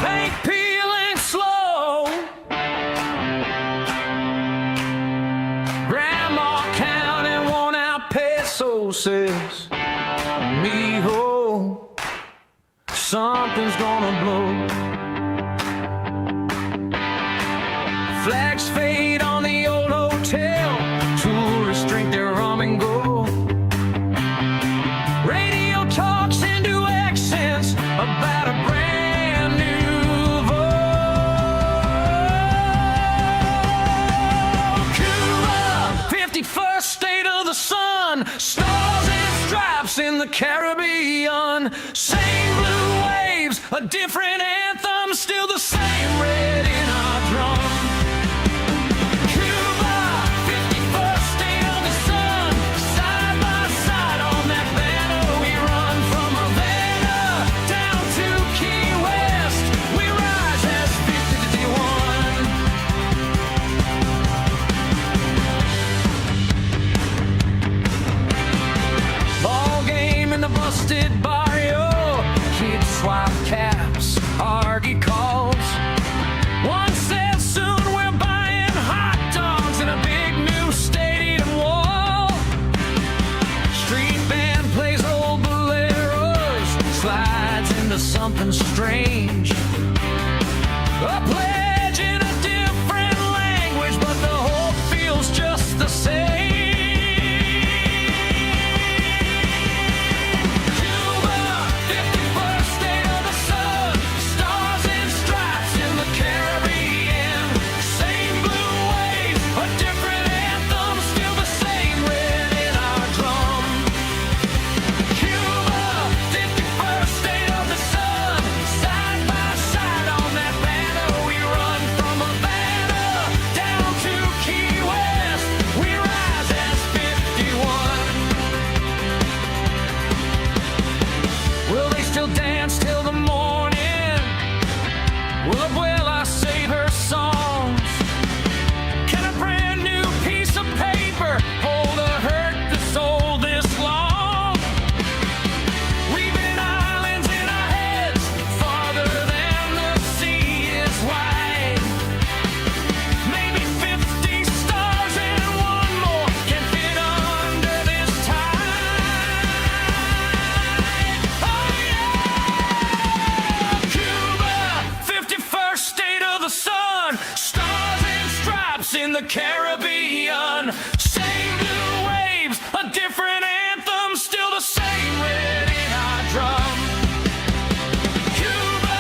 paint peeling slow. Grandma counting worn out pesos says, mijo, something's gonna blow. Flags fade on the old hotel, tourists drink their rum and go. Radio talks into accents about a brand new vote. Cuba, 51st state of the sun, stars and stripes in the Caribbean. Same blue waves, a different anthem, still the same red in our drum. Busted barrio, kids swap caps, argy calls. One said soon we're buying hot dogs in a big new stadium wall. Street band plays old boleros, slides into something strange. A pledge in a different language, but the hope feels just the same. Dance till the morning. Will abuela save her songs? Can a brand new piece of paper hold a hurt that's old this long? We've been islands in our heads, farther than the sea is wide. Maybe 50 stars and one more can fit under this tide. Oh yeah! State of the sun, stars and stripes in the Caribbean. Same blue waves, a different anthem, still the same red in our drum. Cuba,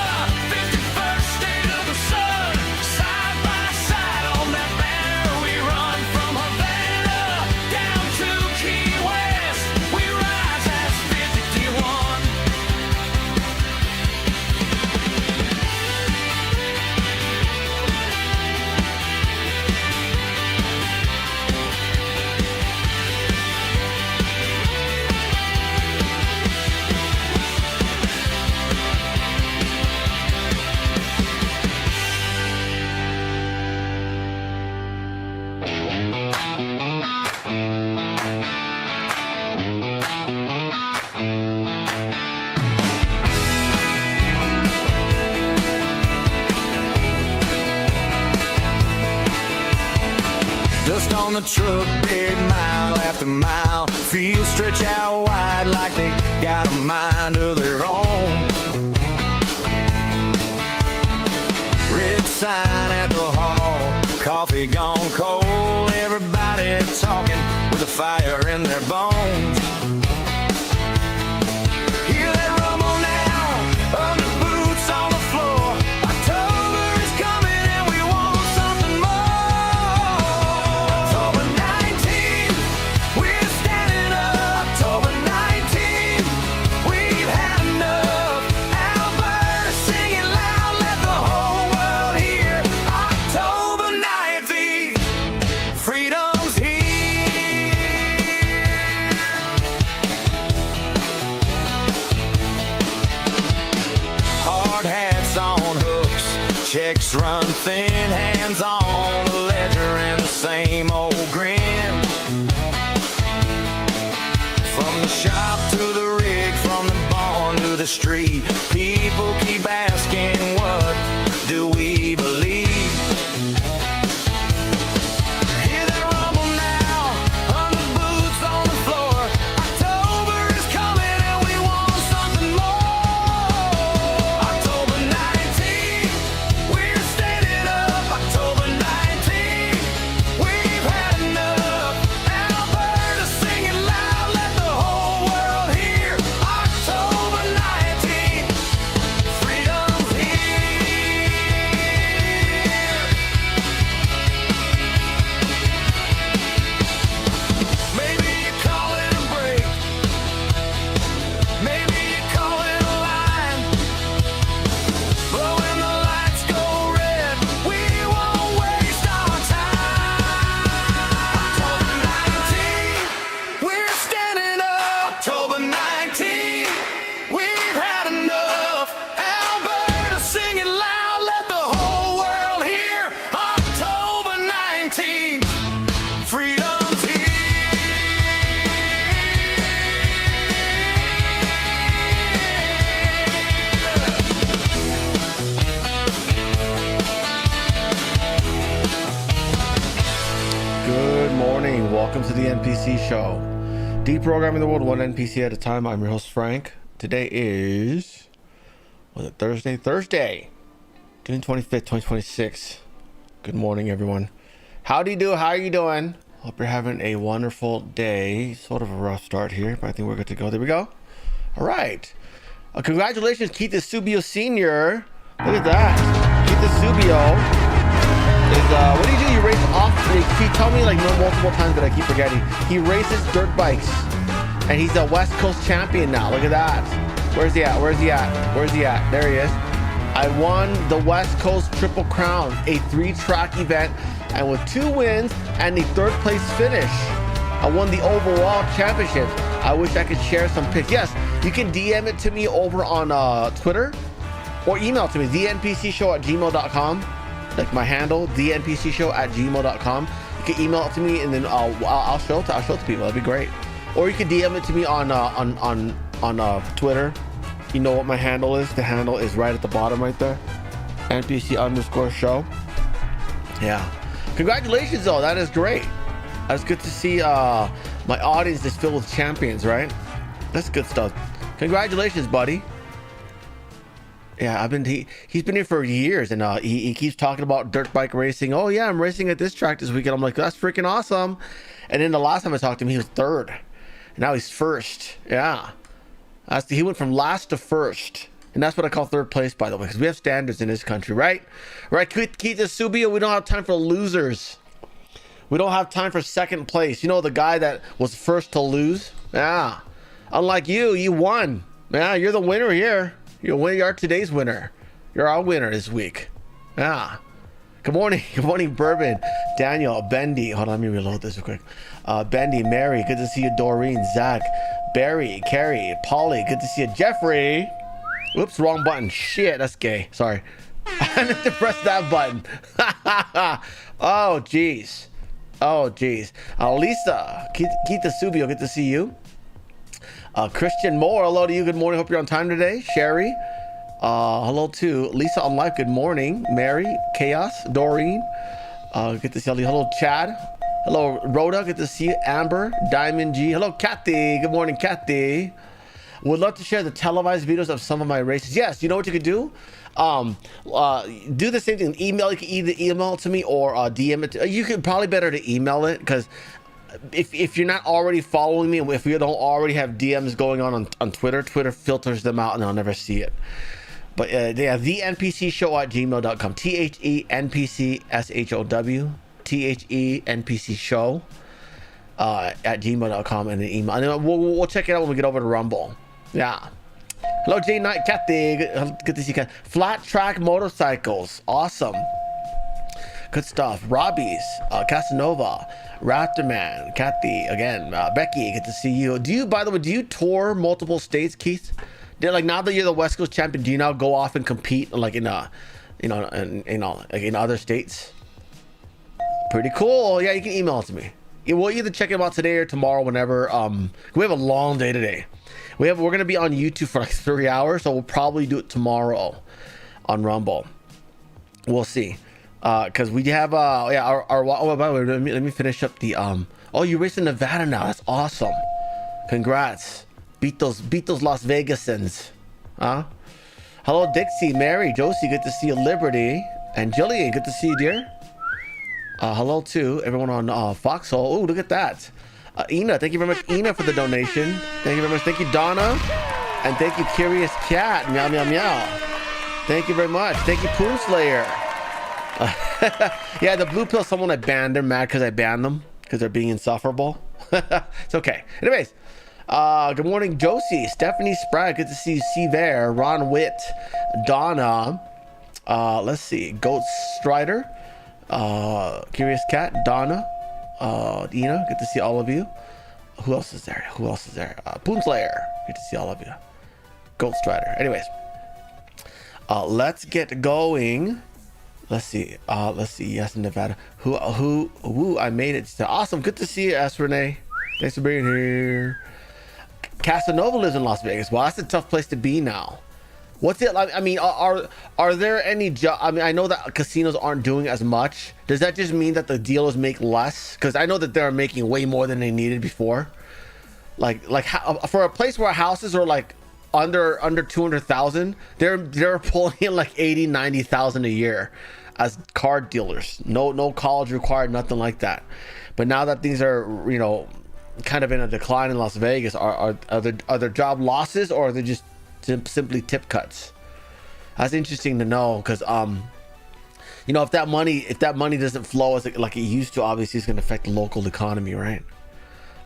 51st state of the sun, side by side on that banner we run from Havana down to Key West. We rise as 51. Dust on the truck bed, mile after mile. Fields stretch out wide like they got a mind of their own. Red sign at the hall, coffee gone cold. Everybody talking with a fire in their bones. Hear that rumble now, under boots on the floor. October is coming and we want something more. October 19th, we're standing up. October 19th, we've had enough. Alberta singing loud, let the whole world hear. October 19th, freedom's here. Hard hats on hooks, checks run thin, hands on the ledger and the same old grin. From the shop to the rig, from the barn to the street, people keep asking what to the NPC show. Deprogramming the world one NPC at a time. I'm your host Frank. Today is, was it Thursday? June 25th, 2026. Good morning, everyone. How do you do? How are you doing? Hope you're having a wonderful day. Sort of a rough start here, but I think we're good to go. There we go. All right. Congratulations, Keith Subio Sr. Look at that. Keith Subio. What do? You race off? He told me like multiple times, but I keep forgetting. He races dirt bikes, and he's a West Coast champion now. Look at that. Where's he at? There he is. I won the West Coast Triple Crown, a 3-track event, and with 2 wins and the 3rd place finish, I won the overall championship. I wish I could share some pics. Yes, you can DM it to me over on Twitter, or email it to me, thenpcshow@gmail.com. Like my handle, thenpcshow@gmail.com. You can email it to me, and then I'll show it to people. That'd be great. Or you can DM it to me on Twitter. You know what my handle is? The handle is right at the bottom, right there. NPC_show. Yeah. Congratulations, though. That is great. That's good to see. My audience is filled with champions, right? That's good stuff. Congratulations, buddy. Yeah, he's been here for years, and he keeps talking about dirt bike racing. Oh yeah, I'm racing at this track this weekend. I'm like, that's freaking awesome. And then the last time I talked to him, he was 3rd, and now he's 1st. Yeah, he went from last to 1st, and that's what I call 3rd place, by the way, because we have standards in this country, right? Right, Keith Subio, we don't have time for losers. We don't have time for 2nd place. You know, the guy that was 1st to lose. Yeah, unlike you won. Yeah, you're the winner here. You are today's winner. You're our winner this week. Yeah. Good morning, Bourbon, Daniel, Bendy. Hold on, let me reload this real quick. Bendy, Mary, good to see you. Doreen, Zach, Barry, Carrie, Polly, good to see you. Jeffrey. Whoops, wrong button. Shit, that's gay. Sorry. I meant to press that button. Oh, jeez. Lisa, Keith Subio, good to see you. Christian Moore, hello to you. Good morning. Hope you're on time today. Sherry, hello to Lisa on live. Good morning. Mary, Chaos, Doreen, good to see you. Hello, Chad. Hello, Rhoda. Good to see you. Amber, Diamond G. Hello, Kathy. Good morning, Kathy. Would love to share the televised videos of some of my races. Yes, you know what you could do? Do the same thing. Email. You can either email it to me or DM it. You could probably better to email it, because if you're not already following me, if you don't already have DMs going on Twitter, Twitter filters them out and I'll never see it. But yeah, thenpcshow@gmail.com. THENPCSHOW. THENPCShow at gmail.com, and an email. And then we'll check it out when we get over to Rumble. Yeah. Hello, Jay Knight, Kathy. Good to see you, Kathy. Flat track motorcycles. Awesome. Good stuff. Robbie's, Casanova, Raptorman, Kathy, again, Becky, good to see you. By the way, do you tour multiple states, Keith? Like, now that you're the West Coast champion, do you now go off and compete like in other states? Pretty cool. Yeah, you can email it to me. We'll either check it out today or tomorrow, whenever. We have a long day today. We're gonna be on YouTube for like 3 hours, so we'll probably do it tomorrow on Rumble. We'll see. Because we have by the way, let me finish up the oh, you race in Nevada now. That's awesome. Congrats. Beat those Las Vegasans. Hello, Dixie, Mary, Josie, good to see you. Liberty and Jillian, good to see you, dear. Hello to everyone on Foxhole. Oh, look at that. Ina, thank you very much, Ina, for the donation. Thank you very much. Thank you, Donna, and thank you, Curious Cat. Meow meow meow. Thank you very much. Thank you, Poon Slayer. Yeah, the blue pill, someone I banned. They're mad because I banned them because they're being insufferable. It's okay. Anyways, good morning, Josie, Stephanie Sprague, good to see you. Seaver, Ron Witt, Donna, let's see, Goat Strider, Curious Cat, Donna, Ina, good to see all of you. Who else is there? Poon Slayer, good to see all of you. Goat Strider. Anyways, let's get going. Let's see. Yes, in Nevada. Woo, I made it. Awesome. Good to see you, S. Renee. Thanks for being here. Casanova lives in Las Vegas. Well, that's a tough place to be now. What's it like? I mean, are there any I mean, I know that casinos aren't doing as much. Does that just mean that the dealers make less? Because I know that they're making way more than they needed before. For a place where houses are like under 200,000, they're pulling in like 80-90,000 a year as card dealers. No college required, nothing like that. But now that things are, you know, kind of in a decline in Las Vegas, are there job losses, or are they just simply tip cuts? That's interesting to know, because you know, if that money doesn't flow as like it used to, obviously it's going to affect the local economy, right?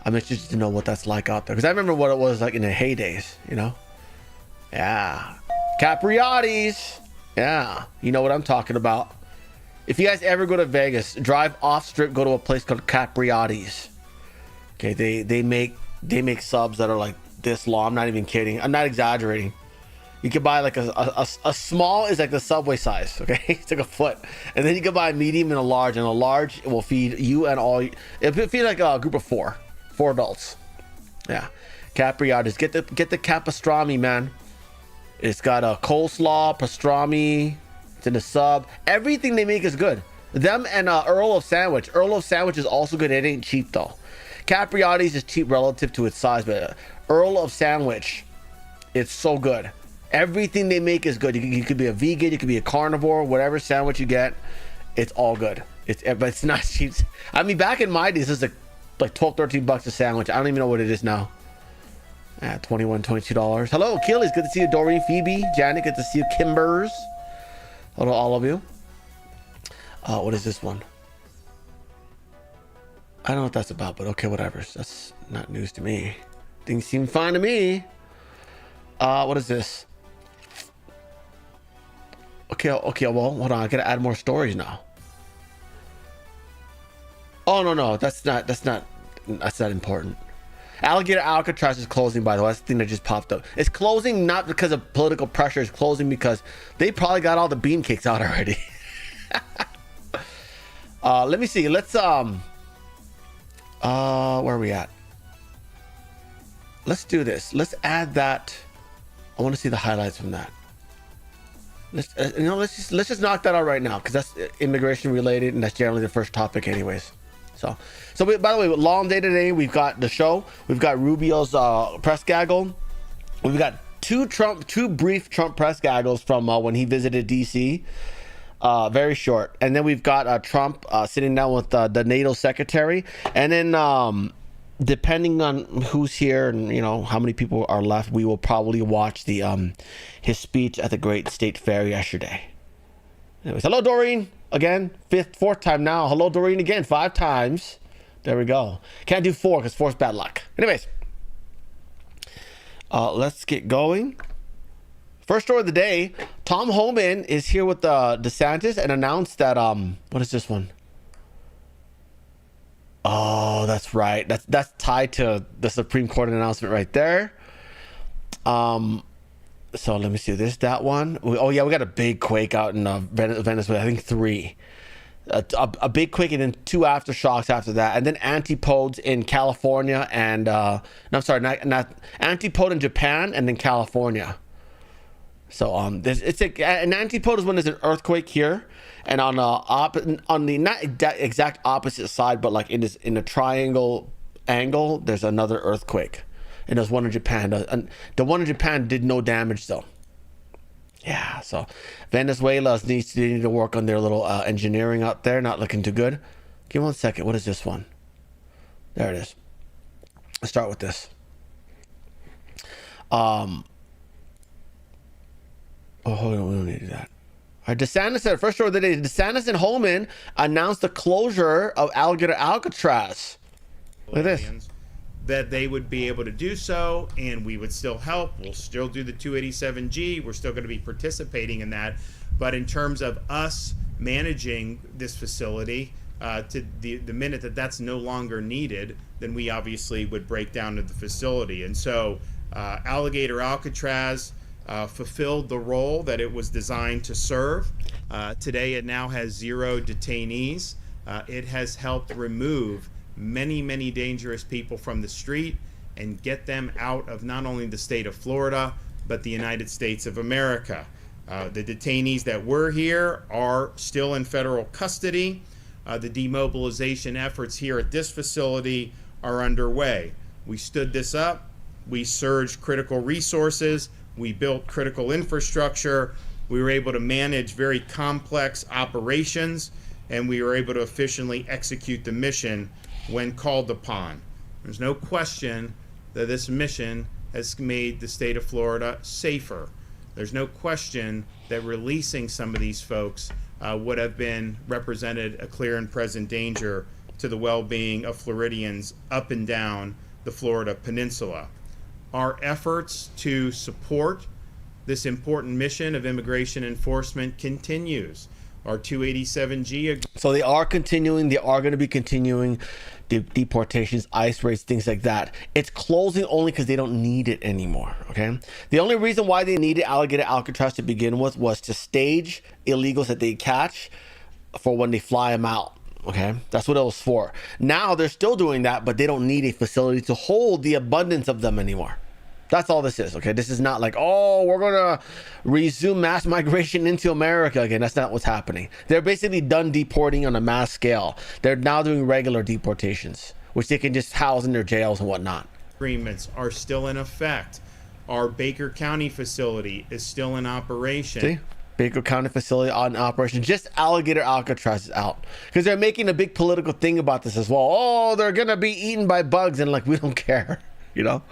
I'm interested to know what that's like out there, because I remember what it was like in the heydays, you know. Yeah, Capriati's. Yeah, you know what I'm talking about. If you guys ever go to Vegas, drive off strip, go to a place called Capriati's. Okay, they make subs that are like this long. I'm not even kidding. I'm not exaggerating. You can buy like a small is like the Subway size. Okay, it's like a foot, and then you can buy a medium and a large. And a large will feed you and all. It'll feed like a group of four adults. Yeah, Capriati's. Get the capastrami, man. It's got a coleslaw, pastrami. It's in the sub. Everything they make is good. Them and Earl of Sandwich. Earl of Sandwich is also good. It ain't cheap though. Capriati's is cheap relative to its size, but Earl of Sandwich, it's so good. Everything they make is good. You could be a vegan, you could be a carnivore, whatever sandwich you get, it's all good. But it's not cheap. I mean, back in my days, this is like 12, 13 bucks a sandwich. I don't even know what it is now. $21, $22. Hello, Achilles. Good to see you. Doreen, Phoebe, Janet. Good to see you. Kimbers. Hello, all of you. What is this one? I don't know what that's about, but okay, whatever. That's not news to me. Things seem fine to me. What is this? Okay, well, hold on. I gotta add more stories now. Oh, no. That's not important. Alligator Alcatraz is closing, by the way. That's the thing that just popped up. It's closing not because of political pressure. It's closing because they probably got all the bean cakes out already. Let me see. Let's where are we at? Let's do this. Let's add that. I want to see the highlights from that. Let's just knock that out right now, because that's immigration related, and that's generally the first topic, anyways. So by the way, long day today. We've got the show. We've got Rubio's press gaggle. We've got two brief Trump press gaggles from when he visited DC. Very short. And then we've got Trump sitting down with the NATO secretary. And then depending on who's here and, you know, how many people are left, we will probably watch the his speech at the Great State Fair yesterday. Anyways, hello, Doreen. Again, fourth time now. Hello, Doreen, again, 5 times. There we go. Can't do 4 because 4's bad luck. Anyways, let's get going. First story of the day. Tom Homan is here with DeSantis and announced that what is this one? Oh, that's right. That's tied to the Supreme Court announcement right there. So let me see. There's that one. We got a big quake out in Venezuela. I think 3. A big quake and then 2 aftershocks after that, and then antipodes in California and not antipode in Japan and then California. So it's an antipode is when there's an earthquake here, and on the not exact opposite side, but like in a triangle angle, there's another earthquake. And there's one in Japan. And the one in Japan did no damage though. Yeah, so Venezuela needs to work on their little engineering out there. Not looking too good. Give me 1 second. What is this one? There it is. Let's start with this. Oh, hold on. We don't need to do that. All right, DeSantis said, first story of the day, DeSantis and Homan announced the closure of Alligator Alcatraz. Look at this. That they would be able to do so, and we would still help. We'll still do the 287G. We're still going to be participating in that. But in terms of us managing this facility, to the minute that that's no longer needed, then we obviously would break down to the facility. And so Alligator Alcatraz fulfilled the role that it was designed to serve. Today it now has 0 detainees. It has helped remove many dangerous people from the street and get them out of not only the state of Florida, but the United States of America. The detainees that were here are still in federal custody. The demobilization efforts here at this facility are underway. We stood this up. We surged critical resources. We built critical infrastructure. We were able to manage very complex operations, and we were able to efficiently execute the mission when called upon. There's no question that this mission has made the state of Florida safer. There's no question that releasing some of these folks would have been represented a clear and present danger to the well-being of Floridians up and down the Florida Peninsula. Our efforts to support this important mission of immigration enforcement continues. Our 287G. So they are continuing. They are going to be continuing deportations, ICE raids, things like that. It's closing only because they don't need it anymore. Okay. The only reason why they needed Alligator Alcatraz to begin with was to stage illegals that they catch for when they fly them out. Okay, that's what it was for. Now they're still doing that, but they don't need a facility to hold the abundance of them anymore. That's all this is. Okay, this is not like, oh, we're gonna resume mass migration into America again. That's not what's happening. They're basically done deporting on a mass scale. They're now doing regular deportations, which they can just house in their jails and whatnot. Agreements are still in effect. Our Baker County facility is still in operation. See? Baker County facility on operation. Just Alligator Alcatraz is out because they're making a big political thing about this as well. Oh, they're gonna be eaten by bugs, and like, we don't care, you know.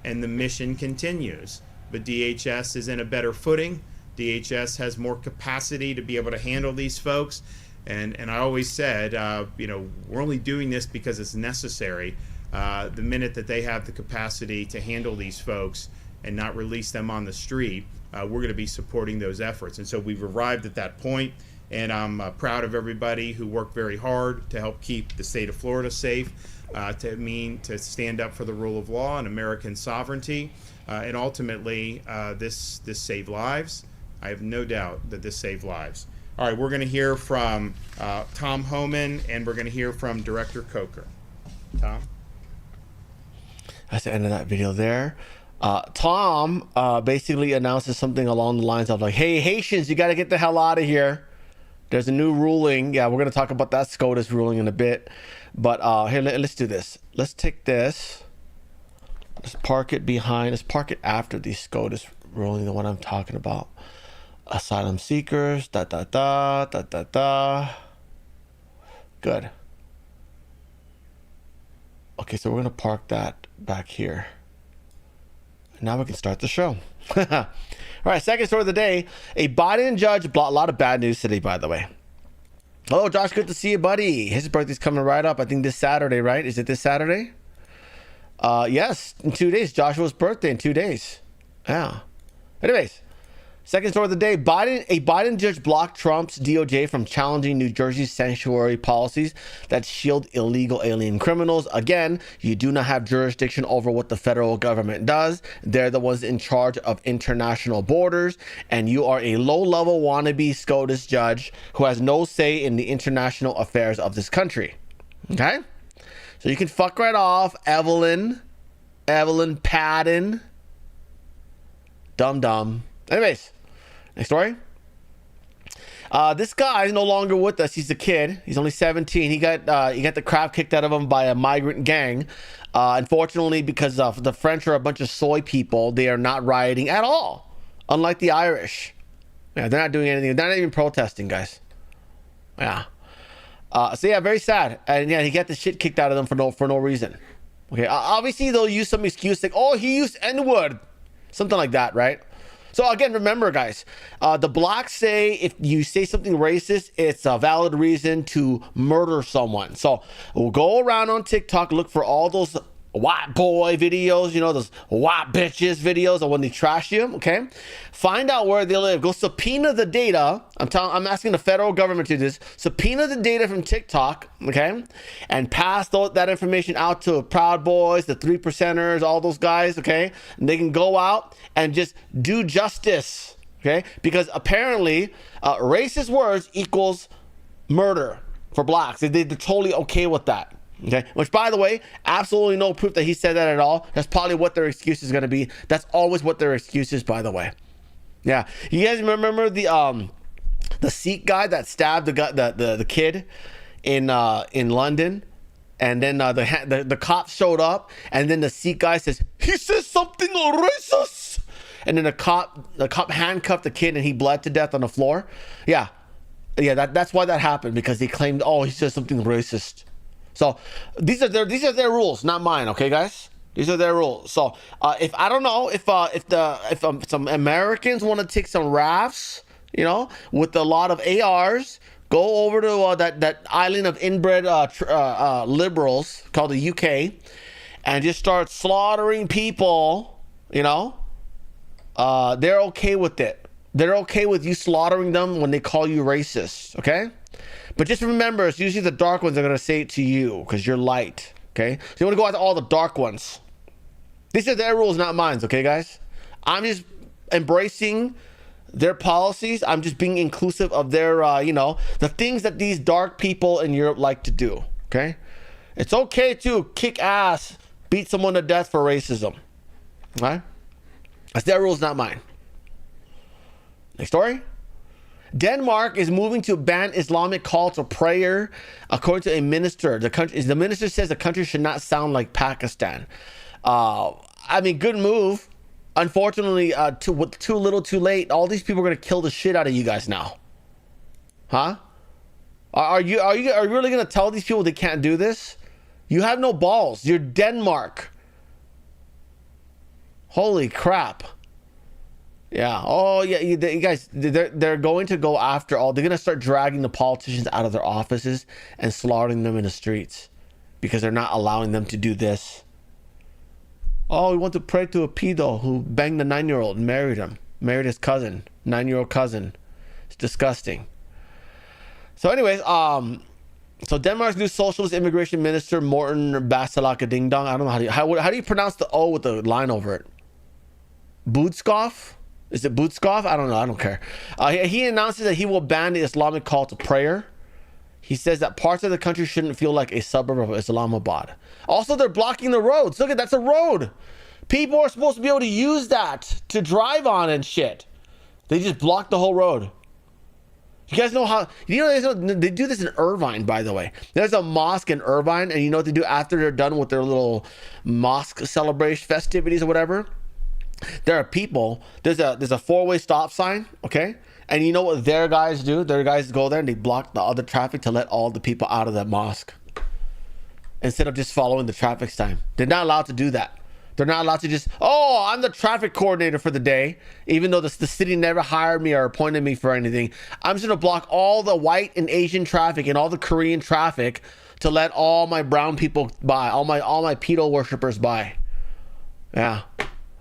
And the mission continues, but DHS is in a better footing. DHS has more capacity to be able to handle these folks, and I always said, you know, we're only doing this because it's necessary. The minute that they have the capacity to handle these folks and not release them on the street, we're going to be supporting those efforts. And so we've arrived at that point, and I'm proud of everybody who worked very hard to help keep the state of Florida safe, to stand up for the rule of law and American sovereignty, and ultimately this saved lives. I have no doubt that this saved lives. All right, we're going to hear from Tom Homan, and we're going to hear from Director Coker. Tom? That's the end of that video there. Tom basically announces something along the lines of like, hey, Haitians, you got to get the hell out of here. There's a new ruling. Yeah, we're going to talk about that SCOTUS ruling in a bit. But here, let's do this. Let's take this. Let's park it behind. Let's park it after the SCOTUS ruling, the one I'm talking about. Asylum seekers, Good. Okay, so we're going to park that back here. Now we can start the show. All right, second story of the day. A Biden judge, a lot of bad news today, by the way. Hello, Josh. Good to see you, buddy. His birthday's coming right up. I think this Saturday, right? Is it this Saturday? Yes, in 2 days. Joshua's birthday in 2 days. Yeah. Anyways, second story of the day. A Biden judge blocked Trump's DOJ from challenging New Jersey's sanctuary policies that shield illegal alien criminals. Again, you do not have jurisdiction over what the federal government does. They're the ones in charge of international borders, and you are a low-level wannabe SCOTUS judge who has no say in the international affairs of this country. Okay? So you can fuck right off, Evelyn Patton. Dumb. Anyways, next story. This guy is no longer with us. He's a kid. He's only 17. He got the crap kicked out of him by a migrant gang. Unfortunately, because the French are a bunch of soy people, they are not rioting at all. Unlike the Irish. Yeah, they're not doing anything. They're not even protesting, guys. Yeah. So yeah, very sad. And yeah, he got the shit kicked out of them for no reason. Okay. Obviously, they'll use some excuse like, oh, he used N-word. Something like that, right? So again, remember, guys, the blacks say if you say something racist, it's a valid reason to murder someone. So we'll go around on TikTok, look for all those white boy videos, you know, those white bitches videos of when they trash you, okay? Find out where they live. Go subpoena the data. I'm asking the federal government to do this. Subpoena the data from TikTok, okay? And pass that information out to Proud Boys, the 3%ers, all those guys, okay? And they can go out and just do justice, okay? Because apparently racist words equals murder for blacks. They're totally okay with that. Okay, which, by the way, absolutely no proof that he said that at all. That's probably what their excuse is going to be. That's always what their excuse is, by the way. Yeah, you guys remember the Sikh guy that stabbed the kid in London, and then the cop showed up, and then the Sikh guy says he says something racist, and then the cop handcuffed the kid, and he bled to death on the floor. Yeah, that's why that happened, because he claimed, oh, he says something racist. So these are their rules, not mine. Okay, guys, these are their rules. So if I don't know if some Americans want to take some rafts, you know, with a lot of ARs, go over to that island of inbred liberals called the UK, and just start slaughtering people. You know, they're okay with it. They're okay with you slaughtering them when they call you racist. Okay. But just remember, it's usually the dark ones that are going to say it to you because you're light, okay? So you want to go after all the dark ones. These are their rules, not mine, okay, guys? I'm just embracing their policies. I'm just being inclusive of their, the things that these dark people in Europe like to do, okay? It's okay to kick ass, beat someone to death for racism, right? That's their rules, not mine. Next story. Denmark is moving to ban Islamic call to prayer, according to a minister. The minister says the country should not sound like Pakistan. I mean, good move. Unfortunately, too little, too late. All these people are going to kill the shit out of you guys now. Huh? Are you really going to tell these people they can't do this? You have no balls. You're Denmark. Holy crap. Yeah. Oh, yeah. You guys, they're going to go after all. They're going to start dragging the politicians out of their offices and slaughtering them in the streets because they're not allowing them to do this. Oh, we want to pray to a pedo who banged a 9-year-old and married him. Married his cousin, 9-year-old cousin. It's disgusting. So anyways, so Denmark's new socialist immigration minister, Morten Basalaka Ding Dong. I don't know how do you pronounce the O with the line over it? Budskov? Is it Budskov? I don't know. I don't care. He announces that he will ban the Islamic call to prayer. He says that parts of the country shouldn't feel like a suburb of Islamabad. Also, they're blocking the roads. Look at that's a road. People are supposed to be able to use that to drive on and shit. They just block the whole road. You guys know how, they do this in Irvine, by the way. There's a mosque in Irvine, and you know what they do after they're done with their little mosque celebration festivities or whatever? There are people, there's a 4-way stop sign, okay? And you know what their guys do? Their guys go there and they block the other traffic to let all the people out of that mosque. Instead of just following the traffic sign. They're not allowed to do that. They're not allowed to just, oh, I'm the traffic coordinator for the day. Even though the city never hired me or appointed me for anything. I'm just going to block all the white and Asian traffic and all the Korean traffic to let all my brown people by, all my pedo worshippers by. Yeah.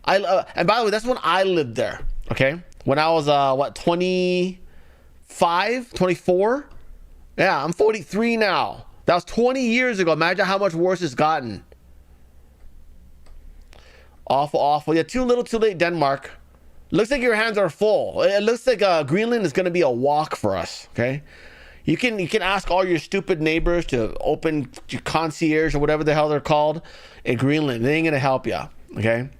And by the way, that's when I lived there, okay? When I was, 25, 24? Yeah, I'm 43 now. That was 20 years ago. Imagine how much worse it's gotten. Awful, awful. Yeah, too little, too late, Denmark. Looks like your hands are full. It looks like Greenland is going to be a walk for us, okay? You can ask all your stupid neighbors to open your concierge or whatever the hell they're called in Greenland. They ain't going to help you, okay?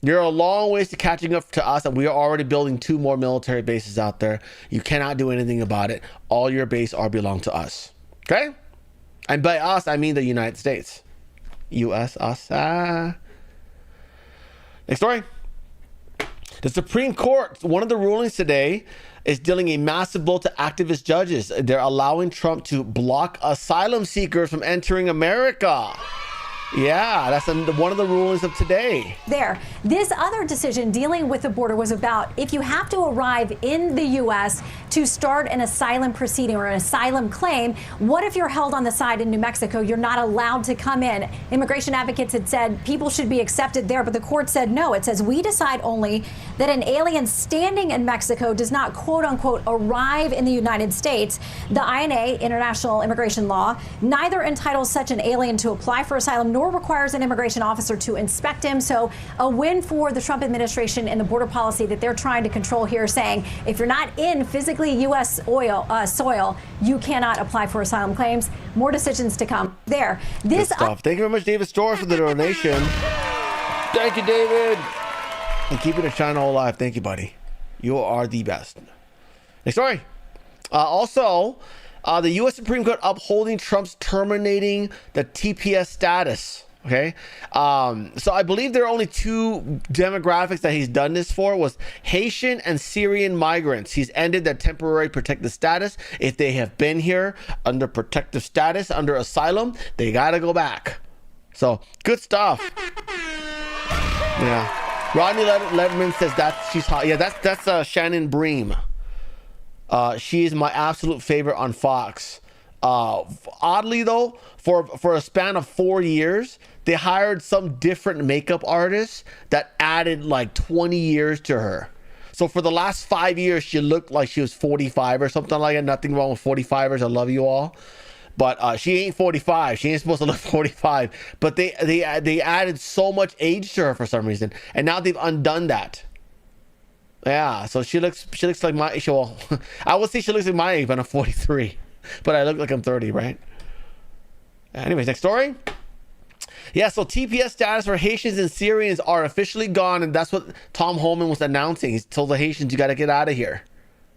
You're a long ways to catching up to us, and we are already building 2 more military bases out there. You cannot do anything about it. All your base are belong to us. Okay? And by us, I mean the United States. U.S., us. Next story. The Supreme Court, one of the rulings today, is dealing a massive blow to activist judges. They're allowing Trump to block asylum seekers from entering America. Yeah, that's one of the rulings of today. This other decision dealing with the border was about if you have to arrive in the U.S. to start an asylum proceeding or an asylum claim, what if you're held on the side in New Mexico? You're not allowed to come in. Immigration advocates had said people should be accepted there, but the court said no. It says we decide only that an alien standing in Mexico does not, quote unquote, arrive in the United States. The INA, International Immigration Law, neither entitles such an alien to apply for asylum nor requires an immigration officer to inspect him. So a win for the Trump administration and the border policy that they're trying to control here, saying if you're not in physically legally U.S. soil, you cannot apply for asylum claims. More decisions to come there. This stuff. Thank you very much, David Storrs, for the donation. Thank you, David. And keeping the channel alive. Thank you, buddy. You are the best. Next story. Also, the U.S. Supreme Court upholding Trump's terminating the TPS status. Okay. So I believe there are only two demographics that he's done this for was Haitian and Syrian migrants. He's ended their temporary protected status. If they have been here under protective status, under asylum, they got to go back. So good stuff. Yeah. Rodney Letterman says she's hot. Yeah, that's Shannon Bream. She is my absolute favorite on Fox. Oddly though, for a span of 4 years, they hired some different makeup artist that added like 20 years to her. So for the last 5 years, she looked like she was 45 or something like that. Nothing wrong with 45ers. I love you all. But she ain't 45. She ain't supposed to look 45. But they added so much age to her for some reason. And now they've undone that. Yeah, so she looks like my, well, I would say she looks like my age, but I'm 43. But I look like I'm 30, right? Anyways, next story. Yeah, so TPS status for Haitians and Syrians are officially gone, and that's what Tom Homan was announcing. He told the Haitians, you got to get out of here.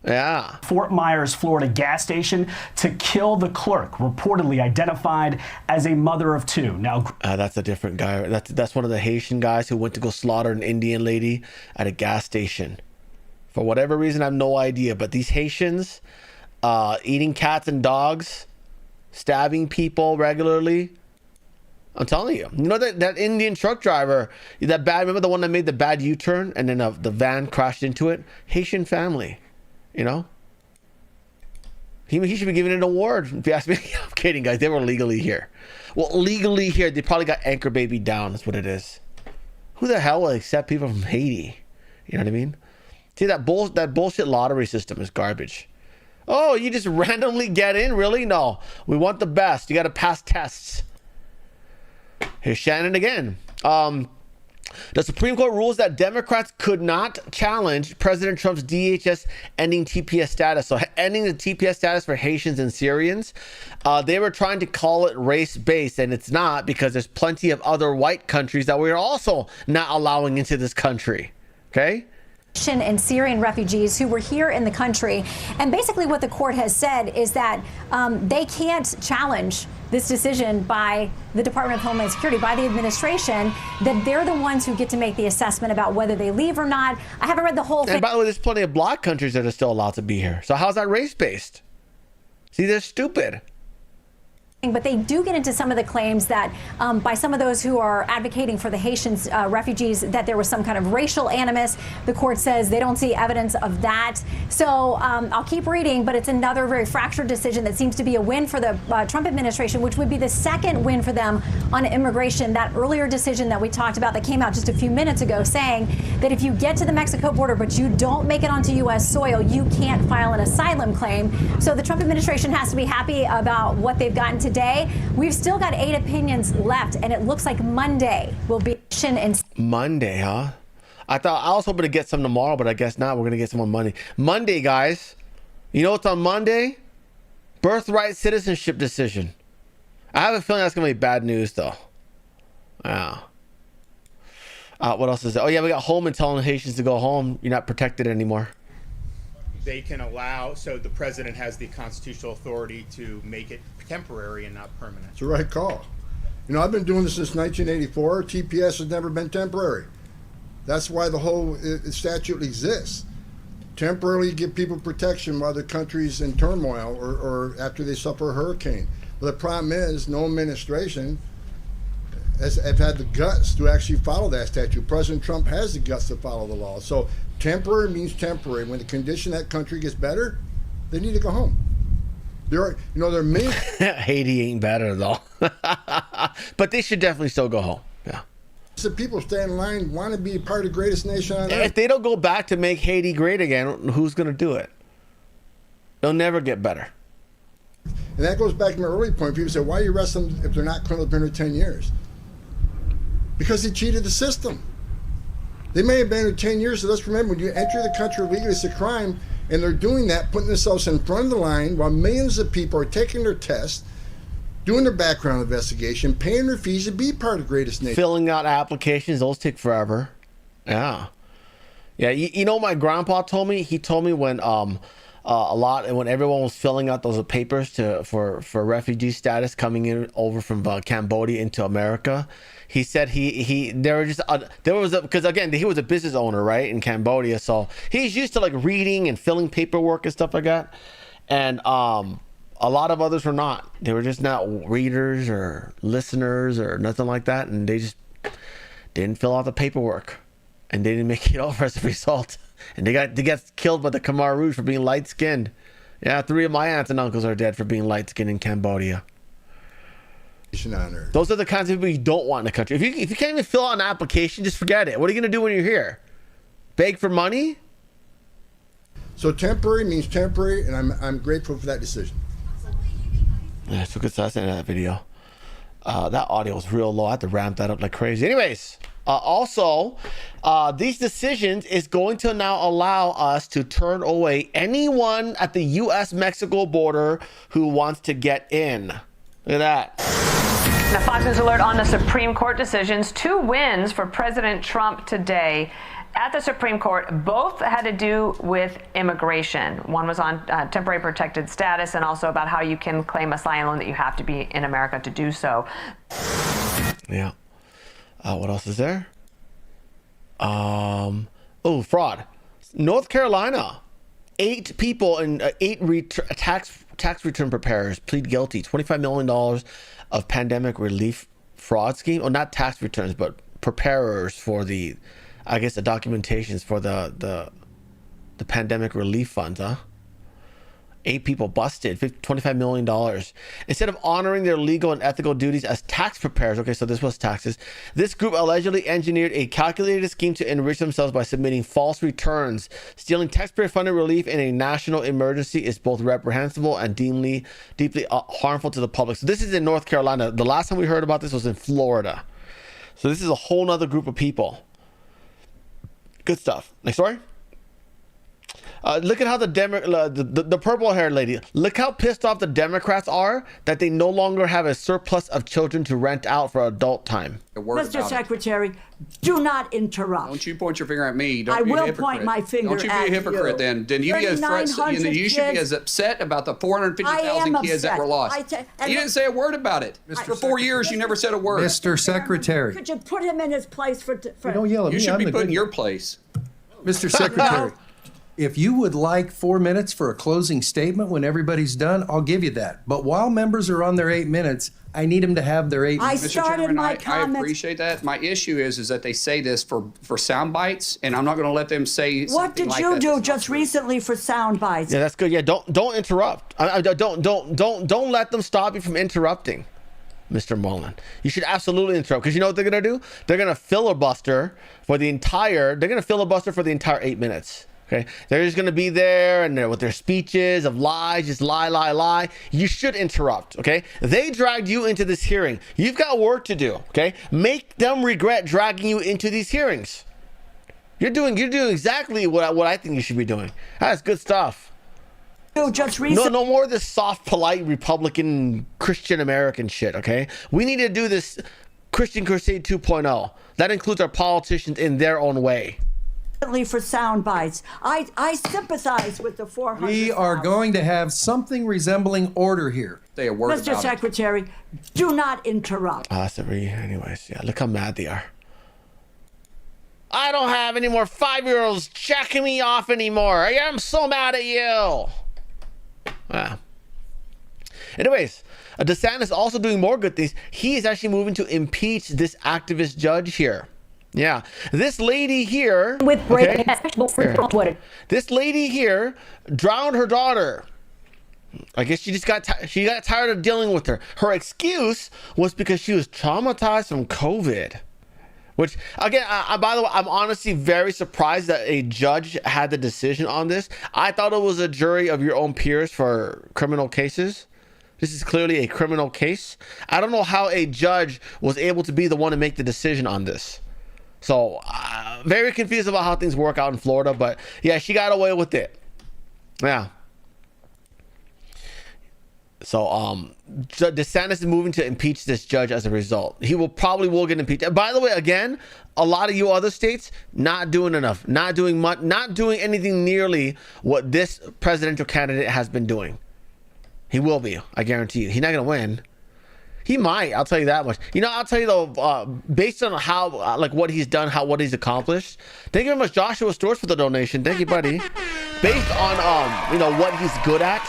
Yeah. Fort Myers, Florida gas station to kill the clerk, reportedly identified as a mother of two. Now, that's a different guy. That's one of the Haitian guys who went to go slaughter an Indian lady at a gas station. For whatever reason, I have no idea. But these Haitians, eating cats and dogs, stabbing people regularly. I'm telling you. You know that Indian truck driver, remember the one that made the bad U-turn and then the van crashed into it? Haitian family, you know? He should be given an award, if you ask me. I'm kidding, guys. They were legally here. Well, legally here, they probably got anchor baby down. That's what it is. Who the hell will accept people from Haiti? You know what I mean? See, that bullshit lottery system is garbage. Oh, you just randomly get in? Really? No. We want the best. You got to pass tests. Here's Shannon again. The Supreme Court rules that Democrats could not challenge President Trump's DHS ending TPS status. So ending the TPS status for Haitians and Syrians. They were trying to call it race-based, and it's not, because there's plenty of other white countries that we are also not allowing into this country. Okay? And Syrian refugees who were here in the country. And basically what the court has said is that they can't challenge this decision by the Department of Homeland Security, by the administration, that they're the ones who get to make the assessment about whether they leave or not. I haven't read the whole thing. And by the way, there's plenty of black countries that are still allowed to be here. So how's that race-based? See, they're stupid. But they do get into some of the claims that by some of those who are advocating for the Haitian refugees, that there was some kind of racial animus. The court says they don't see evidence of that. So I'll keep reading, but it's another very fractured decision that seems to be a win for the Trump administration, which would be the second win for them on immigration. That earlier decision that we talked about that came out just a few minutes ago saying that if you get to the Mexico border but you don't make it onto U.S. soil, you can't file an asylum claim. So the Trump administration has to be happy about what they've gotten today. We've still got 8 opinions left, and it looks like Monday will be Monday, huh? I was hoping to get some tomorrow, but I guess not. We're gonna get some on Monday. Monday, guys. You know what's on Monday? Birthright citizenship decision. I have a feeling that's gonna be bad news, though. Yeah. What else is there? Oh yeah, we got Holman telling Haitians to go home. You're not protected anymore. They can allow, so the president has the constitutional authority to make it temporary and not permanent. It's the right call. You know, I've been doing this since 1984. TPS has never been temporary. That's why the whole statute exists. Temporarily give people protection while the country's in turmoil or after they suffer a hurricane. But the problem is no administration have had the guts to actually follow that statute. President Trump has the guts to follow the law. So temporary means temporary. When the condition of that country gets better, they need to go home. There are many. Haiti ain't better though, but they should definitely still go home. Yeah. So people stay in line, want to be part of the greatest nation on earth. If they don't go back to make Haiti great again, who's going to do it? They'll never get better. And that goes back to my early point. People say, why you arrest them if they're not criminal under 10 years? Because they cheated the system. They may have been here 10 years, so let's remember, when you enter the country illegally, it's a crime, And they're doing that, putting themselves in front of the line while millions of people are taking their tests, doing their background investigation, paying their fees to be part of the greatest nation. Filling out applications, those take forever. Yeah. Yeah, you know, my grandpa told me, he told me when when everyone was filling out those papers for refugee status coming in over from Cambodia into America, he said because again, he was a business owner, right, in Cambodia, so he's used to like reading and filling paperwork and stuff like that, and a lot of others were not. They were just not readers or listeners or nothing like that, and they just didn't fill out the paperwork, and they didn't make it over as a result. And they got killed by the Khmer Rouge for being light-skinned. Yeah, 3 of my aunts and uncles are dead for being light-skinned in Cambodia. Those are the kinds of people you don't want in the country. If you can't even fill out an application, just forget it. What are you going to do when you're here? Beg for money? So temporary means temporary, and I'm grateful for that decision. Yeah, so good stuff in that video. That audio was real low. I had to ramp that up like crazy. Anyways, also, these decisions is going to now allow us to turn away anyone at the U.S.-Mexico border who wants to get in. Look at that. Now, Fox News alert on the Supreme Court decisions. 2 wins for President Trump today at the Supreme Court. Both had to do with immigration. One was on temporary protected status, and also about how you can claim asylum, that you have to be in America to do so. Yeah. What else is there? Oh, fraud. North Carolina. 8 people and 8 tax return preparers plead guilty. $25 million of pandemic relief fraud scheme. Oh, not tax returns, but preparers for the, I guess, the documentations for the pandemic relief funds, huh? 8 people busted, $25 million. Instead of honoring their legal and ethical duties as tax preparers, okay, so this was taxes, this group allegedly engineered a calculated scheme to enrich themselves by submitting false returns. Stealing taxpayer-funded relief in a national emergency is both reprehensible and deeply harmful to the public. So this is in North Carolina. The last time we heard about this was in Florida. So this is a whole nother group of people. Good stuff. Next story. Look at how the purple-haired lady, look how pissed off the Democrats are that they no longer have a surplus of children to rent out for adult time. Mr. Secretary, do not interrupt. Don't you point your finger at me. Don't I be a will hypocrite. point my finger Don't you be at a hypocrite you. then. Then you be as you should be as upset about the 450,000 kids that were lost. You didn't say a word about it. For 4 years, you never said a word. Mr. Secretary. Could you put him in his place for Don't yell at me. You should I'm be the put in good- your place. Mr. Secretary, if you would like 4 minutes for a closing statement when everybody's done, I'll give you that. But while members are on their 8 minutes, I need them to have their 8 I minutes. Mr. started Chairman, my I comments. appreciate that. My issue is that they say this for sound bites, and I'm not going to let them say What something did like you that do that's not just true. recently for sound bites? Yeah, that's good. Yeah, don't interrupt. Don't let them stop you from interrupting, Mr. Mullen. You should absolutely interrupt, because you know what they're gonna do? They're gonna filibuster for the entire 8 minutes. Okay, they're just gonna be there and with their speeches of lies, just lie. You should interrupt. Okay, they dragged you into this hearing. You've got work to do. Okay, make them regret dragging you into these hearings. You're doing exactly what I think you should be doing. That's good stuff. Just recently. No more of this soft, polite Republican Christian American shit. Okay, we need to do this Christian Crusade 2.0. That includes our politicians in their own way. For sound bites. I sympathize with the 400. We are going to have something resembling order here. Say a word Mr. about it. Secretary, do not interrupt. Anyways, yeah, look how mad they are. I don't have any more 5-year-olds checking me off anymore. I'm so mad at you. Wow. Anyways, DeSantis also doing more good things. He is actually moving to impeach this activist judge here. Yeah, this lady here With breaking here. This lady here drowned her daughter. I guess she just got tired of dealing with her. Her excuse was because she was traumatized from COVID. Which, again, by the way, I'm honestly very surprised that a judge had the decision on this. I thought it was a jury of your own peers for criminal cases. This is clearly a criminal case. I don't know how a judge was able to be the one to make the decision on this. So, very confused about how things work out in Florida. But, yeah, she got away with it. Yeah. So DeSantis is moving to impeach this judge as a result. He will get impeached. By the way, again, a lot of you other states not doing enough, not doing much, not doing anything nearly what this presidential candidate has been doing. He will be, I guarantee you. He's not gonna win. He might. I'll tell you that much. You know, I'll tell you though, based on how like what he's done, what he's accomplished. Thank you very much, Joshua Stores, for the donation. Thank you, buddy. Based on you know what he's good at,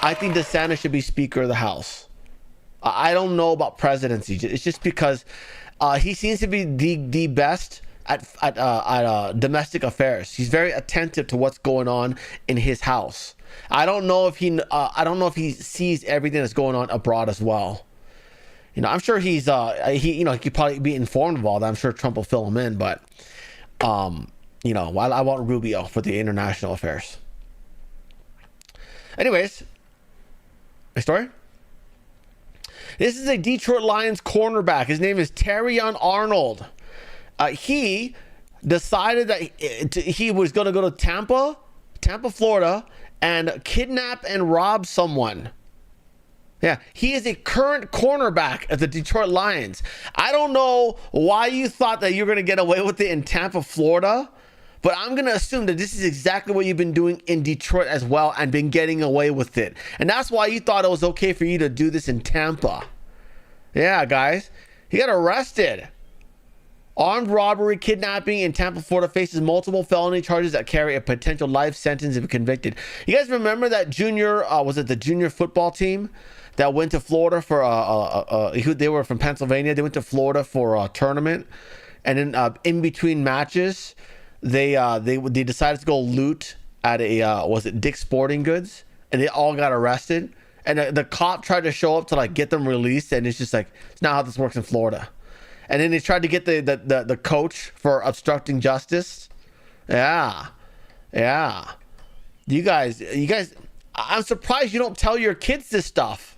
I think DeSantis should be Speaker of the House. I don't know about presidency. It's just because he seems to be the best at domestic affairs. He's very attentive to what's going on in his house. I don't know if he sees everything that's going on abroad as well. You know, I'm sure he could probably be informed of all that. I'm sure Trump will fill him in, but you know, I want Rubio for the international affairs. Anyways. My story? This is a Detroit Lions cornerback. His name is Terrion Arnold. He decided that he was going to go to Tampa, Florida, and kidnap and rob someone. Yeah, he is a current cornerback at the Detroit Lions. I don't know why you thought that you're going to get away with it in Tampa, Florida. But I'm going to assume that this is exactly what you've been doing in Detroit as well and been getting away with it. And that's why you thought it was okay for you to do this in Tampa. Yeah, guys. He got arrested. Armed robbery, kidnapping in Tampa, Florida, faces multiple felony charges that carry a potential life sentence if convicted. You guys remember that the junior football team that went to Florida for they were from Pennsylvania. They went to Florida for a tournament. And then in between matches, they decided to go loot at was it Dick's Sporting Goods, and they all got arrested. And the cop tried to show up to like get them released, and it's just like, it's not how this works in Florida. And then they tried to get the coach for obstructing justice. Yeah. You guys, I'm surprised you don't tell your kids this stuff.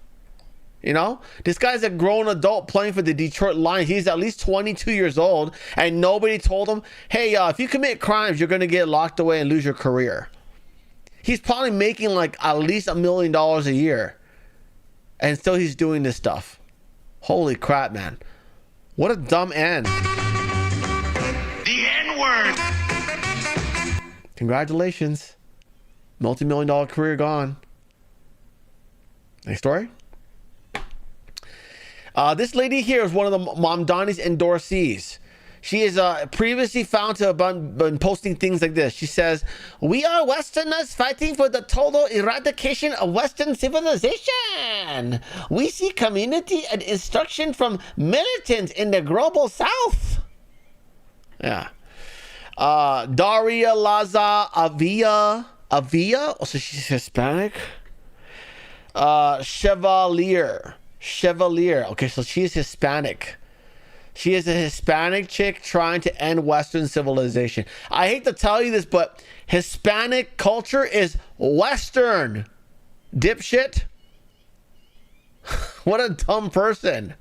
You know, this guy's a grown adult playing for the Detroit Lions. He's at least 22 years old, and nobody told him, hey, if you commit crimes, you're going to get locked away and lose your career. He's probably making like at least $1 million a year, and still he's doing this stuff. Holy crap, man. What a dumb end. The N-word. Congratulations. Multi-million-dollar career gone. Next story. This lady here is one of the Mamdani's endorsees. She is previously found to have been posting things like this. She says, "We are Westerners fighting for the total eradication of Western civilization. We see community and instruction from militants in the global South." Yeah. Daria Laza Avia. Oh, so she's Hispanic. Chevalier. Okay, so she's Hispanic. She is a Hispanic chick trying to end Western civilization. I hate to tell you this, but Hispanic culture is Western. Dipshit. What a dumb person.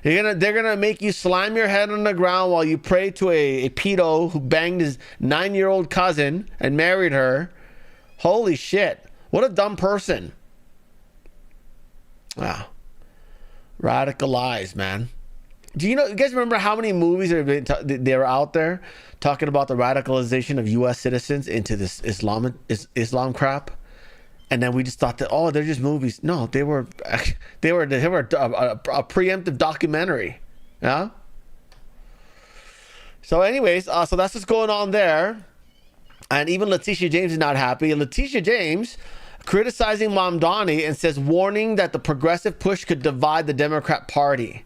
They're gonna make you slam your head on the ground while you pray to a pedo who banged his 9-year-old cousin and married her. Holy shit. What a dumb person. Wow. Radicalized, man. Do you guys remember how many movies they were out there talking about the radicalization of U.S. citizens into this Islam crap? And then we just thought that, oh, they're just movies. No, they were a preemptive documentary. Yeah. So anyways, so that's what's going on there. And even Letitia James is not happy. Letitia James criticizing Mamdani and says, warning that the progressive push could divide the Democrat Party.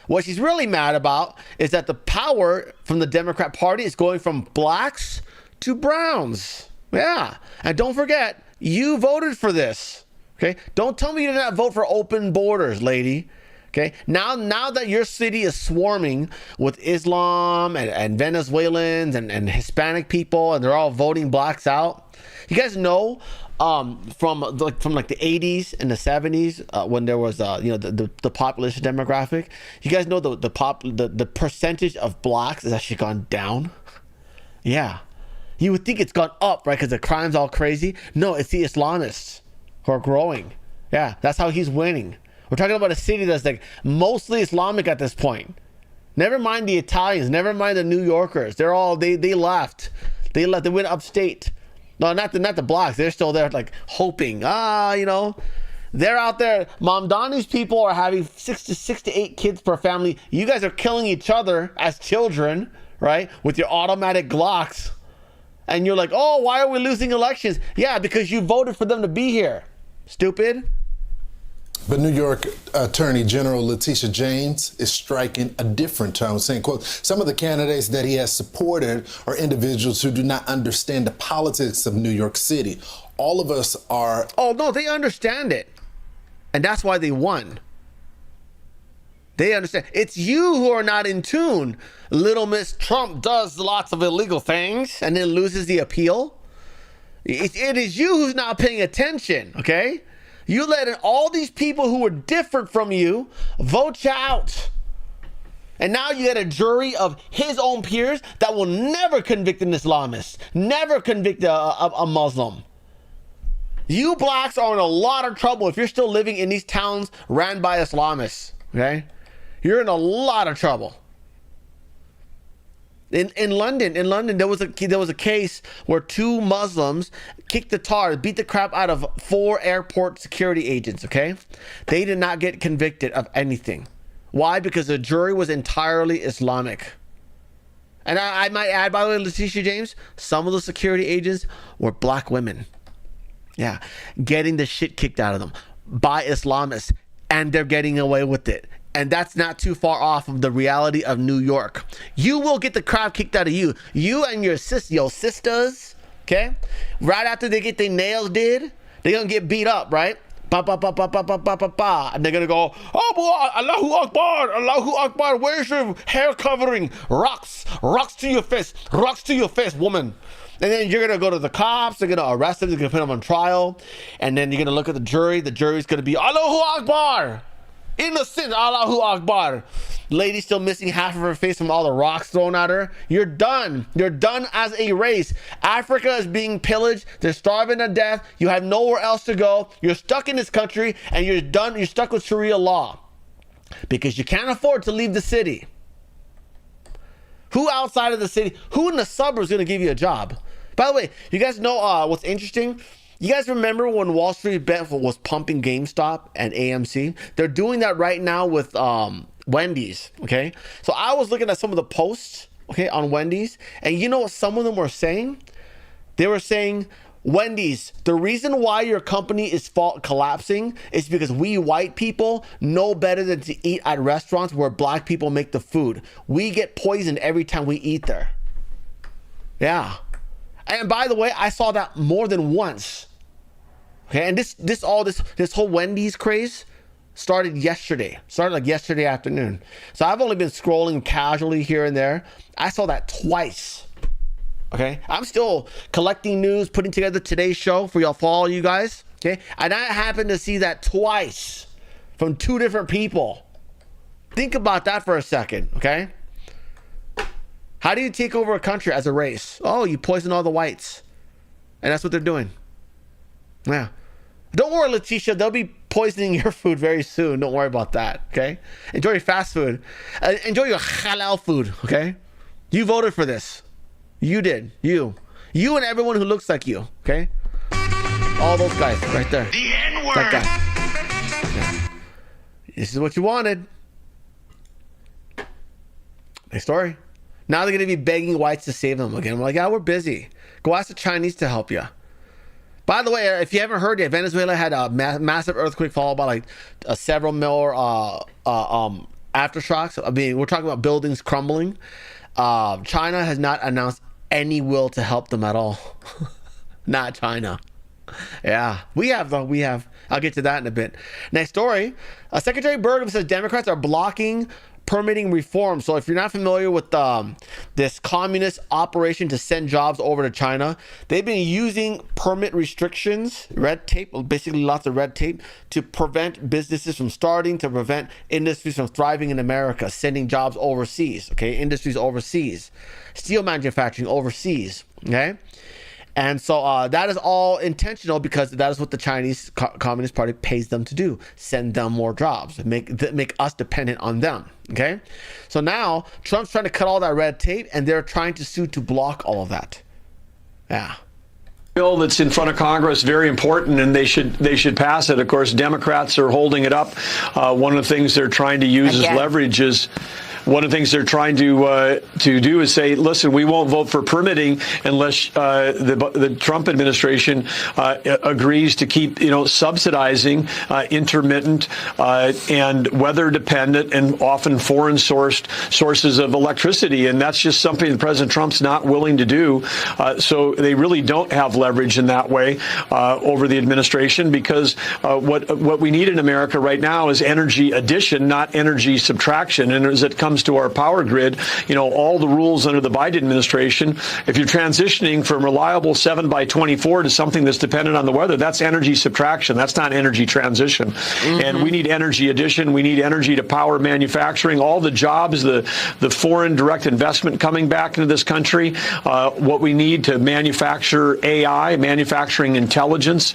What she's really mad about is that the power from the Democrat Party is going from blacks to browns. Yeah. And don't forget, you voted for this. Okay. Don't tell me you did not vote for open borders, lady. Okay. Now that your city is swarming with Islam and Venezuelans and Hispanic people, and they're all voting blacks out. You guys know from like the 80s and the 70s when there was the population demographic, you guys know the percentage of blacks has actually gone down. Yeah. You would think it's gone up, right? Because the crime's all crazy. No, it's the Islamists who are growing. Yeah, that's how he's winning. We're talking about a city that's like mostly Islamic at this point. Never mind the Italians. Never mind the New Yorkers. They're all they left. They left. They went upstate. No, not the blacks. They're still there, like hoping. You know, they're out there. Mamdani's people are having 6 to 8 kids per family. You guys are killing each other as children, right? With your automatic Glocks, and you're like, oh, why are we losing elections? Yeah, because you voted for them to be here. Stupid. But New York Attorney General Letitia James is striking a different tone, saying, quote, some of the candidates that he has supported are individuals who do not understand the politics of New York City. All of us are... Oh, no, they understand it. And that's why they won. They understand. It's you who are not in tune. Little Miss Trump does lots of illegal things and then loses the appeal. It is you who's not paying attention, okay? You let in all these people who were different from you vote you out. And now you get a jury of his own peers that will never convict an Islamist, never convict a Muslim. You blacks are in a lot of trouble if you're still living in these towns ran by Islamists, okay? You're in a lot of trouble. In London, there was a case where 2 Muslims kicked the tar, beat the crap out of 4 airport security agents, okay? They did not get convicted of anything. Why? Because the jury was entirely Islamic. And I might add, by the way, Letitia James, some of the security agents were black women. Yeah, getting the shit kicked out of them by Islamists, and they're getting away with it. And that's not too far off of the reality of New York. You will get the crap kicked out of you. You and your sisters, okay? Right after they get their nails did, they're going to get beat up, right? Ba, ba, ba, ba, ba, ba, ba, ba, ba. And they're going to go, oh, boy, Allahu Akbar, Allahu Akbar, where's your hair covering? Rocks to your face, woman. And then you're going to go to the cops. They're going to arrest them. They're going to put them on trial. And then you're going to look at the jury. The jury's going to be, Allahu Akbar. Innocent, Allahu Akbar. Lady still missing half of her face from all the rocks thrown at her. You're done. You're done as a race. Africa is being pillaged. They're starving to death. You have nowhere else to go. You're stuck in this country and you're done. You're stuck with Sharia law because you can't afford to leave the city. Who outside of the city, who in the suburbs is going to give you a job? By the way, you guys know what's interesting? You guys remember when Wall Street Bet was pumping GameStop and AMC? They're doing that right now with Wendy's, okay? So I was looking at some of the posts, okay, on Wendy's, and you know what some of them were saying? They were saying, Wendy's, the reason why your company is collapsing is because we white people know better than to eat at restaurants where black people make the food. We get poisoned every time we eat there. Yeah. And by the way, I saw that more than once. Okay, and this whole Wendy's craze started like yesterday afternoon. So I've only been scrolling casually here and there. I saw that twice. Okay, I'm still collecting news, putting together today's show for all you guys. Okay, and I happened to see that twice from 2 different people. Think about that for a second. Okay, how do you take over a country as a race? Oh, you poison all the whites, and that's what they're doing. Yeah. Don't worry, Letitia. They'll be poisoning your food very soon. Don't worry about that, okay? Enjoy your fast food. Enjoy your halal food, okay? You voted for this. You did. You and everyone who looks like you, okay? All those guys right there. The N-word. That guy. Yeah. This is what you wanted. Next story. Now they're going to be begging whites to save them again. We're like, yeah, we're busy. Go ask the Chinese to help you. By the way, if you haven't heard yet, Venezuela had a massive earthquake followed by like several more aftershocks. I mean, we're talking about buildings crumbling. China has not announced any will to help them at all. Not China. Yeah, we have though. We have. I'll get to that in a bit. Next story. Secretary Burgum says Democrats are blocking permitting reform. So if you're not familiar with this communist operation to send jobs over to China, they've been using permit restrictions, red tape, basically lots of red tape, to prevent businesses from starting, to prevent industries from thriving in America, sending jobs overseas, okay? Industries overseas, steel manufacturing overseas, okay? And so that is all intentional because that is what the Chinese Communist Party pays them to do. Send them more jobs, make us dependent on them. Okay. So now Trump's trying to cut all that red tape and they're trying to sue to block all of that. Yeah. Bill that's in front of Congress, very important, and they should pass it. Of course, Democrats are holding it up. One of the things they're trying to use as leverage is one of the things they're trying to do is say, listen, we won't vote for permitting unless the Trump administration agrees to keep, subsidizing intermittent and weather dependent and often foreign sourced sources of electricity. And that's just something that President Trump's not willing to do. So they really don't have leverage in that way over the administration, because what we need in America right now is energy addition, not energy subtraction. And as it comes to our power grid, all the rules under the Biden administration, if you're transitioning from reliable 7x24 to something that's dependent on the weather, that's energy subtraction. That's not energy transition. And we need energy addition. We need energy to power manufacturing, all the jobs, the foreign direct investment coming back into this country, what we need to manufacture AI, manufacturing intelligence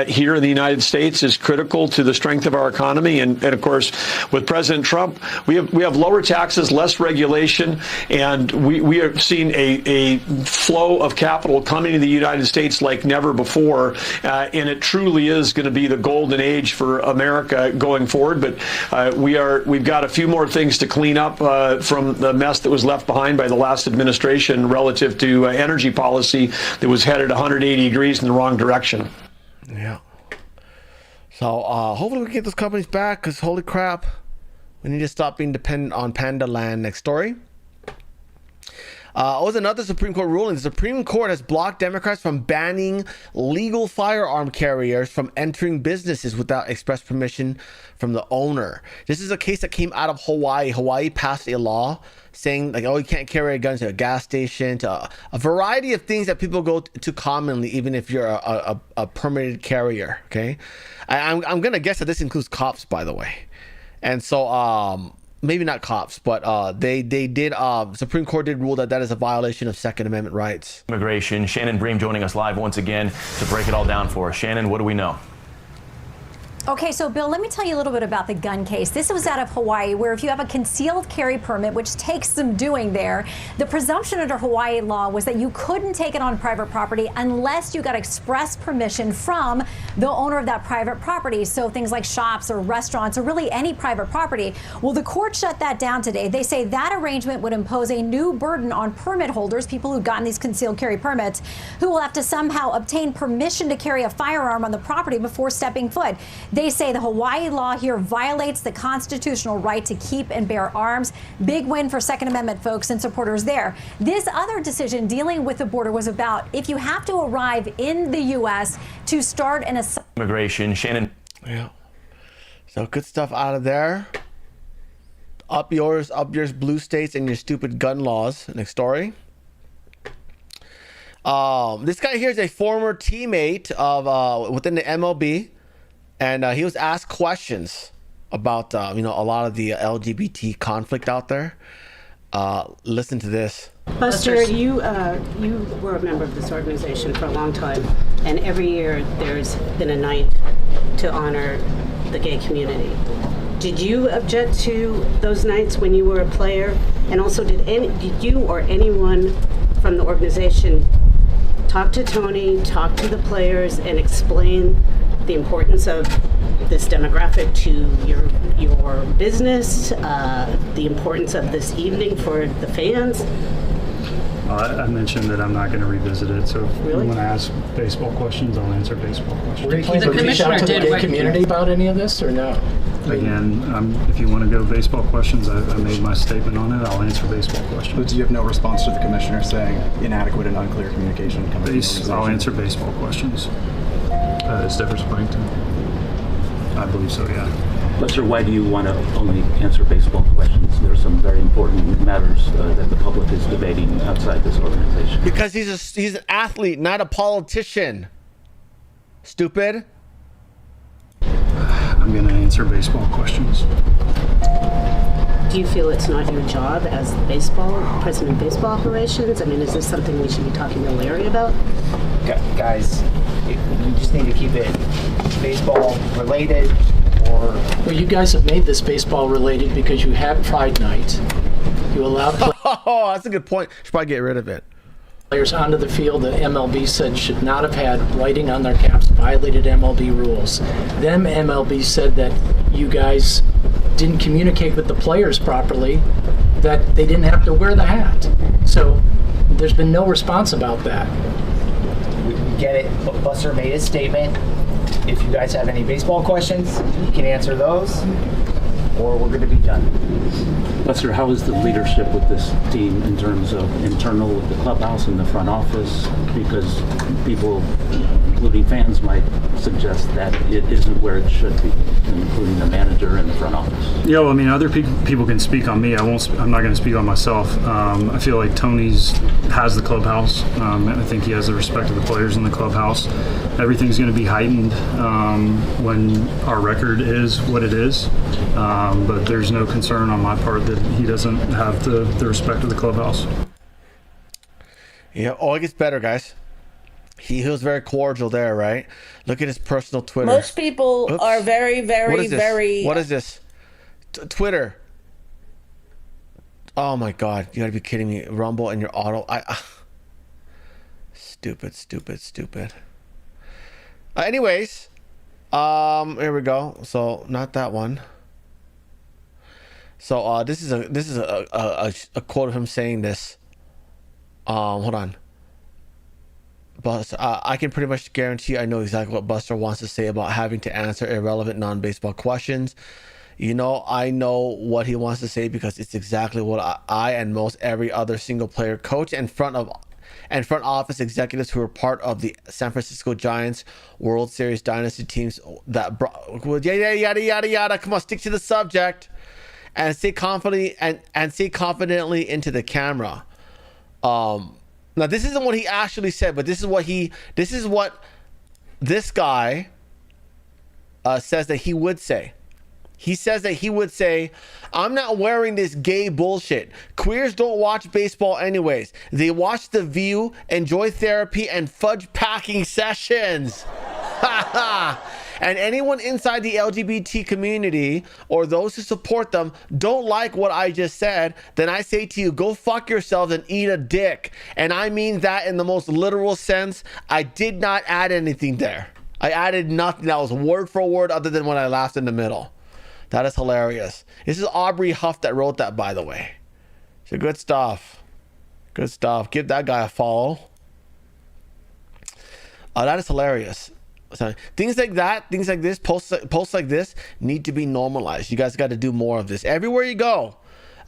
here in the United States is critical to the strength of our economy. And of course, with President Trump, we have lower taxes, less regulation, and we have seen a flow of capital coming to the United States like never before, and it truly is going to be the golden age for America going forward. But we've got a few more things to clean up from the mess that was left behind by the last administration relative to energy policy that was headed 180 degrees in the wrong direction. Yeah. So hopefully we can get those companies back, because holy crap, we need to stop being dependent on Panda Land. Next story. Was another Supreme Court ruling. The Supreme Court has blocked Democrats from banning legal firearm carriers from entering businesses without express permission from the owner. This is a case that came out of Hawaii. Hawaii passed a law saying, you can't carry a gun to a gas station, to a variety of things that people go to commonly, even if you're a permitted carrier. Okay, I'm gonna guess that this includes cops, by the way. And so, maybe not cops, but they did. Supreme Court did rule that is a violation of Second Amendment rights. Immigration. Shannon Bream joining us live once again to break it all down for us. Shannon, what do we know? Okay, so Bill, let me tell you a little bit about the gun case. This was out of Hawaii, where if you have a concealed carry permit, which takes some doing there, the presumption under Hawaii law was that you couldn't take it on private property unless you got express permission from the owner of that private property. So things like shops or restaurants or really any private property. Well, the court shut that down today. They say that arrangement would impose a new burden on permit holders, people who've gotten these concealed carry permits, who will have to somehow obtain permission to carry a firearm on the property before stepping foot. They say the Hawaii law here violates the constitutional right to keep and bear arms. Big win for Second Amendment folks and supporters there. This other decision dealing with the border was about if you have to arrive in the U.S. to start an immigration. Shannon. Yeah. So good stuff out of there. Up yours, blue states and your stupid gun laws. Next story. This guy here is a former teammate of within the MLB. And he was asked questions about, a lot of the LGBT conflict out there. Listen to this. Buster, you were a member of this organization for a long time, and every year there's been a night to honor the gay community. Did you object to those nights when you were a player? And also, did you or anyone from the organization talk to Tony, talk to the players, and explain the importance of this demographic to your business, the importance of this evening for the fans? I mentioned that I'm not going to revisit it, so if you want to ask baseball questions, I'll answer baseball questions. Were you reach out to the gay community about any of this, or no? Again, if you want to go baseball questions, I made my statement on it. I'll answer baseball questions. But do you have no response to the commissioner saying inadequate and unclear communication coming from the organization? I'll answer baseball questions. Is Deborah Sprankton? I believe so, yeah. But sir, why do you want to only answer baseball questions? There are some very important matters that the public is debating outside this organization. Because he's an athlete, not a politician. Stupid. I'm going to answer baseball questions. Do you feel it's not your job as president of baseball operations? I mean, is this something we should be talking to Larry about? Guys, you just need to keep it baseball related, or... Well, you guys have made this baseball related because you have Pride Night. You allowed Oh, that's a good point. Should probably get rid of it. Players onto the field that MLB said should not have had writing on their caps, violated MLB rules. Then MLB said that you guys didn't communicate with the players properly, that they didn't have to wear the hat. So there's been no response about that. We get it. Buster made his statement. If you guys have any baseball questions, you can answer those, or we're going to be done. Buster, how is the leadership with this team in terms of internal with the clubhouse and the front office? Because people, including fans, might suggest that it isn't where it should be, including the manager and the front office. Yeah, well, I mean, other people can speak on me. I'm not going to speak on myself. I feel like Tony's has the clubhouse. I think he has the respect of the players in the clubhouse. Everything's going to be heightened when our record is what it is. But there's no concern on my part that he doesn't have the respect of the clubhouse. Yeah, oh, it gets better, guys. He was very cordial there, right? Look at his personal Twitter. Most people are very, very, very... What is this? Twitter. Oh my God, you gotta be kidding me. Rumble and your auto. Stupid. Anyways, here we go. So not that one. So this is a quote of him saying this. Hold on. Buster, I can pretty much guarantee I know exactly what Buster wants to say about having to answer irrelevant non-baseball questions. You know, I know what he wants to say because it's exactly what I and most every other single player, coach, and front office executives who were part of the San Francisco Giants World Series dynasty teams that brought, well, yada. Come on, stick to the subject and say confidently and say confidently into the camera. Now this isn't what he actually said, but this is what this guy says that he would say. He says that he would say, I'm not wearing this gay bullshit. Queers don't watch baseball anyways. They watch The View, enjoy therapy, and fudge packing sessions. And anyone inside the LGBT community or those who support them don't like what I just said, then I say to you, go fuck yourselves and eat a dick. And I mean that in the most literal sense. I did not add anything there. I added nothing that was word for word other than when I laughed in the middle. That is hilarious. This is Aubrey Huff that wrote that, by the way. So good stuff. Good stuff. Give that guy a follow. That is hilarious. So things like that, things like this, posts like this need to be normalized. You guys got to do more of this everywhere you go.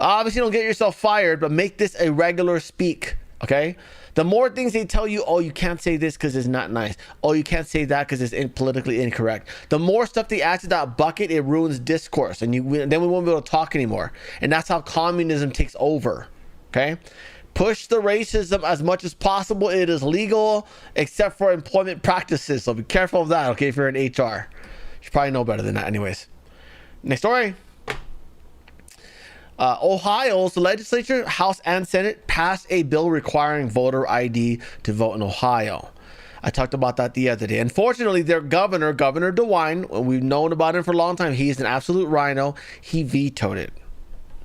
Obviously, don't get yourself fired, but make this a regular speak. Okay. The more things they tell you, oh, you can't say this because it's not nice. Oh, you can't say that because it's politically incorrect. The more stuff they add to that bucket, it ruins discourse, and then we won't be able to talk anymore. And that's how communism takes over. Okay. Push the racism as much as possible. It is legal except for employment practices. So be careful of that, okay, if you're in HR. You should probably know better than that anyways. Next story. Ohio's legislature, House and Senate passed a bill requiring voter ID to vote in Ohio. I talked about that the other day. Unfortunately, their governor, Governor DeWine, we've known about him for a long time. He's an absolute rhino. He vetoed it.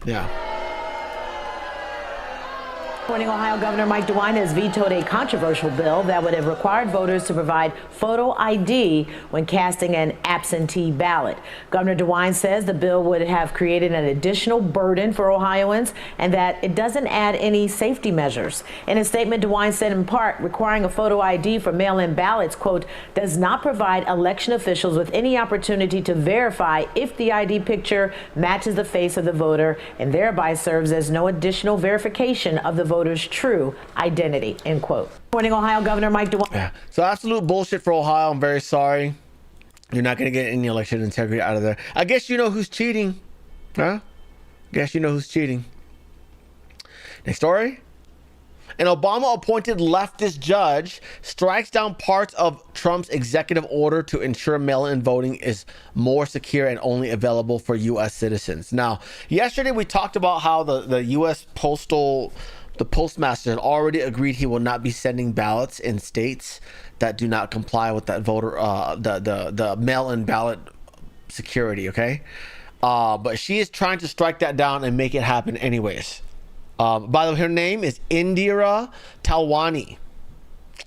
Yeah. Ohio Governor Mike DeWine has vetoed a controversial bill that would have required voters to provide photo ID when casting an absentee ballot. Governor DeWine says the bill would have created an additional burden for Ohioans and that it doesn't add any safety measures. In a statement, DeWine said in part, requiring a photo ID for mail-in ballots, quote, does not provide election officials with any opportunity to verify if the ID picture matches the face of the voter and thereby serves as no additional verification of the voter's true identity, end quote. Morning, Ohio Governor Mike DeWine. Yeah. So absolute bullshit for Ohio. I'm very sorry. You're not going to get any election integrity out of there. I guess you know who's cheating. Huh? Guess you know who's cheating. Next story. An Obama-appointed leftist judge strikes down parts of Trump's executive order to ensure mail-in voting is more secure and only available for U.S. citizens. Now, yesterday we talked about how the U.S. the postmaster had already agreed he will not be sending ballots in states that do not comply with that voter, the mail-in ballot security. Okay, but she is trying to strike that down and make it happen anyways. By the way, her name is Indira Talwani.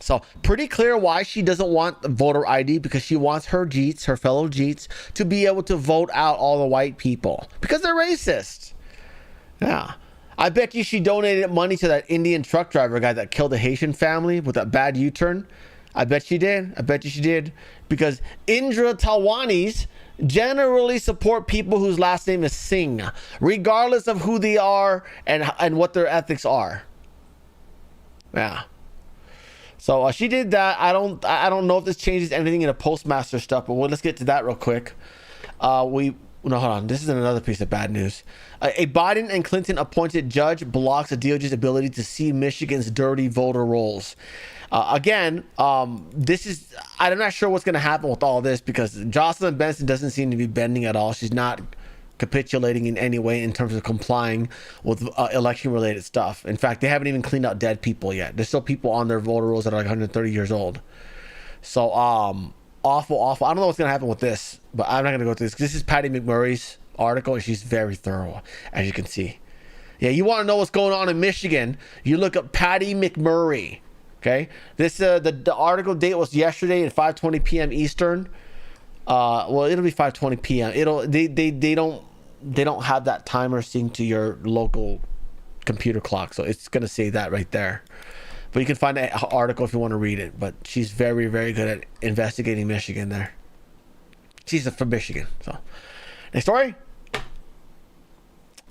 So pretty clear why she doesn't want the voter ID, because she wants her Jeets, her fellow Jeets, to be able to vote out all the white people because they're racist. Yeah. I bet you she donated money to that Indian truck driver guy that killed a Haitian family with that bad U-turn. I bet she did. I bet you she did. Because Indira Talwanis generally support people whose last name is Singh, regardless of who they are and what their ethics are. Yeah. So she did that. I don't know if this changes anything in the postmaster stuff, but let's get to that real quick. No, hold on. This is another piece of bad news. A Biden and Clinton appointed judge blocks the DOJ's ability to see Michigan's dirty voter rolls. I'm not sure what's going to happen with all this, because Jocelyn Benson doesn't seem to be bending at all. She's not capitulating in any way in terms of complying with election-related stuff. In fact, they haven't even cleaned out dead people yet. There's still people on their voter rolls that are like 130 years old. So, awful. I don't know what's going to happen with this, but I'm not going to go through this. This is Patty McMurray's article, and she's very thorough, as you can see. Yeah, you want to know what's going on in Michigan, you look up Patty McMurray. Okay, this the article date was yesterday at 5:20 p.m. Eastern. Well, it'll be 5:20 p.m. They don't have that timer synced to your local computer clock, so it's gonna say that right there. But you can find that article if you want to read it. But she's very, very good at investigating Michigan there. She's from Michigan. So, next story.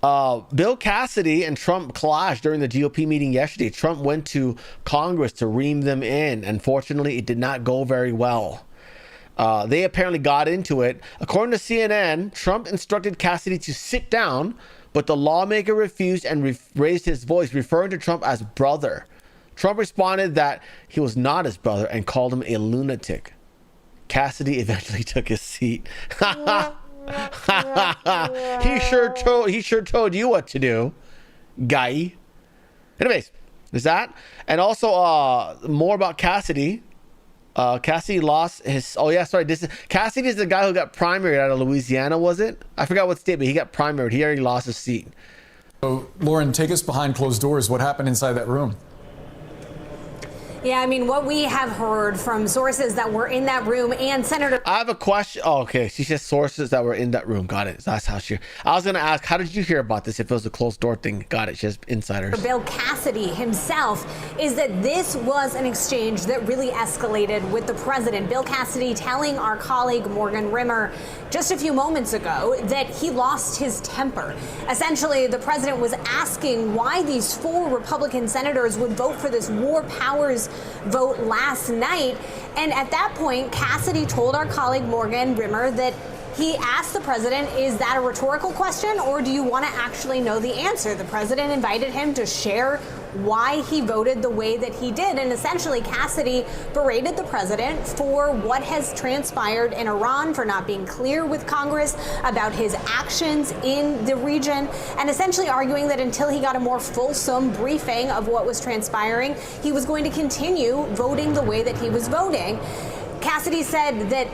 Bill Cassidy and Trump clashed during the GOP meeting yesterday. Trump went to Congress to ream them in. Unfortunately, it did not go very well. They apparently got into it. According to CNN, Trump instructed Cassidy to sit down, but the lawmaker refused and raised his voice, referring to Trump as brother. Trump responded that he was not his brother and called him a lunatic. Cassidy eventually took his seat. He sure told you what to do, guy. Anyways, there's that. And also more about Cassidy. Cassidy lost his Cassidy is the guy who got primaried out of Louisiana, was it? I forgot what state, but he got primaried. He already lost his seat. So Lauren, take us behind closed doors. What happened inside that room? Yeah, I mean, what we have heard from sources that were in that room and Senator... I have a question. Oh, okay. She said sources that were in that room. Got it. That's how she... I was going to ask, how did you hear about this if it was a closed door thing? Got it. She has insiders. Bill Cassidy himself is that this was an exchange that really escalated with the president. Bill Cassidy telling our colleague Morgan Rimmer just a few moments ago that he lost his temper. Essentially, the president was asking why these 4 Republican senators would vote for this war powers vote last night. And at that point, Cassidy told our colleague Morgan Rimmer that he asked the president, is that a rhetorical question, or do you want to actually know the answer? The president invited him to share why he voted the way that he did. And essentially, Cassidy berated the president for what has transpired in Iran, for not being clear with Congress about his actions in the region, and essentially arguing that until he got a more fulsome briefing of what was transpiring, he was going to continue voting the way that he was voting. Cassidy said that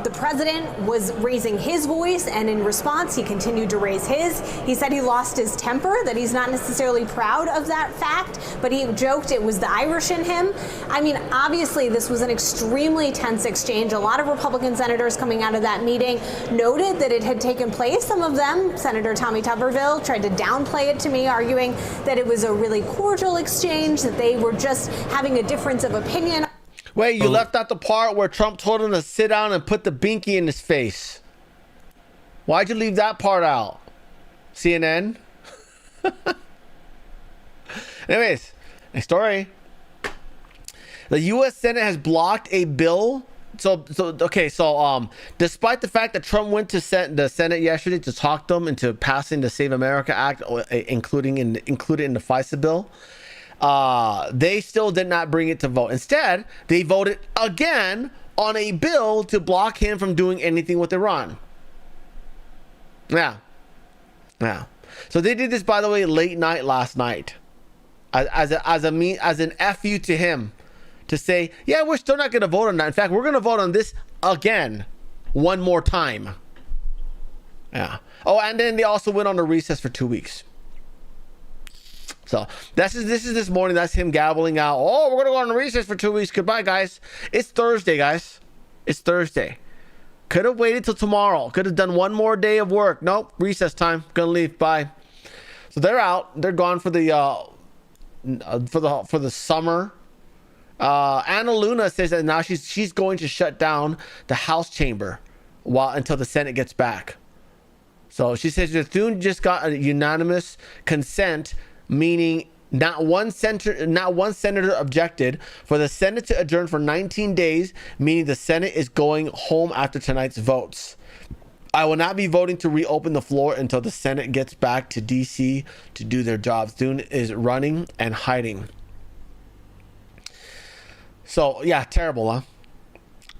the president was raising his voice, and in response, he continued to raise his. He said he lost his temper, that he's not necessarily proud of that fact, but he joked it was the Irish in him. I mean, obviously, this was an extremely tense exchange. A lot of Republican senators coming out of that meeting noted that it had taken place. Some of them, Senator Tommy Tuberville, tried to downplay it to me, arguing that it was a really cordial exchange, that they were just having a difference of opinion. Wait, you left out the part where Trump told him to sit down and put the binky in his face. Why'd you leave that part out? CNN? Anyways, next story. The U.S. Senate has blocked a bill despite the fact that Trump went to the Senate yesterday to talk them into passing the Save America Act, included in the FISA bill, they still did not bring it to vote. Instead, they voted again on a bill to block him from doing anything with Iran. Yeah. So they did this, by the way, late night last night, as an FU to him, to say, yeah, we're still not going to vote on that. In fact, we're going to vote on this again, one more time. Yeah. Oh, and then they also went on a recess for 2 weeks. So this is this morning. That's him gabbling out. Oh, we're going to go on a recess for 2 weeks. Goodbye, guys. It's Thursday, guys. It's Thursday. Could have waited till tomorrow. Could have done one more day of work. Nope. Recess time. Gonna leave. Bye. So they're out. They're gone for the summer. Anna Luna says that now she's going to shut down the House chamber until the Senate gets back. So she says that Thune just got a unanimous consent, meaning not one senator objected, for the Senate to adjourn for 19 days, meaning the Senate is going home after tonight's votes. I will not be voting to reopen the floor until the Senate gets back to DC to do their job. Thune is running and hiding. So, yeah, terrible, huh?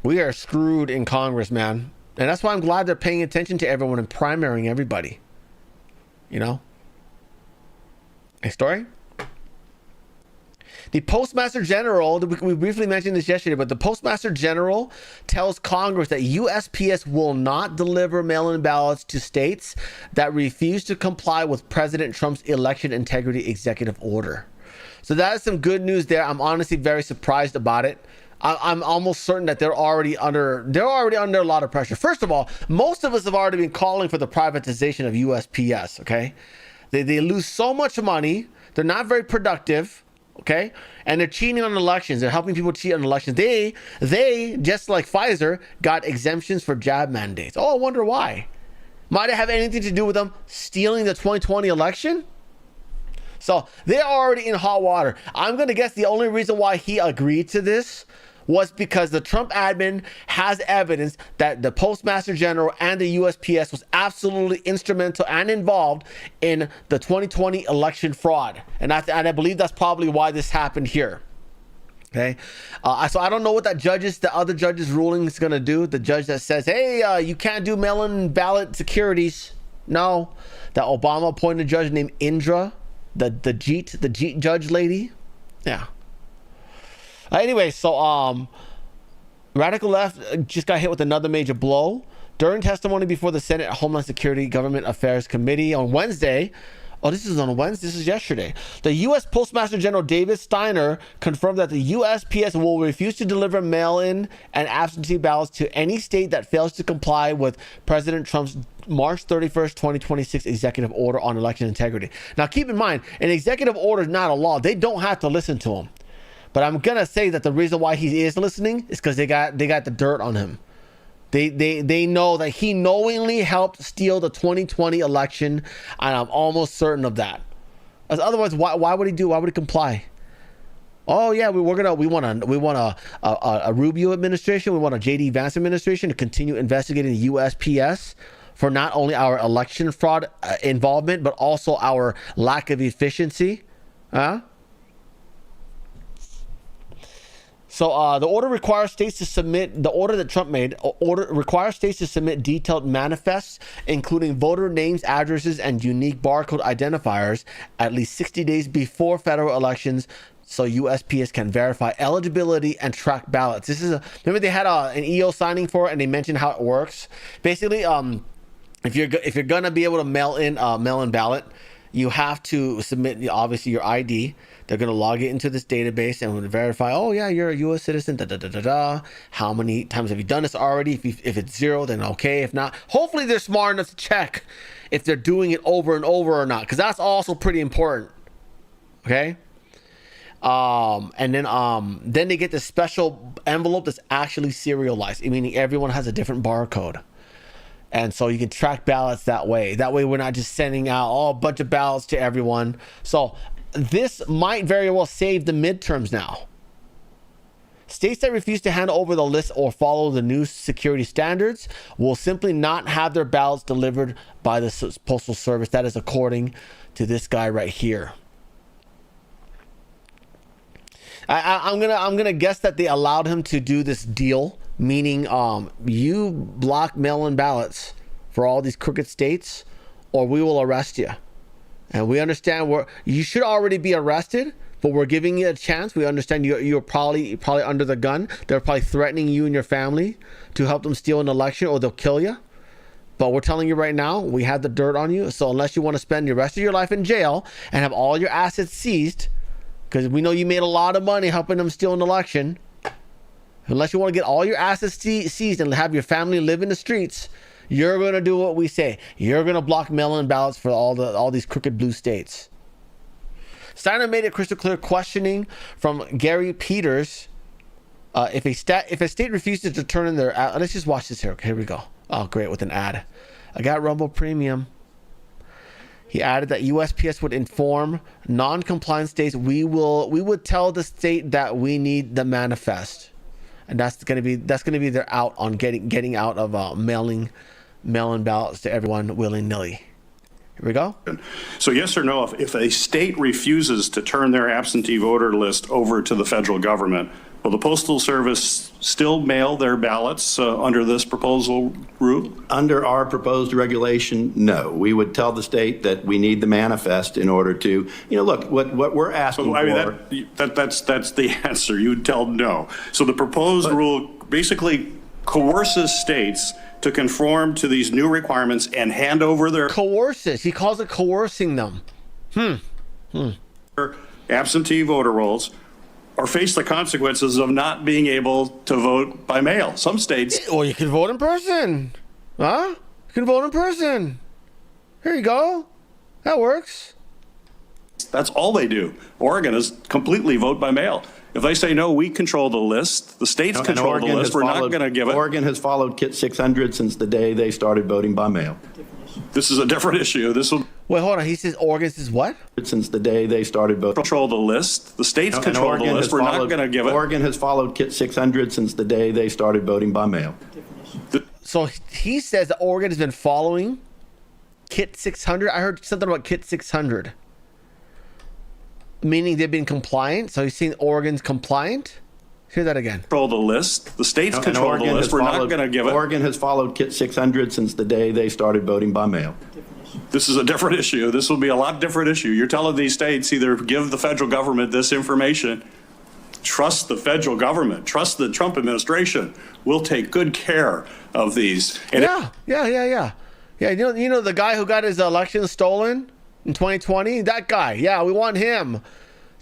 We are screwed in Congress, man. And that's why I'm glad they're paying attention to everyone and primarying everybody. You know? A story? The Postmaster General, we briefly mentioned this yesterday, but the Postmaster General tells Congress that USPS will not deliver mail-in ballots to states that refuse to comply with President Trump's election integrity executive order. So that is some good news there. I'm honestly very surprised about it. I'm almost certain that they're already under a lot of pressure. First of all, most of us have already been calling for the privatization of USPS, okay? They lose so much money. They're not very productive, okay? And they're cheating on elections. They're helping people cheat on elections. They just like Pfizer, got exemptions for jab mandates. Oh, I wonder why. Might it have anything to do with them stealing the 2020 election? So they're already in hot water. I'm going to guess the only reason why he agreed to this was because the Trump admin has evidence that the Postmaster General and the USPS was absolutely instrumental and involved in the 2020 election fraud. And I believe that's probably why this happened here. Okay. So I don't know what the other judge's ruling is going to do. The judge that says, hey, you can't do mail-in ballot securities. No. That Obama appointed judge named Indra, the Jeet judge lady. Yeah. Anyway, so radical left just got hit with another major blow during testimony before the Senate Homeland Security Government Affairs Committee on Wednesday. Oh, this is on Wednesday. This is yesterday. The U.S. Postmaster General David Steiner confirmed that the USPS will refuse to deliver mail-in and absentee ballots to any state that fails to comply with President Trump's March 31st, 2026 executive order on election integrity. Now, keep in mind, an executive order is not a law. They don't have to listen to him. But I'm going to say that the reason why he is listening is because they got the dirt on him. They know that he knowingly helped steal the 2020 election, and I'm almost certain of that. As otherwise, why would he do? Why would he comply? Oh yeah, we want a Rubio administration. We want a J.D. Vance administration to continue investigating the USPS for not only our election fraud involvement, but also our lack of efficiency. So the order requires states to submit, the order that Trump made, requires states to submit detailed manifests, including voter names, addresses, and unique barcode identifiers at least 60 days before federal elections, so USPS can verify eligibility and track ballots. Remember they had an EO signing for it, and they mentioned how it works. Basically, if you're gonna be able to mail in ballot, you have to submit obviously your ID. They're going to log it into this database and verify, oh yeah, you're a U.S. citizen, How many times have you done this already? If it's 0, then okay. If not, hopefully they're smart enough to check if they're doing it over and over or not, because that's also pretty important. Okay. And then they get this special envelope that's actually serialized, meaning everyone has a different barcode. And so you can track ballots that way. That way we're not just sending out a bunch of ballots to everyone. So this might very well save the midterms now. States that refuse to hand over the list or follow the new security standards will simply not have their ballots delivered by the Postal Service. That is according to this guy right here. I'm gonna guess that they allowed him to do this deal, meaning you block mail-in ballots for all these crooked states, or we will arrest you. And we understand you should already be arrested, but we're giving you a chance. We understand you're probably under the gun. They're probably threatening you and your family to help them steal an election, or they'll kill you. But we're telling you right now, we have the dirt on you. So unless you want to spend the rest of your life in jail and have all your assets seized, because we know you made a lot of money helping them steal an election, unless you want to get all your assets seized and have your family live in the streets, you're going to do what we say. You're going to block mail-in ballots for all these crooked blue states. Steiner made it crystal clear, questioning from Gary Peters. If a state refuses to turn in their... let's just watch this here. Okay, here we go. Oh, great, with an ad. I got Rumble Premium. He added that USPS would inform non-compliant states. We would tell the state that we need the manifest, and that's gonna be their out on getting out of mail-in ballots to everyone willy-nilly. Here we go. So yes or no, if a state refuses to turn their absentee voter list over to the federal government, will the Postal Service still mail their ballots under this proposal route? Under our proposed regulation, no. We would tell the state that we need the manifest in order to, look, what we're asking for. That's the answer. You would tell no. So the proposed rule basically coerces states to conform to these new requirements and hand over their... Coerces. He calls it coercing them. Absentee voter rolls, or face the consequences of not being able to vote by mail. Some states... Or you can vote in person. Huh? You can vote in person. Here you go. That works. That's all they do. Oregon is completely vote by mail. If they say no, we control the list. The states control the list. We're not going to give it. Oregon has followed Kit 600 since the day they started voting by mail. This is a different issue. Wait, hold on. He says Oregon says what? Since the day they started voting. Control the list. The states control the list. We're not going to give it. Oregon has followed Kit 600 since the day they started voting by mail. So he says that Oregon has been following Kit 600. I heard something about Kit 600. Meaning they've been compliant. So he's saying Oregon's compliant. Hear that again. Control the list. The states control the list. We're not going to give it. Oregon has followed Kit 600 since the day they started voting by mail. This is a different issue. This will be a lot different issue. You're telling these states either give the federal government this information, trust the federal government, trust the Trump administration. We'll take good care of these. And yeah. You know the guy who got his election stolen in 2020? That guy. Yeah, we want him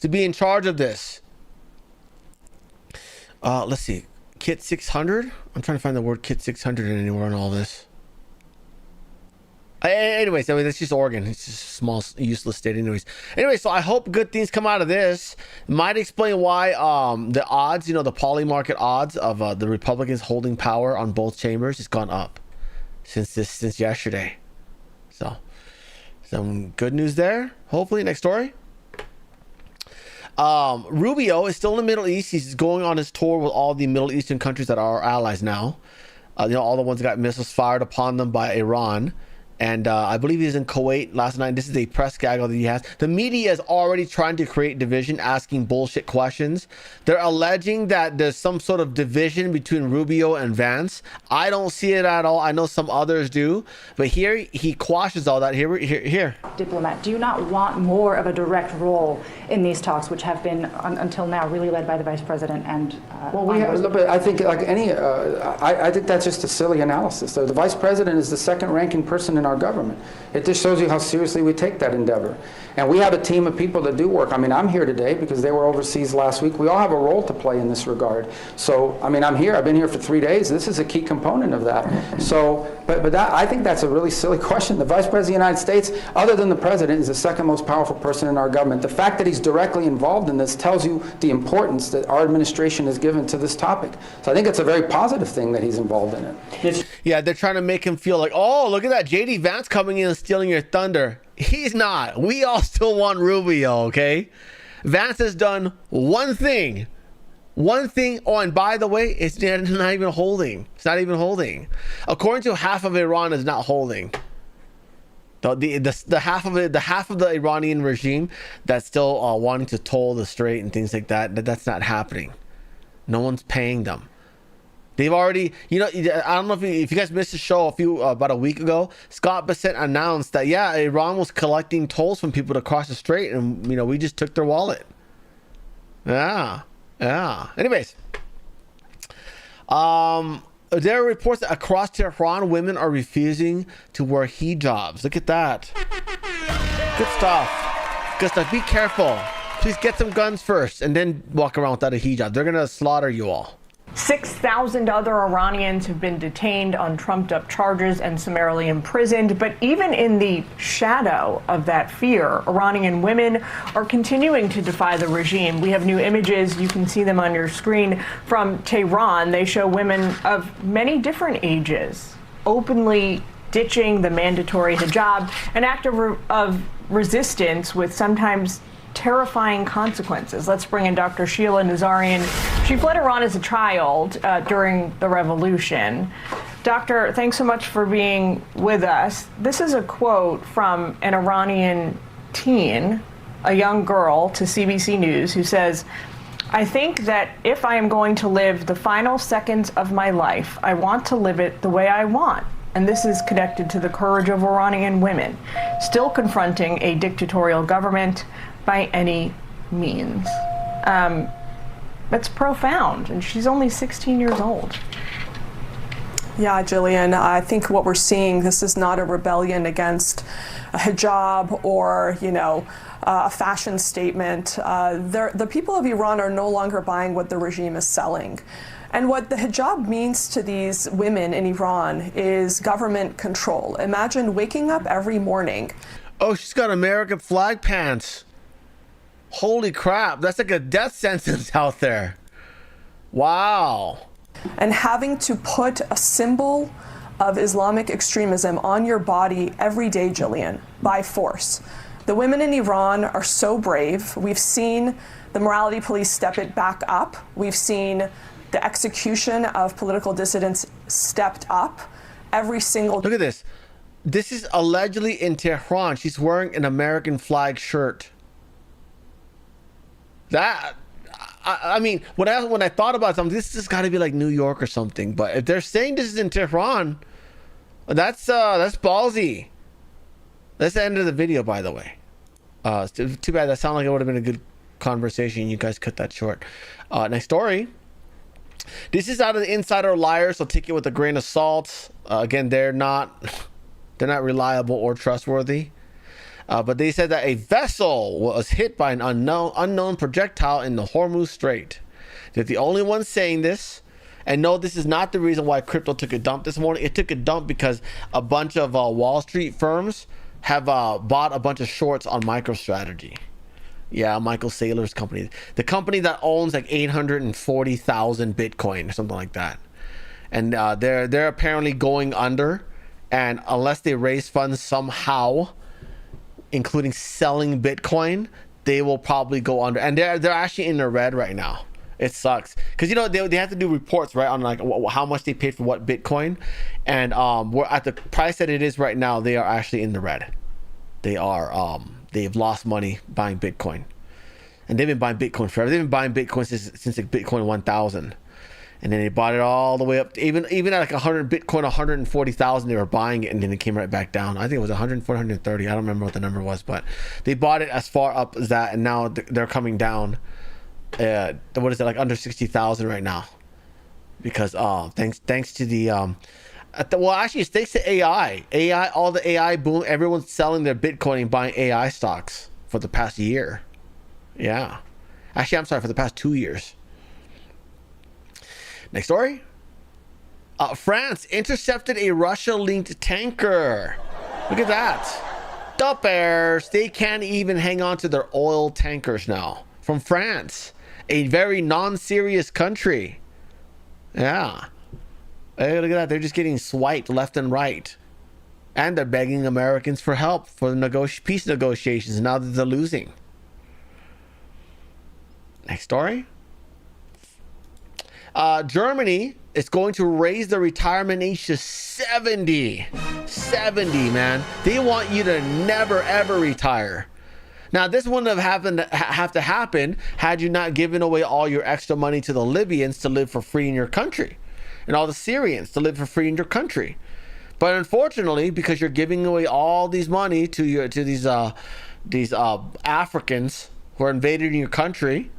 to be in charge of this. Let's see. Kit 600? I'm trying to find the word Kit 600 anywhere in all this. Anyways, I mean, that's just Oregon. It's just a small, useless state anyways. Anyway, so I hope good things come out of this. Might explain why the odds, the poly market odds of the Republicans holding power on both chambers has gone up since yesterday. So, some good news there. Hopefully, next story. Rubio is still in the Middle East. He's going on his tour with all the Middle Eastern countries that are our allies now. All the ones that got missiles fired upon them by Iran. And I believe he was in Kuwait last night. This is a press gaggle that he has. The media is already trying to create division, asking bullshit questions. They're alleging that there's some sort of division between Rubio and Vance. I don't see it at all. I know some others do. But here, he quashes all that. Here. Diplomat, do you not want more of a direct role in these talks, which have been, until now, really led by the Vice President and... I think, I think that's just a silly analysis. So the Vice President is the second-ranking person in our government. It just shows you how seriously we take that endeavor. And we have a team of people that do work. I mean, I'm here today because they were overseas last week. We all have a role to play in this regard. So, I mean, I'm here. I've been here for 3 days. This is a key component of that. So, but that, I think that's a really silly question. The Vice President of the United States, other than the President, is the second most powerful person in our government. The fact that he's directly involved in this tells you the importance that our administration has given to this topic. So I think it's a very positive thing that he's involved in it. Yeah, they're trying to make him feel like, oh, look at that, J.D. Vance coming in and stealing your thunder. He's not. We all still want Rubio, okay? Vance has done one thing, One thing, oh, and by the way, it's not even holding. It's not even holding. According to half of Iran, is not holding. The half of it, the half of the Iranian regime that's still wanting to toll the strait and things like that, that's not happening. No one's paying them. They've already, you know, I don't know if you guys missed the show about a week ago. Scott Bassett announced that, yeah, Iran was collecting tolls from people to cross the strait, and, you know, we just took their wallet. Yeah. Anyways, there are reports that across Tehran, women are refusing to wear hijabs. Look at that. Good stuff. Good stuff. Be careful. Please get some guns first and then walk around without a hijab. They're going to slaughter you all. 6,000 other Iranians have been detained on trumped-up charges and summarily imprisoned. But even in the shadow of that fear, Iranian women are continuing to defy the regime. We have new images. You can see them on your screen from Tehran. They show women of many different ages openly ditching the mandatory hijab, an act of resistance with sometimes terrifying consequences. Let's bring in Dr. Sheila Nazarian. She fled Iran as a child during the revolution. Doctor, thanks so much for being with us. This is a quote from an Iranian teen, a young girl, to CBC News, who says, "I think that if I am going to live the final seconds of my life, I want to live it the way I want." And this is connected to the courage of Iranian women, still confronting a dictatorial government by any means. That's profound, and she's only 16 years old. Yeah, Jillian, I think what we're seeing, this is not a rebellion against a hijab or, you know, a fashion statement. The people of Iran are no longer buying what the regime is selling. And what the hijab means to these women in Iran is government control. Imagine waking up every morning. Oh, she's got American flag pants. Holy crap, that's like a death sentence out there. Wow. And having to put a symbol of Islamic extremism on your body every day, Jillian, by force. The women in Iran are so brave. We've seen the morality police step it back up. We've seen the execution of political dissidents stepped up every single day. Look at this. This is allegedly in Tehran. She's wearing an American flag shirt. That, I mean, when I thought about something, this has got to be like New York or something. But if they're saying this is in Tehran, that's ballsy. That's the end of the video, by the way. Too bad. That sounded like it would have been a good conversation. You guys cut that short. Next story. This is out of the Insider Liar, so take it with a grain of salt. Again, they're not reliable or trustworthy. But they said that a vessel was hit by an unknown projectile in the Hormuz Strait. They're the only ones saying this. And no, this is not the reason why crypto took a dump this morning. It took a dump because a bunch of Wall Street firms have bought a bunch of shorts on MicroStrategy. Yeah, Michael Saylor's company. The company that owns like 840,000 Bitcoin or something like that. And they're apparently going under. And unless they raise funds somehow, including selling Bitcoin, they will probably go under. And they're actually in the red right now. It sucks. Because, you know, they have to do reports, right, on like how much they paid for what Bitcoin. And we're at the price that it is right now, they are actually in the red. They are, they've lost money buying Bitcoin. And they've been buying Bitcoin forever. They've been buying Bitcoin since like Bitcoin 1000. And then they bought it all the way up. Even at like 100 Bitcoin, 140,000, they were buying it, and then it came right back down. I think it was 140, 130. I don't remember what the number was, but they bought it as far up as that, and now they're coming down. What is it, like under 60,000 right now? Because thanks to the well, actually, it's thanks to AI. All the AI boom. Everyone's selling their Bitcoin and buying AI stocks for the past year. Yeah, actually, I'm sorry, for the past 2 years. Next story. France intercepted a Russia-linked tanker. Look at that. The bears. They can't even hang on to their oil tankers now. From France. A very non-serious country. Yeah. Hey, look at that. They're just getting swiped left and right. And they're begging Americans for help for the peace negotiations now that they're losing. Next story. Germany is going to raise the retirement age to 70. 70, man. They want you to never, ever retire. Now, this wouldn't have to happen had you not given away all your extra money to the Libyans to live for free in your country, and all the Syrians to live for free in your country. But unfortunately, because you're giving away all these money to these Africans who are invading your country,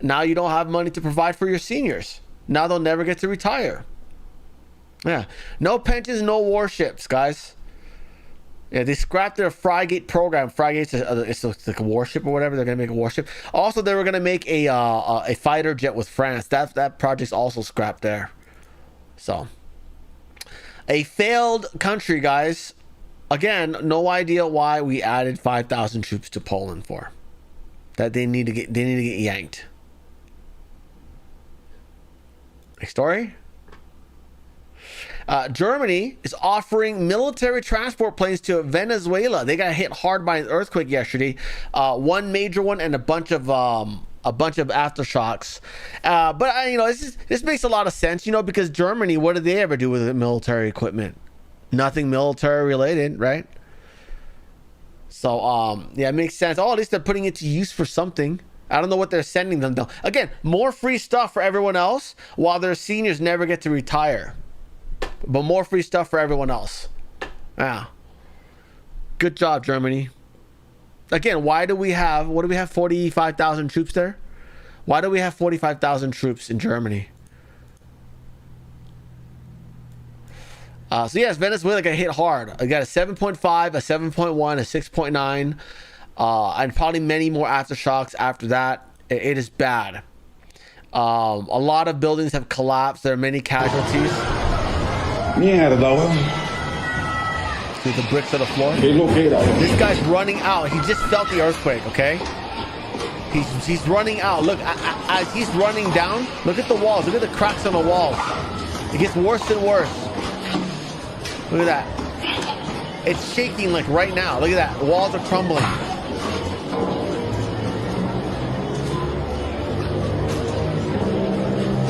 now you don't have money to provide for your seniors. Now they'll never get to retire. Yeah, no pensions, no warships, guys. Yeah, they scrapped their frigate program. Frigate's it's like a warship or whatever. They're gonna make a warship. Also, they were gonna make a fighter jet with France. That project's also scrapped there. So, a failed country, guys. Again, no idea why we added 5,000 troops to Poland for. That they need to get yanked. Next story. Germany is offering military transport planes to Venezuela. They got hit hard by an earthquake yesterday. One major one and a bunch of aftershocks. But this makes a lot of sense, because Germany, what did they ever do with military equipment? Nothing military related, right? So yeah, it makes sense. Oh, at least they're putting it to use for something. I don't know what they're sending them though. Again, more free stuff for everyone else, while their seniors never get to retire. But more free stuff for everyone else. Yeah. Good job, Germany. Again, why do we have 45,000 troops there? Why do we have 45,000 troops in Germany? So yes, Venezuela got hit hard. I got a 7.5, a 7.1, a 6.9, and probably many more aftershocks after that. It is bad. A lot of buildings have collapsed. There are many casualties. Mierda, weón. See the bricks on the floor? This guy's running out. He just felt the earthquake, okay? He's running out. Look, as he's running down, look at the walls. Look at the cracks on the walls. It gets worse and worse. Look at that. It's shaking like right now. Look at that. The walls are crumbling.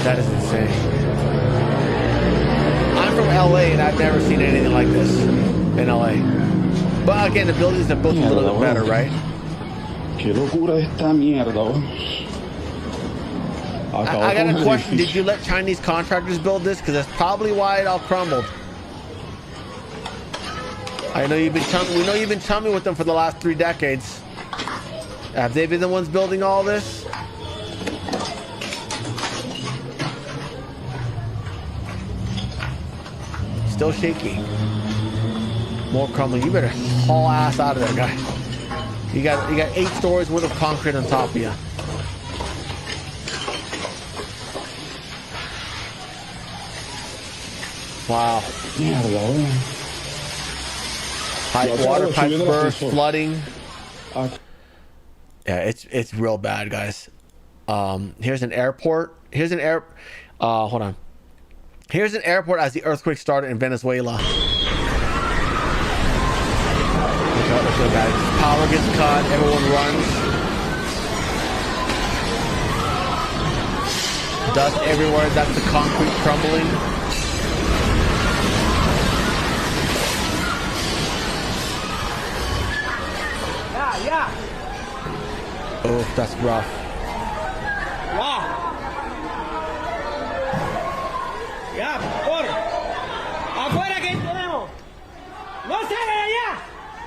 That is insane. I'm from LA and I've never seen anything like this in LA. But again, the buildings are built a little bit better, right? Qué locura esta mierda. I got a question. Did you let Chinese contractors build this? Because that's probably why it all crumbled. I know you've been we know you've been chumming with them for the last 3 decades. Have they been the ones building all this? Still shaky. More crumbling. You better haul ass out of there, guy. You got 8 stories worth of concrete on top of you. Wow. Water pipes burst, flooding. Yeah, it's real bad, guys. Here's an airport. Hold on. Here's an airport as the earthquake started in Venezuela. Look how bad. Power gets cut. Everyone runs. Dust everywhere. That's the concrete crumbling. Oh, that's rough. Wow. Ya, por. Afuera que tenemos. No salgan allá.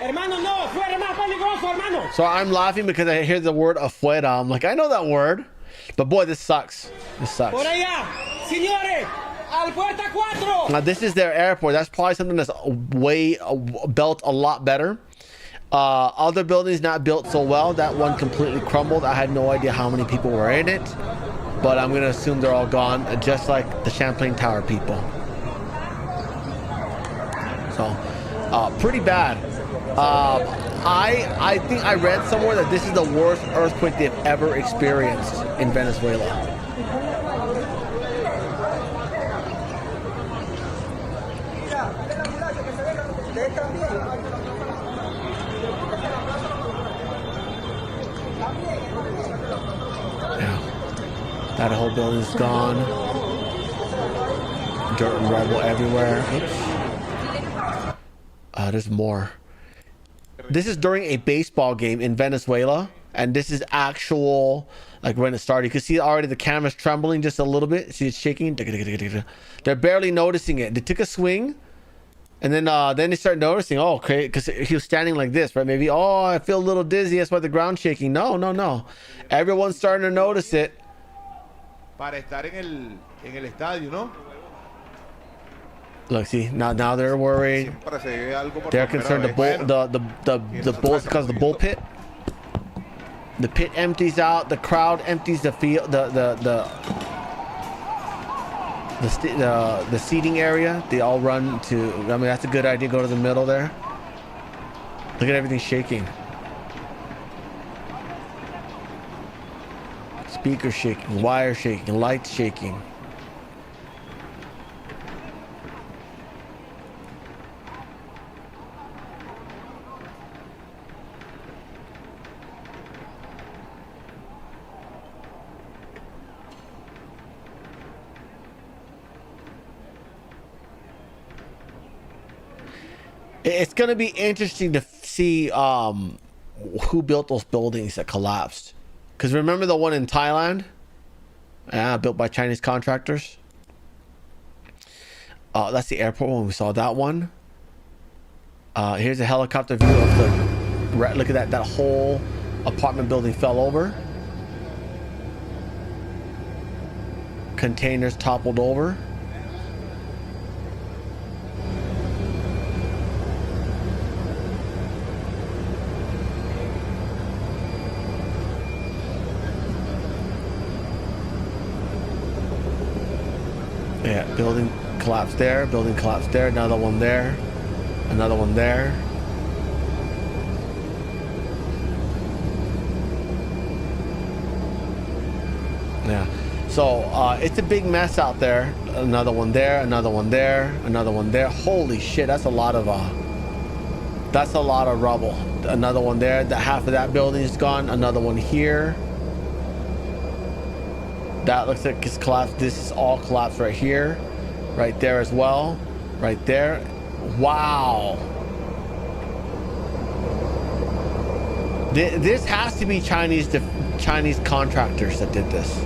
Hermano, no. Afuera más peligroso, hermano. So I'm laughing because I hear the word afuera. I'm like, I know that word. But boy, this sucks. This sucks. Por allá. Señores. Al puerta 4. Now, this is their airport. That's probably something that's built a lot better. Other buildings not built so well. That one completely crumbled. I had no idea how many people were in it, but I'm gonna assume they're all gone, just like the Champlain Tower people. So, pretty bad. I think I read somewhere that this is the worst earthquake they've ever experienced in Venezuela. That whole building's gone. Dirt and rubble everywhere. Oops. There's more. This is during a baseball game in Venezuela, and this is actual, like when it started. You can see already the camera's trembling just a little bit. See it's shaking. They're barely noticing it. They took a swing, and then they start noticing. Oh, okay, because he was standing like this, right? Maybe, oh, I feel a little dizzy. That's why the ground's shaking. No, no, no. Everyone's starting to notice it. Para estar en el estadio, ¿no? Look, see, now they're worried. They're concerned. The bull, because the bull pit. The pit empties out. The crowd empties the field. The seating area. They all run to. I mean, that's a good idea. Go to the middle there. Look at everything shaking. Speakers shaking. Wires shaking. Lights shaking. It's going to be interesting to see who built those buildings that collapsed. Because remember the one in Thailand? Built by Chinese contractors. That's the airport when we saw that one. Here's a helicopter view of the... Look at that whole apartment building fell over. Containers toppled over. Yeah, building collapsed there, building collapsed there, another one there, another one there. Yeah, so it's a big mess out there. Another one there, another one there, another one there. Holy shit, that's a lot of rubble. Another one there. Half of that building is gone. Another one here. That looks like it's collapsed. This is all collapsed right here. Right there as well. Right there. Wow. This has to be Chinese contractors that did this.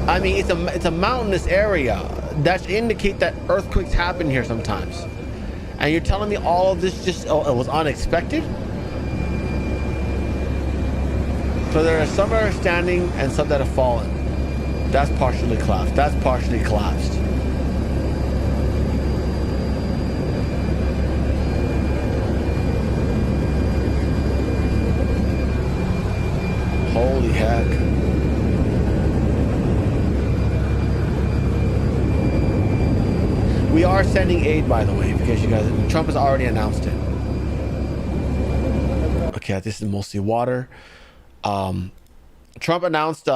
I mean, it's a mountainous area. That indicate that earthquakes happen here sometimes. And you're telling me all of this just, it was unexpected? So there are some that are standing and some that have fallen. That's partially collapsed. That's partially collapsed. Holy heck. We are sending aid, by the way, because you guys, Trump has already announced it. Okay, this is mostly water. Trump announced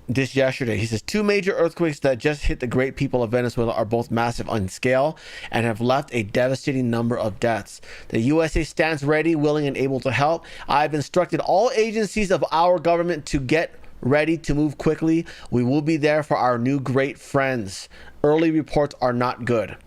this yesterday. He says 2 major earthquakes that just hit the great people of Venezuela are both massive on scale and have left a devastating number of deaths. The USA stands ready, willing, and able to help. I've instructed all agencies of our government to get ready to move quickly. We will be there for our new great friends. Early reports are not good.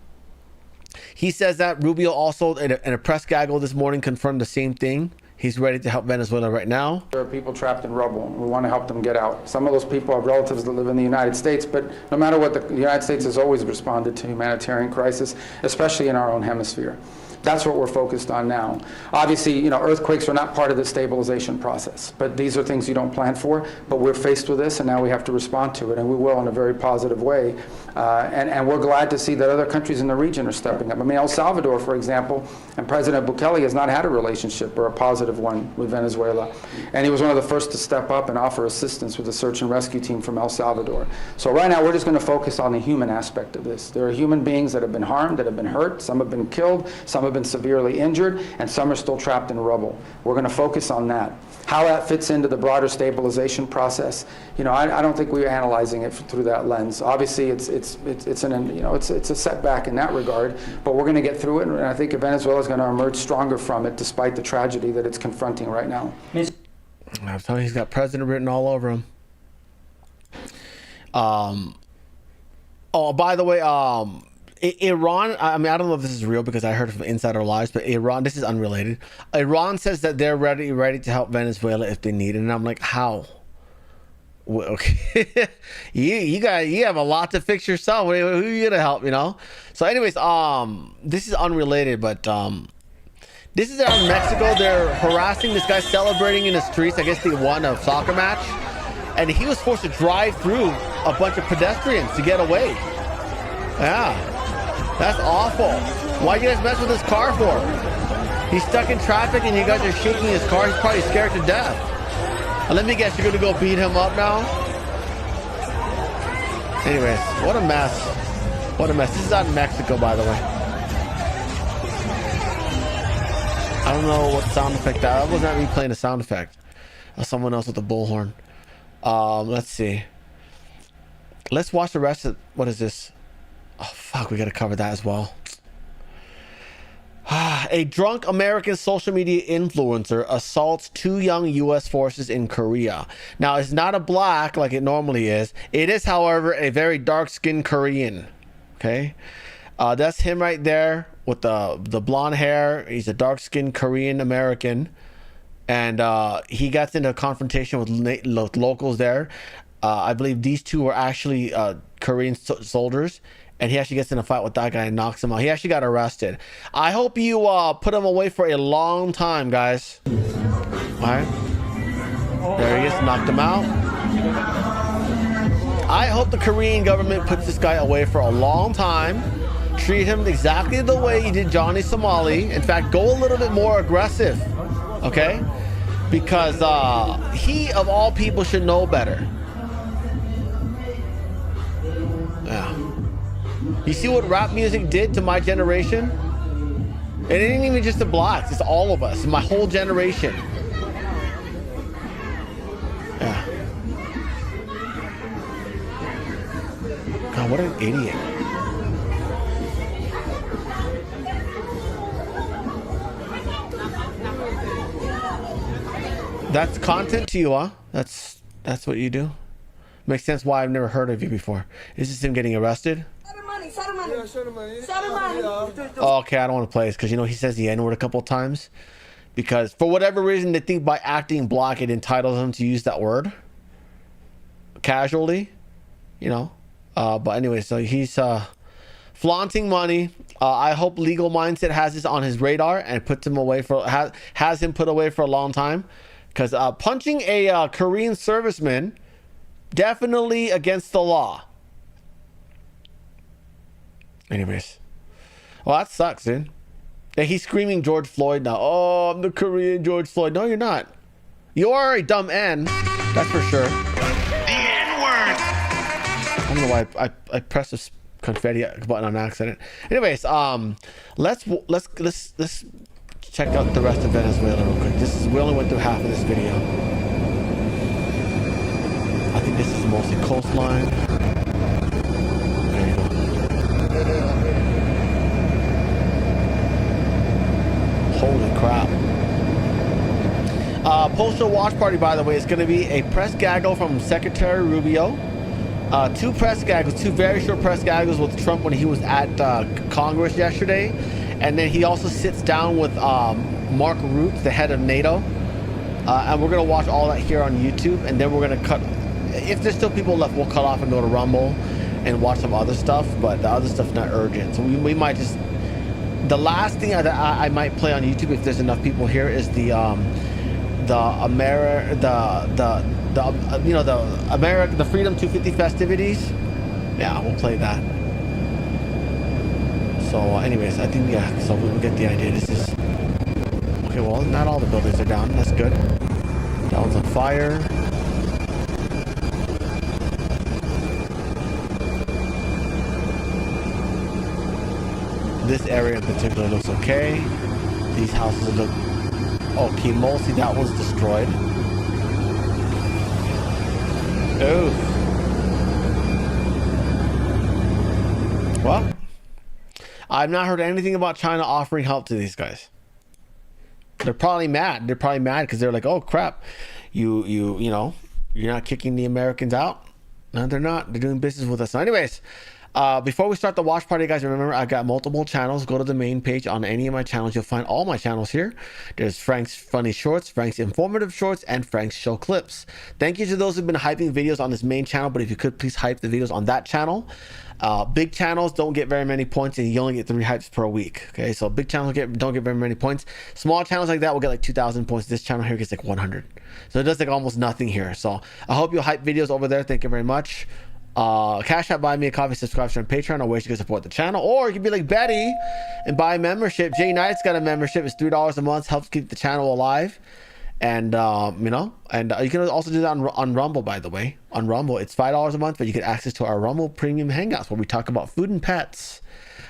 He says that. Rubio also, in a press gaggle this morning, confirmed the same thing. He's ready to help Venezuela right now. There are people trapped in rubble. We want to help them get out. Some of those people have relatives that live in the United States, but no matter what, the United States has always responded to humanitarian crisis, especially in our own hemisphere. That's what we're focused on now. Obviously, earthquakes are not part of the stabilization process, but these are things you don't plan for. But we're faced with this, and now we have to respond to it, and we will in a very positive way. And we're glad to see that other countries in the region are stepping up. I mean, El Salvador, for example, and President Bukele has not had a relationship or a positive one with Venezuela. And he was one of the first to step up and offer assistance with the search and rescue team from El Salvador. So right now, we're just going to focus on the human aspect of this. There are human beings that have been harmed, that have been hurt. Some have been killed. Some have been severely injured, and some are still trapped in rubble. We're going to focus on that. How that fits into the broader stabilization process, I don't think we're analyzing it through that lens. Obviously, it's a setback in that regard, but we're going to get through it, and I think Venezuela is going to emerge stronger from it, despite the tragedy that it's confronting right now. I'm telling you, he's got president written all over him. Oh, by the way, Iran, I mean, I don't know if this is real because I heard it from Insider Lives, but Iran, this is unrelated. Iran says that they're ready to help Venezuela if they need it. And I'm like, how? Well, okay. you have a lot to fix yourself. Who are you going to help, you know? So anyways, this is unrelated, but this is out in Mexico. They're harassing this guy celebrating in the streets. I guess they won a soccer match. And he was forced to drive through a bunch of pedestrians to get away. Yeah. That's awful. Why you guys mess with his car for? He's stuck in traffic and you guys are shaking his car. He's probably scared to death. And let me guess, you're going to go beat him up now? Anyways, what a mess. What a mess. This is out in Mexico, by the way. I don't know what sound effect that was. Not me playing a sound effect. Someone else with a bullhorn. Let's see. Let's watch the rest of... What is this? Oh, fuck. We got to cover that as well. A drunk American social media influencer assaults 2 young U.S. forces in Korea. Now, it's not a black like it normally is. It is, however, a very dark-skinned Korean. Okay? That's him right there with the blonde hair. He's a dark-skinned Korean American. And he got into a confrontation with locals there. I believe these 2 were actually Korean soldiers. And he actually gets in a fight with that guy and knocks him out. He actually got arrested. I hope you put him away for a long time, guys. All right. There he is. Knocked him out. I hope the Korean government puts this guy away for a long time. Treat him exactly the way you did Johnny Somali. In fact, go a little bit more aggressive. Okay? Because he, of all people, should know better. Yeah. You see what rap music did to my generation? It ain't even just the blacks. It's all of us. My whole generation. Yeah. God, what an idiot. That's content to you, huh? That's what you do? Makes sense why I've never heard of you before. Is this him getting arrested? Oh, okay, I don't want to play this because, you know, he says the N-word a couple of times. Because for whatever reason, they think by acting black, it entitles him to use that word. Casually. You know. But anyway, so he's flaunting money. I hope Legal Mindset has this on his radar and puts him away for has him put away for a long time. Because punching a Korean serviceman, definitely against the law. Anyways. Well, that sucks, dude. And he's screaming George Floyd now. Oh, I'm the Korean George Floyd. No, you're not. You are a dumb N. That's for sure. The N-word. I don't know why I pressed this confetti button on accident. Anyways, let's check out the rest of Venezuela real quick. We only went through half of this video. I think this is mostly coastline. There you go. Holy crap. Postal watch party, by the way, is going to be a press gaggle from Secretary Rubio. 2 press gaggles, 2 very short press gaggles with Trump when he was at Congress yesterday. And then he also sits down with Mark Rutte, the head of NATO. And we're going to watch all that here on YouTube. And then we're going to cut. If there's still people left, we'll cut off and go to Rumble and watch some other stuff. But the other stuff's not urgent. So we might just... The last thing I might play on YouTube, if there's enough people here, is the Freedom 250 festivities. Yeah, we'll play that. So, anyways, I think so we'll get the idea. This is okay. Well, not all the buildings are down. That's good. That one's on fire. This area in particular looks okay. These houses look okay. Mostly that one's destroyed. Oh. Well, I've not heard anything about China offering help to these guys. They're probably mad. They're probably mad because they're like, oh crap, you know, you're not kicking the Americans out. No, they're not. They're doing business with us. So anyways, before we start the watch party, guys, remember I've got multiple channels. Go to the main page on any of my channels. You'll find all my channels here. There's Frank's Funny Shorts, Frank's Informative Shorts, and Frank's Show Clips. Thank you to those who've been hyping videos on this main channel, but if you could please hype the videos on that channel. Big channels don't get very many points, and you only get 3 hypes per week. Okay, so big channels don't get very many points. Small channels like that will get like 2,000 points. This channel here gets like 100. So it does like almost nothing here. So I hope you'll hype videos over there. Thank you very much. Cash App, buy me a coffee, subscribe to on Patreon, or ways you can support the channel. Or you can be like Betty and buy a membership. Jay Knight's got a membership. It's $3 a month, helps keep the channel alive. And you know, and you can also do that on Rumble, by the way. On Rumble, it's $5 a month, but you get access to our Rumble Premium Hangouts where we talk about food and pets.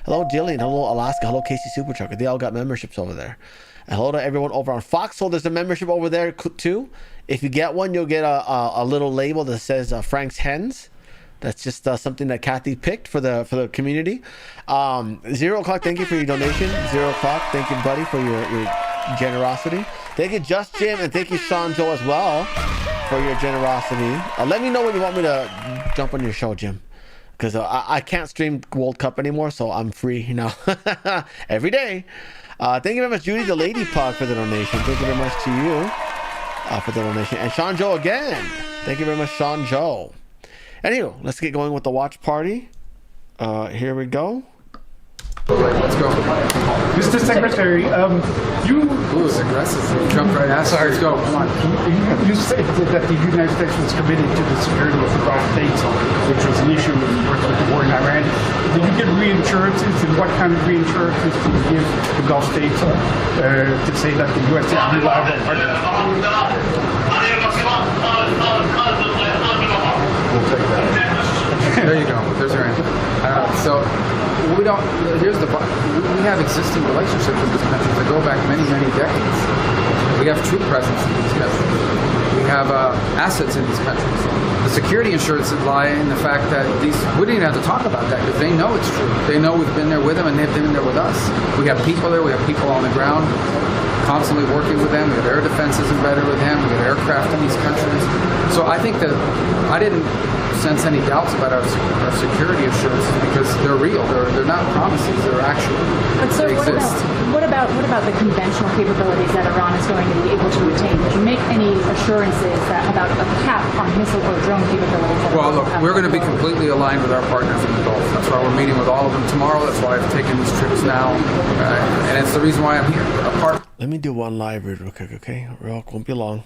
Hello Jillian, hello Alaska, hello Casey Super Trucker. They all got memberships over there. And hello to everyone over on Foxhole. There's a membership over there too. If you get one, you'll get a little label that says Frank's Hens. That's just something that Kathy picked for the community. 0 o'clock, thank you for your donation. 0 o'clock, thank you, buddy, for your generosity. Thank you, Just Jim, and thank you, Sean Joe, as well, for your generosity. Let me know when you want me to jump on your show, Jim, because I can't stream World Cup anymore, so I'm free now every day. Thank you very much, Judy the Lady Pug, for the donation. Thank you very much to you for the donation. And Sean Joe again. Thank you very much, Sean Joe. Anyway, let's get going with the watch party. Here we go. Let's go. Mr. Secretary, you... Ooh, it's aggressive. Jump right at it. Let's go. Come on. You said that the United States was committed to the security of the Gulf states, which was an issue with the war in Iran. Did you get reinsurances, and what kind of reinsurances do you give the Gulf states to say that the U.S. is a reliable partner? We'll take that. There you go. There's your answer. So we don't. Here's the. We have existing relationships with these countries that go back many, many decades. We have troop presence in these countries. We have assets in these countries. The security insurances lie in the fact that these. We didn't even have to talk about that because they know it's true. They know we've been there with them, and they've been there with us. We have people there. We have people on the ground, constantly working with them. We have air defenses embedded with them. We have aircraft in these countries. So I think that I didn't sense any doubts about our security assurances because they're real. They're not promises. They're actual. But sir, what about the conventional capabilities that Iran is going to be able to attain? Did you make any assurances about a cap on missile or drone capabilities? Well, look, we're going to be completely aligned with our partners in the Gulf. That's why we're meeting with all of them tomorrow. That's why I've taken these trips now, and it's the reason why I'm here. Let me do one live read real quick, okay? Won't be long.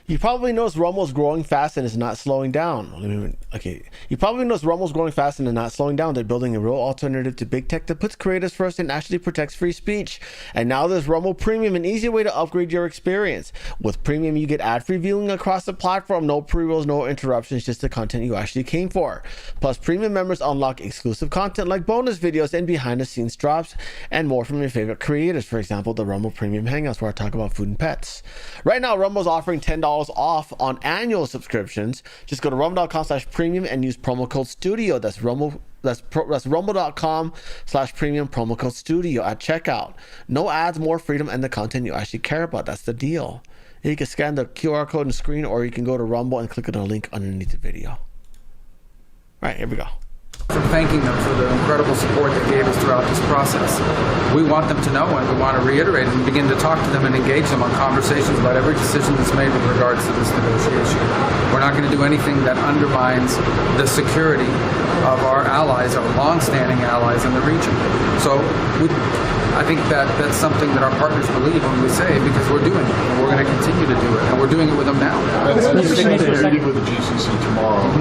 You probably notice Rumble's growing fast and is not slowing down. Okay. You probably notice Rumble's growing fast and is not slowing down. They're building a real alternative to big tech that puts creators first and actually protects free speech. And now there's Rumble Premium, an easy way to upgrade your experience. With Premium, you get ad-free viewing across the platform. No pre-rolls, no interruptions, just the content you actually came for. Plus, Premium members unlock exclusive content like bonus videos and behind-the-scenes drops and more from your favorite creators. For example, the Rumble Premium Hangouts where I talk about food and pets. Right now, Rumble's offering $10 off on annual subscriptions. Just go to rumble.com/premium and use promo code studio. That's rumble.com/premium, promo code studio at checkout. No ads, more freedom, and the content you actually care about. That's the deal. You can scan the QR code on the screen, or you can go to Rumble and click on the link underneath the video. All right, here we go. For thanking them for the incredible support they gave us throughout this process. We want them to know, and we want to reiterate and begin to talk to them and engage them on conversations about every decision that's made with regards to this negotiation. We're not going to do anything that undermines the security of our allies, our long-standing allies in the region. So I think that that's something that our partners believe when we say it, because we're doing it, and we're going to continue to do it, and we're doing it with them now. You're meeting with the GCC tomorrow. Do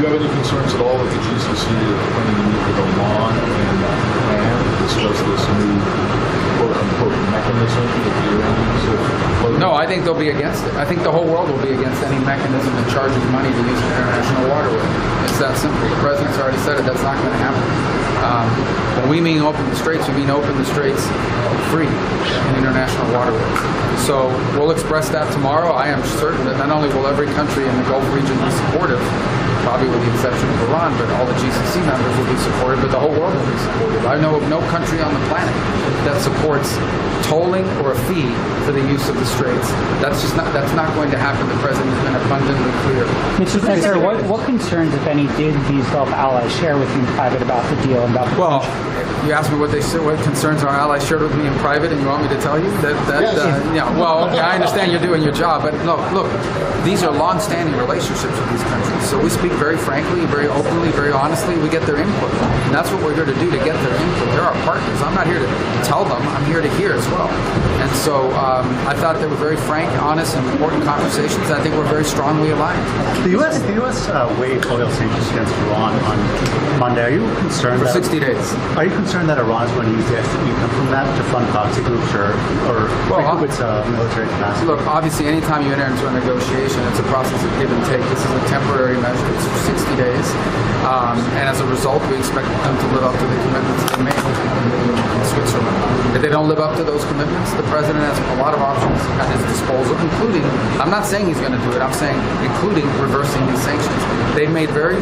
you have any concerns at all with the GCC planning to meet with Oman and discuss this new quote-unquote mechanism that the Iranians have? No, I think they'll be against it. I think the whole world will be against any mechanism that charges money to use an international waterway. It's that simple. The president's already said it. That's not going to happen. When we mean open the straits, we mean open the straits free in international waterways. So we'll express that tomorrow. I am certain that not only will every country in the Gulf region be supportive, probably with the exception of Iran, but all the GCC members will be supported, but the whole world will be supported. I know of no country on the planet that supports tolling or a fee for the use of the straits. That's not going to happen. The president has been abundantly clear. Mr. Secretary, what concerns, if any, did these Gulf allies share with you in private about the deal? You asked me what concerns our allies shared with me in private, and you want me to tell you I understand you're doing your job, but look, these are long-standing relationships with these countries. So we speak very frankly, very openly, very honestly. We get their input, and that's what we're here to do, to get their input. They're our partners. I'm not here to tell them. I'm here to hear as well. And so I thought they were very frank, honest, and important conversations. I think we're very strongly aligned. The U.S. waived oil sanctions against Iran on Monday. Are you concerned for 60 days? Are you concerned that Iran is going to use the extra income from that to fund proxy groups or recoup its military capacity? Look, obviously, anytime you enter into a negotiation, it's a process of give and take. This is a temporary measure. It's for 60 days. And as a result, we expect them to live up to the commitments they made in Switzerland. If they don't live up to those commitments, the president has a lot of options at his disposal, including, I'm not saying he's going to do it, I'm saying including reversing these sanctions. They've made very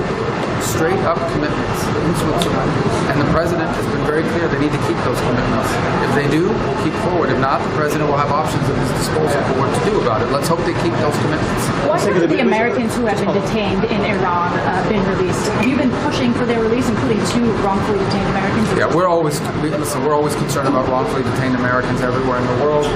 straight up commitments in Switzerland, and the president has been very clear they need to keep those commitments. If they do, we'll keep forward. If not, the president will have options at his disposal for what to do about it. Let's hope they keep those commitments. Why have the Americans who have been detained in Iran been released? Have you been pushing for their release, including 2 wrongfully detained Americans? Yeah, we're always concerned about wrongfully detained Americans everywhere in the world.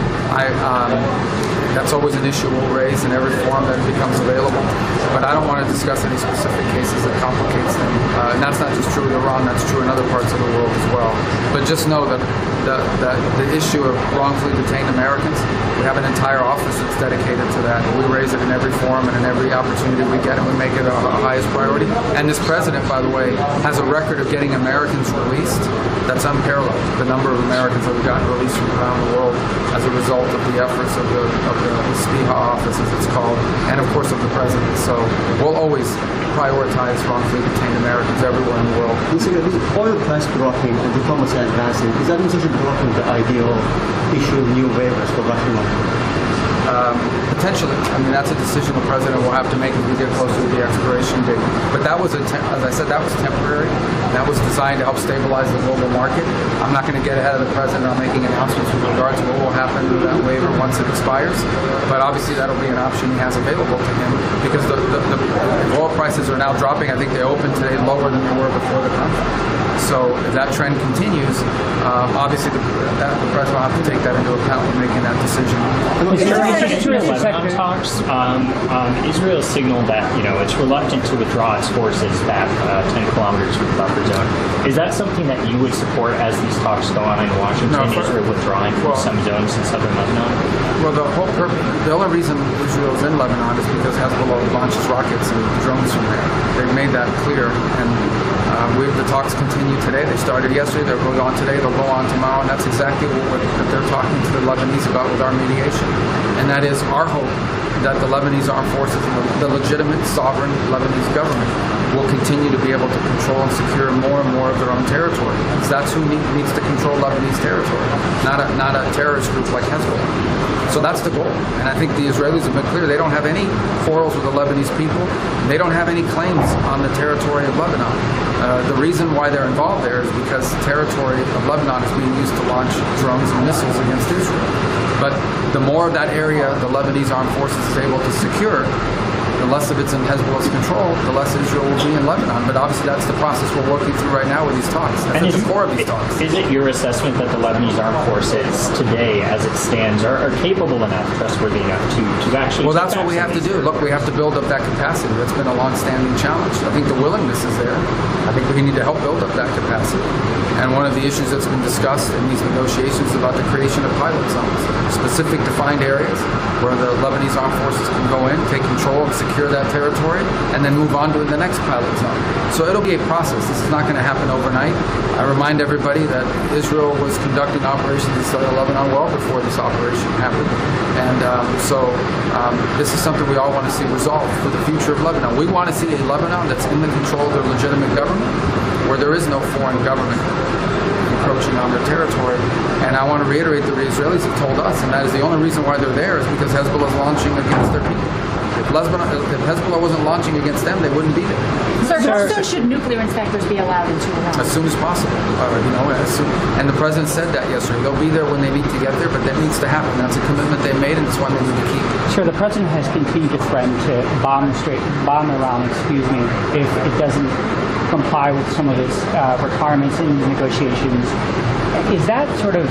That's always an issue we'll raise in every forum that becomes available. But I don't want to discuss any specific cases that complicates them. And that's not just true in Iran, that's true in other parts of the world as well. But just know that the issue of wrongfully detained Americans, we have an entire office that's dedicated to that. We raise it in every forum and in every opportunity we get, and we make it our highest priority. And this president, by the way, has a record of getting Americans released that's unparalleled. The number of Americans that we've gotten released from around the world as a result of the efforts of the SPIHA office, as it's called, and of course of the president. So we'll always prioritize wrongfully detained Americans everywhere in the world. Oil price dropping and diplomacy advancing, is that administration blocking the idea of issuing new waivers for Russian oil? Potentially. I mean, that's a decision the president will have to make as we get closer to the expiration date. But that was, as I said, that was temporary. That was designed to help stabilize the global market. I'm not going to get ahead of the president on making announcements with regard to what will happen to that waiver once it expires. But obviously, that'll be an option he has available to him because the oil prices are now dropping. I think they opened today lower than they were before the conflict. So if that trend continues, obviously the president will have to take that into account when making that decision. Lebanon talks, Israel signaled that it's reluctant to withdraw its forces back 10 kilometers from the buffer zone. Is that something that you would support as these talks go on in Washington? Israel withdrawing from some zones in southern Lebanon? Well, the only reason Israel is in Lebanon is because Hezbollah launches rockets and drones from there. They've made that clear, and the talks continue today. They started yesterday. They're going on today. They'll go on tomorrow, and that's exactly what they're talking to the Lebanese about with our mediation. And that is our hope that the Lebanese armed forces and the legitimate sovereign Lebanese government will continue to be able to control and secure more and more of their own territory. Because that's who needs to control Lebanese territory, not a terrorist group like Hezbollah. So that's the goal. And I think the Israelis have been clear. They don't have any quarrels with the Lebanese people. They don't have any claims on the territory of Lebanon. The reason why they're involved there is because the territory of Lebanon is being used to launch drones and missiles against Israel. But the more of that area the Lebanese armed forces is able to secure, the less of it's in Hezbollah's control, the less Israel will be in Lebanon. But obviously that's the process we're working through right now with these talks. That's at the core of these talks. Is it your assessment that the Lebanese armed forces today, as it stands, are capable enough, trustworthy enough to actually... Well, that's what we have to do. Look, we have to build up that capacity. That's been a long-standing challenge. I think the willingness is there. I think we need to help build up that capacity. And one of the issues that's been discussed in these negotiations is about the creation of pilot zones, specific defined areas where the Lebanese armed forces can go in, take control and secure that territory, and then move on to the next pilot zone. So it'll be a process. This is not going to happen overnight. I remind everybody that Israel was conducting operations in southern Lebanon well before this operation happened. And this is something we all want to see resolved for the future of Lebanon. We want to see a Lebanon that's in the control of their legitimate government, where there is no foreign government encroaching on their territory. And I want to reiterate that the Israelis have told us, and that is the only reason why they're there is because Hezbollah is launching against their people. If Hezbollah wasn't launching against them, they wouldn't be there. Sir, how soon should nuclear inspectors be allowed into Iran? As soon as possible. And the president said that yesterday. They'll be there when they need to get there, but that needs to happen. That's a commitment they made, and it's one they need to keep. Sure, the president has continued to threaten to bomb Iran, if it doesn't comply with some of its requirements in the negotiations. Is that sort of,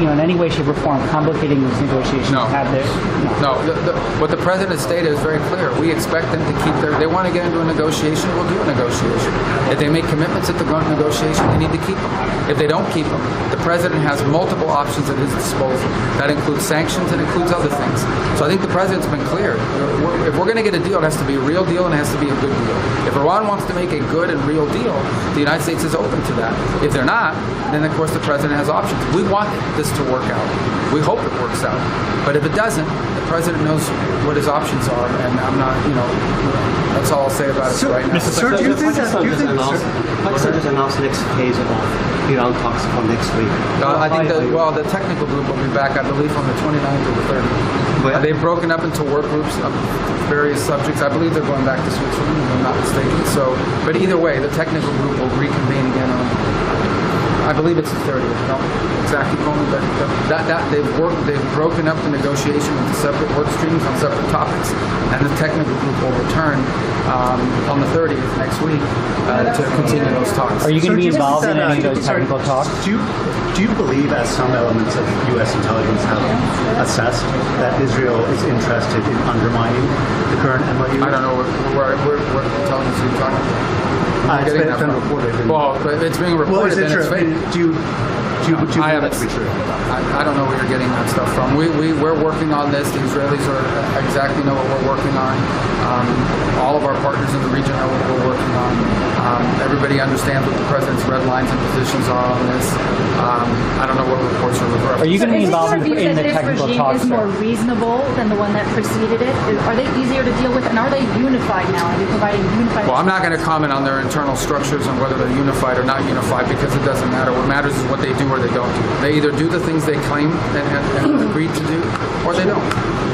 in any way, shape, or form complicating these negotiations? No. What the president stated is very clear. We expect them to keep they want to get into a negotiation, we'll do a negotiation. If they make commitments at the negotiation, they need to keep them. If they don't keep them, the president has multiple options at his disposal. That includes sanctions and includes other things. So I think the president's been clear. If we're going to get a deal, it has to be a real deal and it has to be a good deal. If Iran wants to make a good and real deal, the United States is open to that. If they're not, then of course the president has options. We want this to work out. We hope it works out. But if it doesn't, the president knows what his options are, and I'm not, that's all I'll say about it right now. Sir, do you think Pakistan just announced the next phase of Iran talks for next week? I think the technical group will be back, I believe, on the 29th or the 30th. They've broken up into work groups of various subjects. I believe they're going back to Switzerland, if I'm not mistaken. But either way, the technical group will reconvene again on, I believe it's the 30th. Don't exactly call me, but they've broken up the negotiation into separate work streams on separate topics, and the technical group will return on the 30th next week to continue those talks. Are you going to be involved in any of those technical talks? Do you believe, as some elements of U.S. intelligence have assessed, that Israel is interested in undermining the current MOU? I don't know what intelligence are you talking about? It's been reported. Well, it's being reported. Well, is it true? Do you I don't know where you're getting that stuff from. We're working on this. The Israelis exactly know what we're working on. All of our partners in the region know what we're working on. Everybody understands what the president's red lines and positions are on this. I don't know what reports are referring. Are you going to be involved in the technical talks? This regime is more reasonable than the one that preceded it. Are they easier to deal with, and are they unified now? Are they providing unified? Well, I'm not going to comment on their internal structures and whether they're unified or not unified, because it doesn't matter. What matters is what they do or they don't do. They either do the things they claim and agreed to do, or they don't.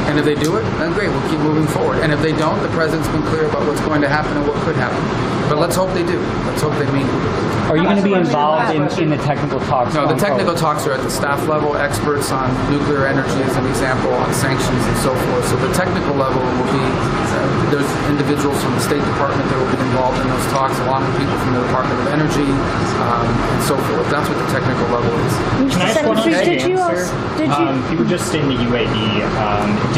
And if they do it, then great, we'll keep moving forward. And if they don't, the president's been clear about what's going to happen and what could happen. But let's hope they do. Let's hope they mean it. Are you going to be involved in the technical talks? No, the technical talks are at the staff level, experts on nuclear energy as an example, on sanctions and so forth. So the technical level will be, there's individuals from the State Department that will be involved in those talks, along with people from the Department of Energy and so forth. That's what the technical level is. Can I ask one other thing, sir? You were just in the UAE.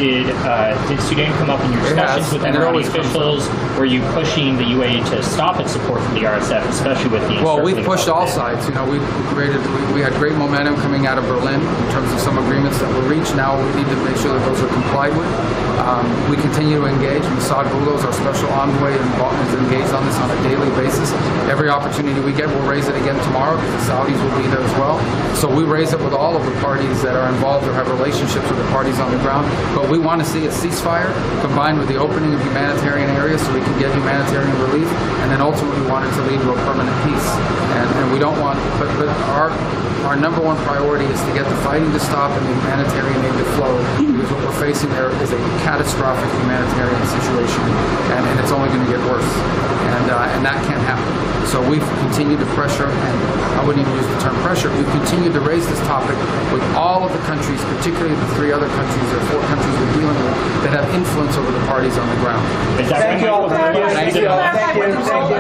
Did Sudan come up in your discussions with Iranian officials? Were you pushing the UAE to stop its support for the RSF, especially with the? Well, we've pushed all sides. We had great momentum coming out of Berlin in terms of some agreements that were reached. Now we need to make sure that those are complied with. We continue to engage. Mossad Boulos, our special envoy, is engaged on this on a daily basis. Every opportunity we get, we'll raise it again tomorrow because the Saudis will be there as well. So we raise it with all of the parties that are involved or have relationships with the parties on the ground. But we want to see a ceasefire combined with the opening of humanitarian areas so we can get humanitarian relief, and then ultimately we want it to lead to a permanent peace. And we don't want, but our number one priority is to get the fighting to stop and the humanitarian aid to flow, because what we're facing there is a catastrophic humanitarian situation, and it's only going to get worse, and that can't happen. So we've continued to pressure, and I wouldn't even use the term pressure, we've continued to raise this topic with all of the countries, particularly the 3 other countries or 4 countries we're dealing with that have influence over the parties on the ground. Thank you all. Thank you.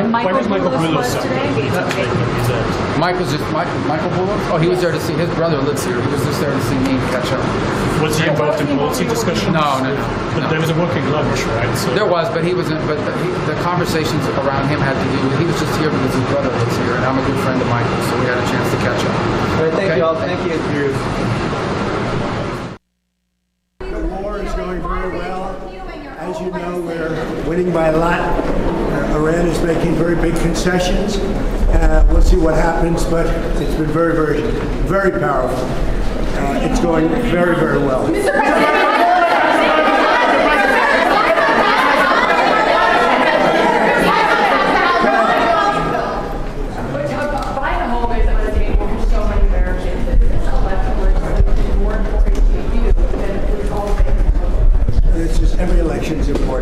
Michael Boulos Michael Boulos? Oh, he was there to see, his brother lives here. He was just there to see me catch up. Was he involved in policy discussions? No. But there was a working lunch, right? So. There was, but the conversations around him had to do with, he was just here because his brother lives here, and I'm a good friend of Michael, so we had a chance to catch up. All right, thank you all. Thank you. The war is going very well. As you know, we're winning by a lot. Iran is making very big concessions. We'll see what happens, but it's been very, very, very powerful. It's going very, very well. Mr. President. Every election is important.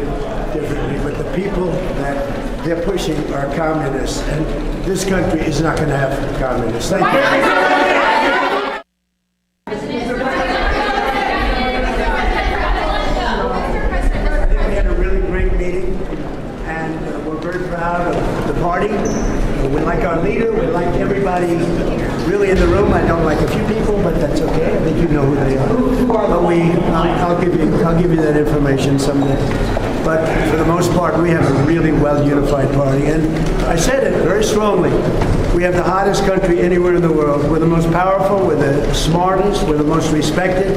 bit differently, but the people that they're pushing are communists, and this country is not going to have communists. Thank you. Proud of the party. We like our leader. We like everybody really in the room. I don't like a few people, but that's okay. I think you know who they are. But I'll give you that information someday. But for the most part, we have a really well-unified party. And I said it very strongly. We have the hottest country anywhere in the world. We're the most powerful. We're the smartest. We're the most respected.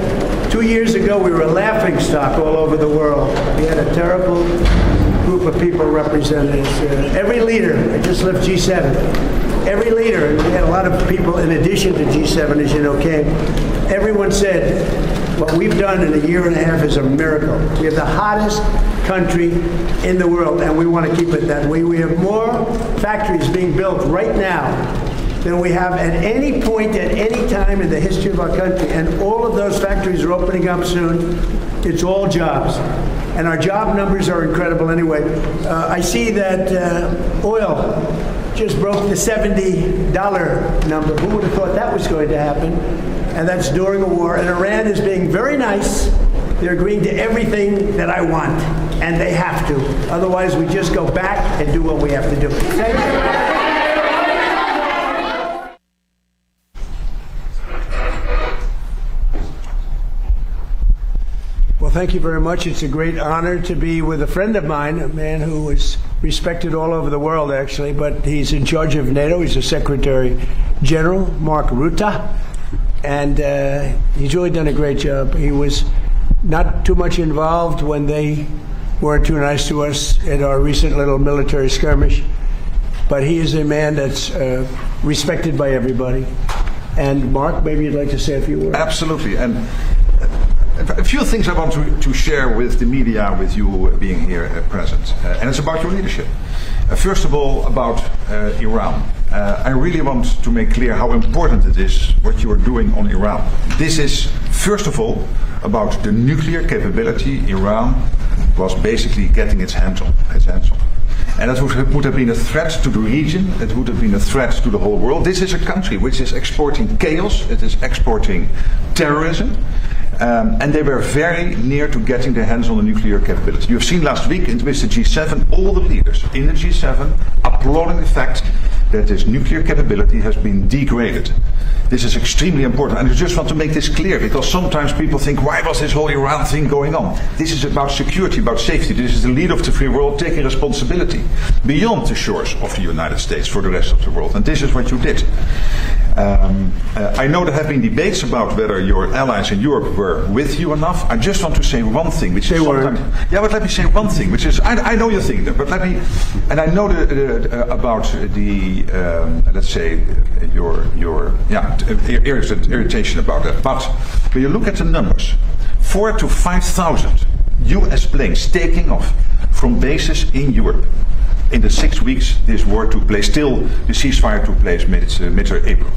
2 years ago, we were a laughingstock all over the world. We had a terrible group of people represented us. Every leader, I just left G7, every leader, and we had a lot of people in addition to G7, as you know, came. Everyone said, what we've done in a year and a half is a miracle. We have the hottest country in the world, and we want to keep it that way. We have more factories being built right now than we have at any point, at any time in the history of our country, and all of those factories are opening up soon. It's all jobs. And our job numbers are incredible anyway. I see that oil just broke the $70 number. Who would have thought that was going to happen? And that's during a war. And Iran is being very nice. They're agreeing to everything that I want. And they have to. Otherwise, we just go back and do what we have to do. Thank you. Well, thank you very much. It's a great honor to be with a friend of mine, a man who is respected all over the world, actually, but he's in charge of NATO. He's a Secretary General, Mark Rutte, and he's really done a great job. He was not too much involved when they weren't too nice to us at our recent little military skirmish, but he is a man that's respected by everybody. And Mark, maybe you'd like to say a few words. Absolutely. And a few things I want to share with the media, with you being here present. And it's about your leadership. First of all, about Iran. I really want to make clear how important it is what you are doing on Iran. This is, first of all, about the nuclear capability Iran was basically getting its hands on. And that would have been a threat to the region, it would have been a threat to the whole world. This is a country which is exporting chaos, it is exporting terrorism. And they were very near to getting their hands on the nuclear capability. You have seen last week with the G7, all the leaders in the G7 applauding the fact that this nuclear capability has been degraded. This is extremely important, and I just want to make this clear, because sometimes people think, why was this whole Iran thing going on? This is about security, about safety. This is the leader of the free world taking responsibility beyond the shores of the United States for the rest of the world, and this is what you did. I know there have been debates about whether your allies in Europe were with you enough. I just want to say one thing, which is sometimes, but let me say one thing, which is, I know you're thinking that, but let me, and I know about the, let's say, your irritation about that. But when you look at the numbers, 4,000 to 5,000 U.S. planes taking off from bases in Europe. In the 6 weeks this war took place, still the ceasefire took place mid-April.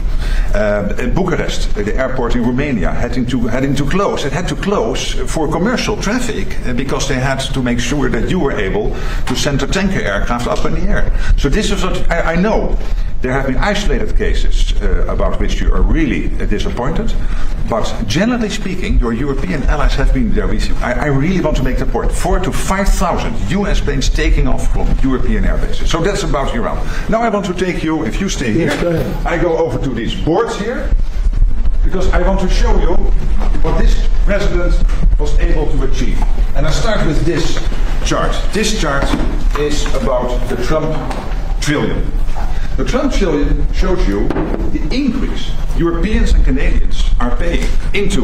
Bucharest, the airport in Romania, having to close. It had to close for commercial traffic because they had to make sure that you were able to send a tanker aircraft up in the air. So this is what I know. There have been isolated cases about which you are really disappointed, but generally speaking, your European allies have been there with you. I really want to make the point. 4,000 to 5,000 U.S. planes taking off from European air bases. So that's about Iran. Now I want to take you, if you stay here, I go over to these boards here, because I want to show you what this president was able to achieve. And I start with this chart. This chart is about the Trump trillion. The Trump trillion shows you the increase Europeans and Canadians are paying into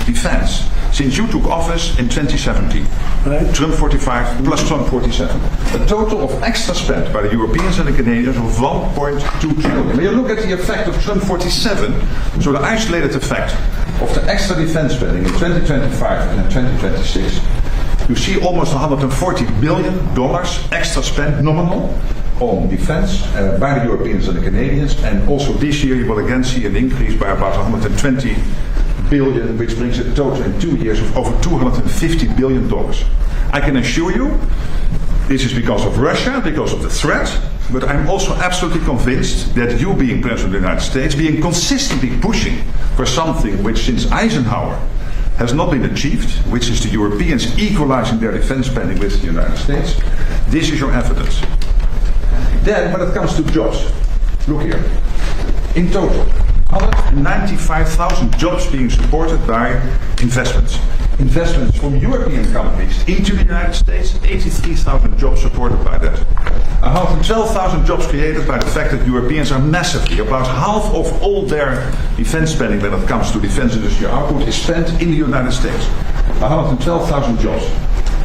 defense since you took office in 2017. Right. Trump 45 plus Trump 47. A total of extra spent by the Europeans and the Canadians of 1.2 trillion. When you look at the effect of Trump 47, so the isolated effect of the extra defense spending in 2025 and in 2026, you see almost $140 billion extra spent nominal on defense by the Europeans and the Canadians, and also this year you will again see an increase by about $120 billion, which brings a total in 2 years of over $250 billion. I can assure you, this is because of Russia, because of the threat, but I'm also absolutely convinced that you, being President of the United States, being consistently pushing for something which since Eisenhower has not been achieved, which is the Europeans equalizing their defense spending with the United States, this is your evidence. Then, when it comes to jobs, look here. In total, 195,000 jobs being supported by investments. Investments from European companies into the United States, 83,000 jobs supported by that. 112,000 jobs created by the fact that Europeans are massively, about half of all their defense spending when it comes to defense industrial output is spent in the United States. 112,000 jobs.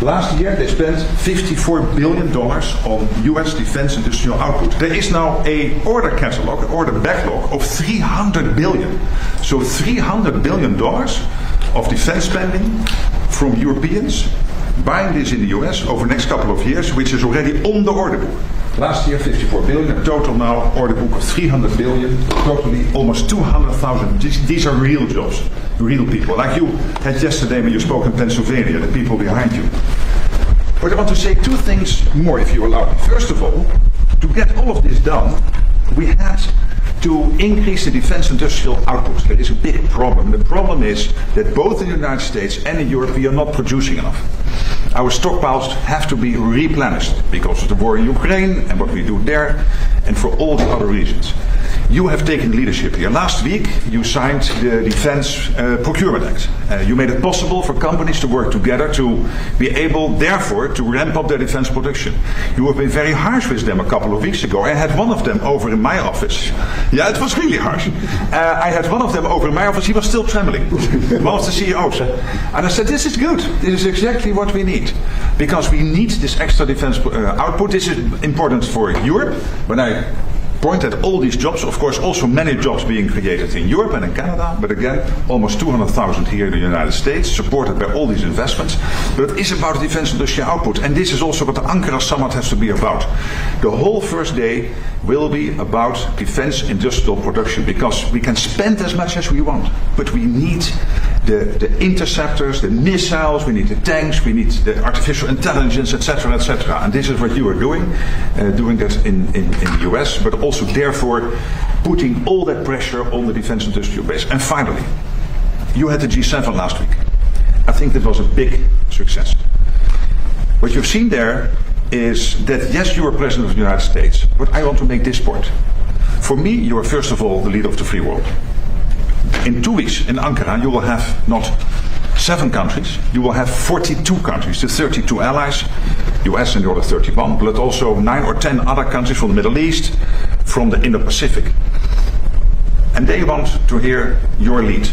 Last year they spent $54 billion on US defense industrial output. There is now a order catalog, an order backlog of $300 billion. So $300 billion of defense spending from Europeans buying this in the US over the next couple of years, which is already on the order book. Last year, 54 billion, a total now order book of 300 billion, totally almost 200,000. These are real jobs, real people. Like you had yesterday when you spoke in Pennsylvania, the people behind you. But I want to say two things more, if you allow me. First of all, to get all of this done, we had to increase the defense industrial output. There is a big problem. The problem is that both in the United States and in Europe we are not producing enough. Our stockpiles have to be replenished because of the war in Ukraine and what we do there, and for all the other reasons. You have taken leadership here. Last week you signed the Defense Procurement Act. You made it possible for companies to work together to be able, therefore, to ramp up their defense production. You have been very harsh with them a couple of weeks ago. I had one of them over in my office. Yeah, it was really harsh. I had one of them over in my office. He was still trembling. One of the CEOs. And I said, this is good. This is exactly what we need. Because we need this extra defense output. This is important for Europe. When I point at all these jobs, of course also many jobs being created in Europe and in Canada, but again almost 200,000 here in the United States, supported by all these investments. But it is about defense industrial output, and this is also what the Ankara summit has to be about. The whole first day will be about defense industrial production, because we can spend as much as we want, but we need the interceptors, the missiles, we need the tanks, we need the artificial intelligence, etc., etc. And this is what you are doing that in the US, but also therefore putting all that pressure on the defense industrial base. And finally, you had the G7 last week. I think that was a big success. What you've seen there is that, yes, you are President of the United States, but I want to make this point. For me, you are first of all the leader of the free world. In 2 weeks in Ankara, you will have not 7 countries, you will have 42 countries, the 32 allies, US and the other 31, but also 9 or 10 other countries from the Middle East, from the Indo-Pacific. And they want to hear your lead.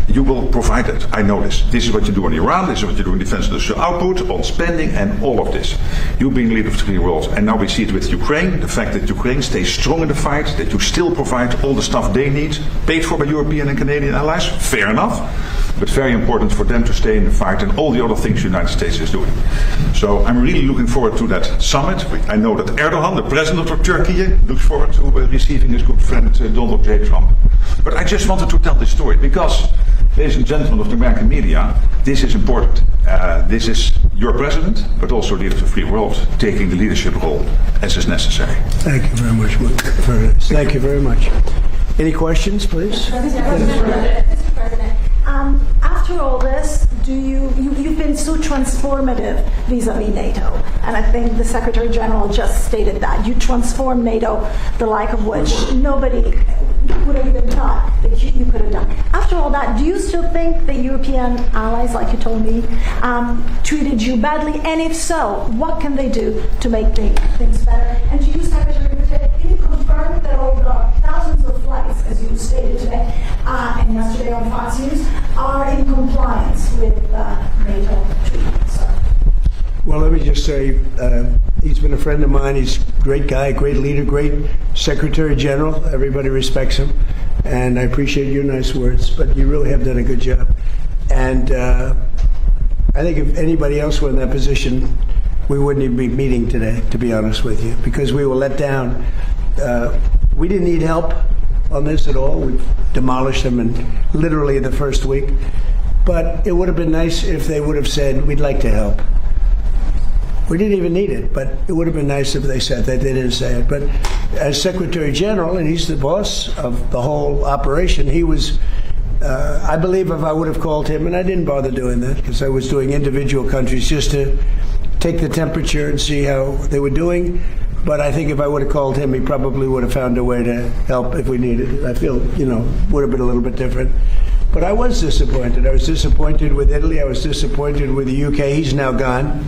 You will provide it, I know this. This is what you do in Iran, this is what you do in defense industrial output, on spending, and all of this. You being leader of the free world, and now we see it with Ukraine, the fact that Ukraine stays strong in the fight, that you still provide all the stuff they need, paid for by European and Canadian allies, fair enough, but very important for them to stay in the fight and all the other things the United States is doing. So I'm really looking forward to that summit. I know that Erdogan, the president of Turkey, looks forward to receiving his good friend Donald J. Trump. But I just wanted to tell this story because, ladies and gentlemen of the American media, this is important. This is your president, but also leader of the free world, taking the leadership role as is necessary. Thank you very much. Thank you very much. Any questions, please? Mr. President, after all this, you've been so transformative vis-a-vis NATO, and I think the Secretary General just stated that you transformed NATO, the like of which nobody would have even thought that you could have done. After all that, do you still think the European allies, like you told me, treated you badly? And if so, what can they do to make things better? And to you, Secretary, can you confirm that all the thousands of flights, as you stated today and yesterday on Fox News, are in compliance with NATO treaties? Well, let me just say, he's been a friend of mine. He's a great guy, great leader, great Secretary General. Everybody respects him. And I appreciate your nice words, but you really have done a good job. And I think if anybody else were in that position, we wouldn't even be meeting today, to be honest with you, because we were let down. We didn't need help. on this at all. We've demolished them in literally the first week. But it would have been nice if they would have said, we'd like to help. We didn't even need it, but it would have been nice if they said that. They didn't say it. But as Secretary General, and he's the boss of the whole operation, he was, I believe if I would have called him, and I didn't bother doing that because I was doing individual countries just to take the temperature and see how they were doing. But I think if I would have called him, he probably would have found a way to help if we needed it. I feel, would have been a little bit different. But I was disappointed. I was disappointed with Italy. I was disappointed with the UK. He's now gone.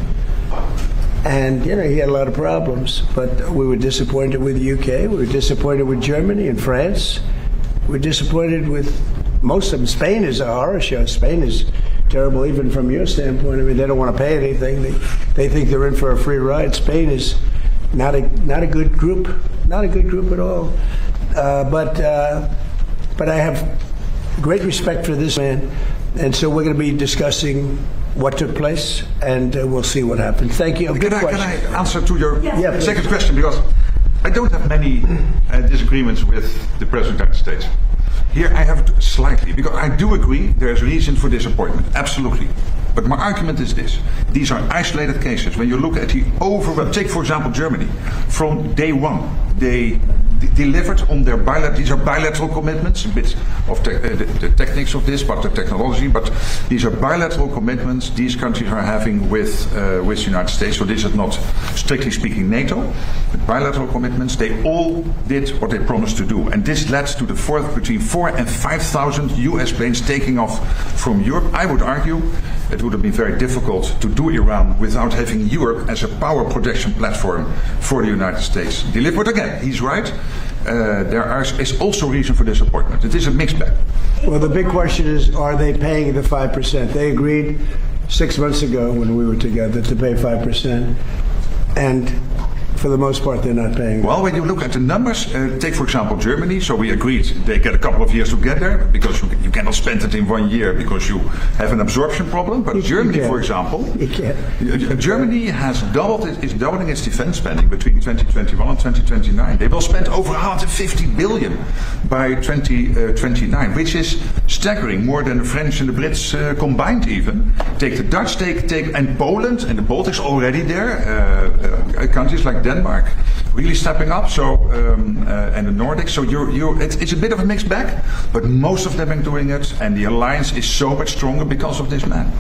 And, he had a lot of problems. But we were disappointed with the UK. We were disappointed with Germany and France. We were disappointed with most of them. Spain is a horror show. Spain is terrible, even from your standpoint. I mean, they don't want to pay anything. They think they're in for a free ride. Spain is not a good group. Not a good group at all. But I have great respect for this man. And so we're going to be discussing what took place, and we'll see what happens. Thank you. Can I answer to your Yes. second question? Because I don't have many disagreements with the President of the United States. Here I have slightly, because I do agree there's reason for disappointment, absolutely. But my argument is this. These are isolated cases. When you look at the overall, take for example Germany. From day one, they delivered on their these are bilateral commitments, a bit of the techniques of this, but the technology, but these are bilateral commitments these countries are having with the United States. So this is not, strictly speaking, NATO, but bilateral commitments. They all did what they promised to do. And this led to between 4,000 and 5,000 US planes taking off from Europe. I would argue it would have been very difficult to do Iran without having Europe as a power projection platform for the United States. Delivered again, he's right. There is also reason for disappointment. It is a mixed bag. Well, the big question is, are they paying the 5%? They agreed 6 months ago when we were together to pay 5%. And for the most part, they're not paying. Well, when you look at the numbers, take for example Germany. So we agreed they get a couple of years to get there because you cannot spend it in 1 year because you have an absorption problem. But Germany, for example, Germany is doubling its defense spending between 2021 and 2029. They will spend over 150 billion by 2029, which is staggering, more than the French and the Brits combined even. Take the Dutch, and Poland and the Baltics already there. Countries like Denmark really stepping up. So and the Nordics. So it's a bit of a mixed bag, but most of them are doing it, and the alliance is so much stronger because of this man.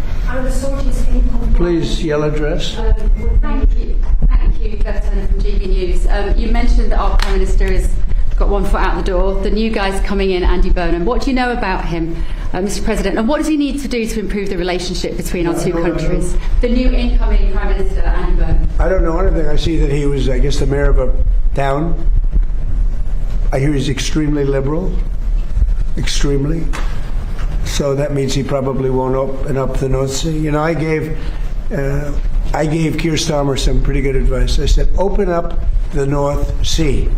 Please, yellow dress. Thank you, Beth Turner from GB News. You mentioned that our Prime Minister has got one foot out the door. The new guy's coming in, Andy Burnham. What do you know about him, Mr. President? And what does he need to do to improve the relationship between our two countries? The new incoming Prime Minister, Andy Burnham. I don't know anything. I see that he was, I guess, the mayor of a town. I hear he's extremely liberal. Extremely. So that means he probably won't open up the North Sea. I gave Keir Starmer some pretty good advice. I said, open up the North Sea.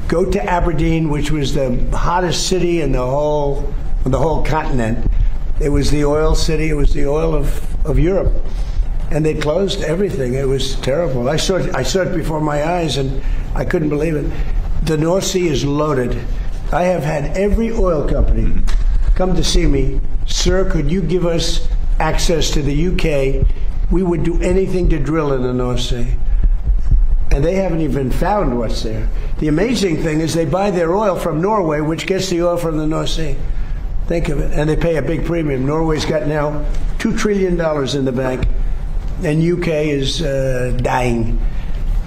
Go to Aberdeen, which was the hottest city in the whole continent. It was the oil city. It was the oil of Europe. And they closed everything. It was terrible. I saw it before my eyes, and I couldn't believe it. The North Sea is loaded. I have had every oil company come to see me. Sir, could you give us access to the UK? We would do anything to drill in the North Sea. And they haven't even found what's there. The amazing thing is they buy their oil from Norway, which gets the oil from the North Sea. Think of it. And they pay a big premium. Norway's got now $2 trillion in the bank, and UK is dying.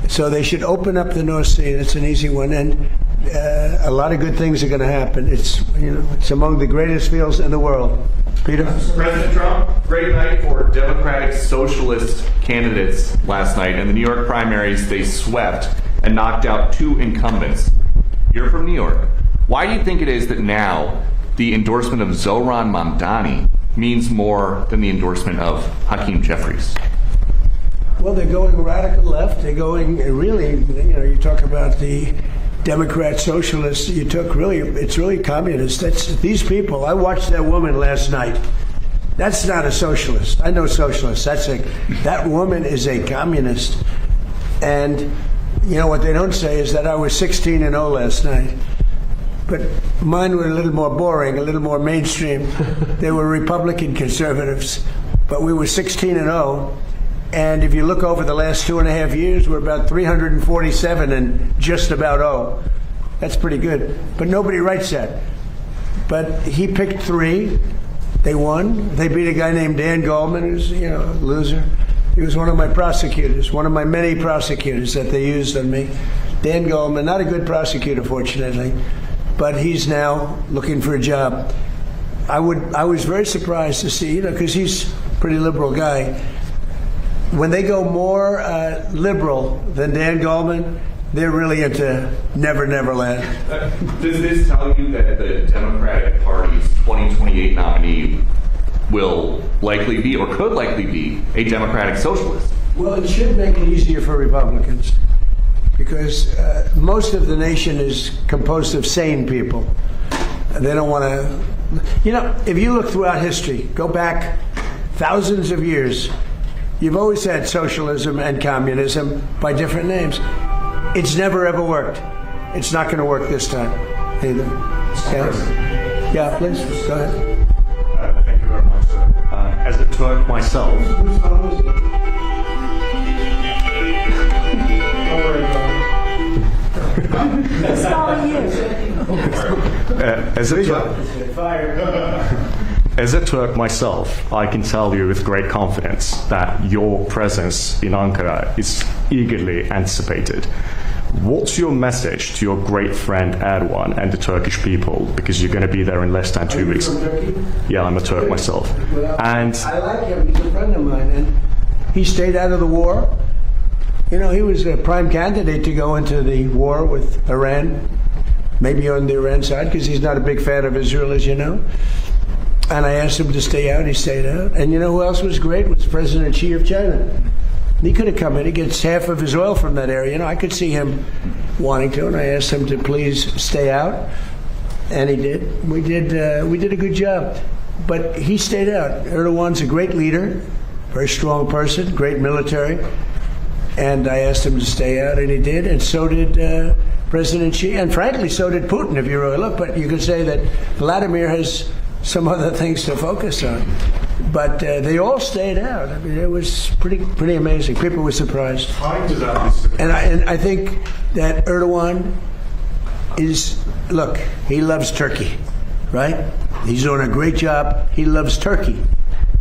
So they should open up the North Sea. That's an easy one. And a lot of good things are going to happen. It's among the greatest fields in the world. Peter? President Trump, great night for Democratic Socialist candidates last night. In the New York primaries, they swept and knocked out 2 incumbents. You're from New York. Why do you think it is that now the endorsement of Zohran Mamdani means more than the endorsement of Hakeem Jeffries? Well, they're going radical left. They're going really, you talk about the Democrat socialists, it's really communist. These people, I watched that woman last night. That's not a socialist. I know socialists. That woman is a communist. And what they don't say is that I was 16-0 last night. but mine were a little more boring, a little more mainstream. They were Republican conservatives, but we were 16-0. And if you look over the last 2.5 years, we're about 347 and just about 0. That's pretty good. But nobody writes that. But he picked 3. They won. They beat a guy named Dan Goldman, who's, a loser. He was one of my prosecutors, one of my many prosecutors that they used on me. Dan Goldman, not a good prosecutor, fortunately, but he's now looking for a job. I was very surprised to see, because he's a pretty liberal guy. When they go more liberal than Dan Goldman, they're really into Never Never Land. Does this tell you that the Democratic Party's 2028 nominee will likely be, or could likely be, a Democratic socialist? Well, it should make it easier for Republicans, because most of the nation is composed of sane people. They don't want to... if you look throughout history, go back thousands of years, you've always had socialism and communism by different names. It's never ever worked. It's not going to work this time either. Yeah, please, go ahead. Thank you very much, sir. As a Turk myself... As a Turk myself, I can tell you with great confidence that your presence in Ankara is eagerly anticipated. What's your message to your great friend Erdogan and the Turkish people? Because you're going to be there in less than 2 weeks. From Turkey? Yeah, I'm a Turk myself. Well, and I like him. He's a friend of mine, and he stayed out of the war. He was a prime candidate to go into the war with Iran, maybe on the Iran side, because he's not a big fan of Israel, as you know. And I asked him to stay out. He stayed out. And who else was great? Was President Xi of China. He could have come in. He gets half of his oil from that area. I could see him wanting to, and I asked him to please stay out, and he did. We did a good job, but he stayed out. Erdogan's a great leader, very strong person, great military, and I asked him to stay out, and he did, and so did President Xi, and frankly, so did Putin, if you really look. But you could say that Vladimir has some other things to focus on. But they all stayed out. I mean, it was pretty amazing. People were surprised. And I think that Erdogan he loves Turkey, right? He's doing a great job. He loves Turkey.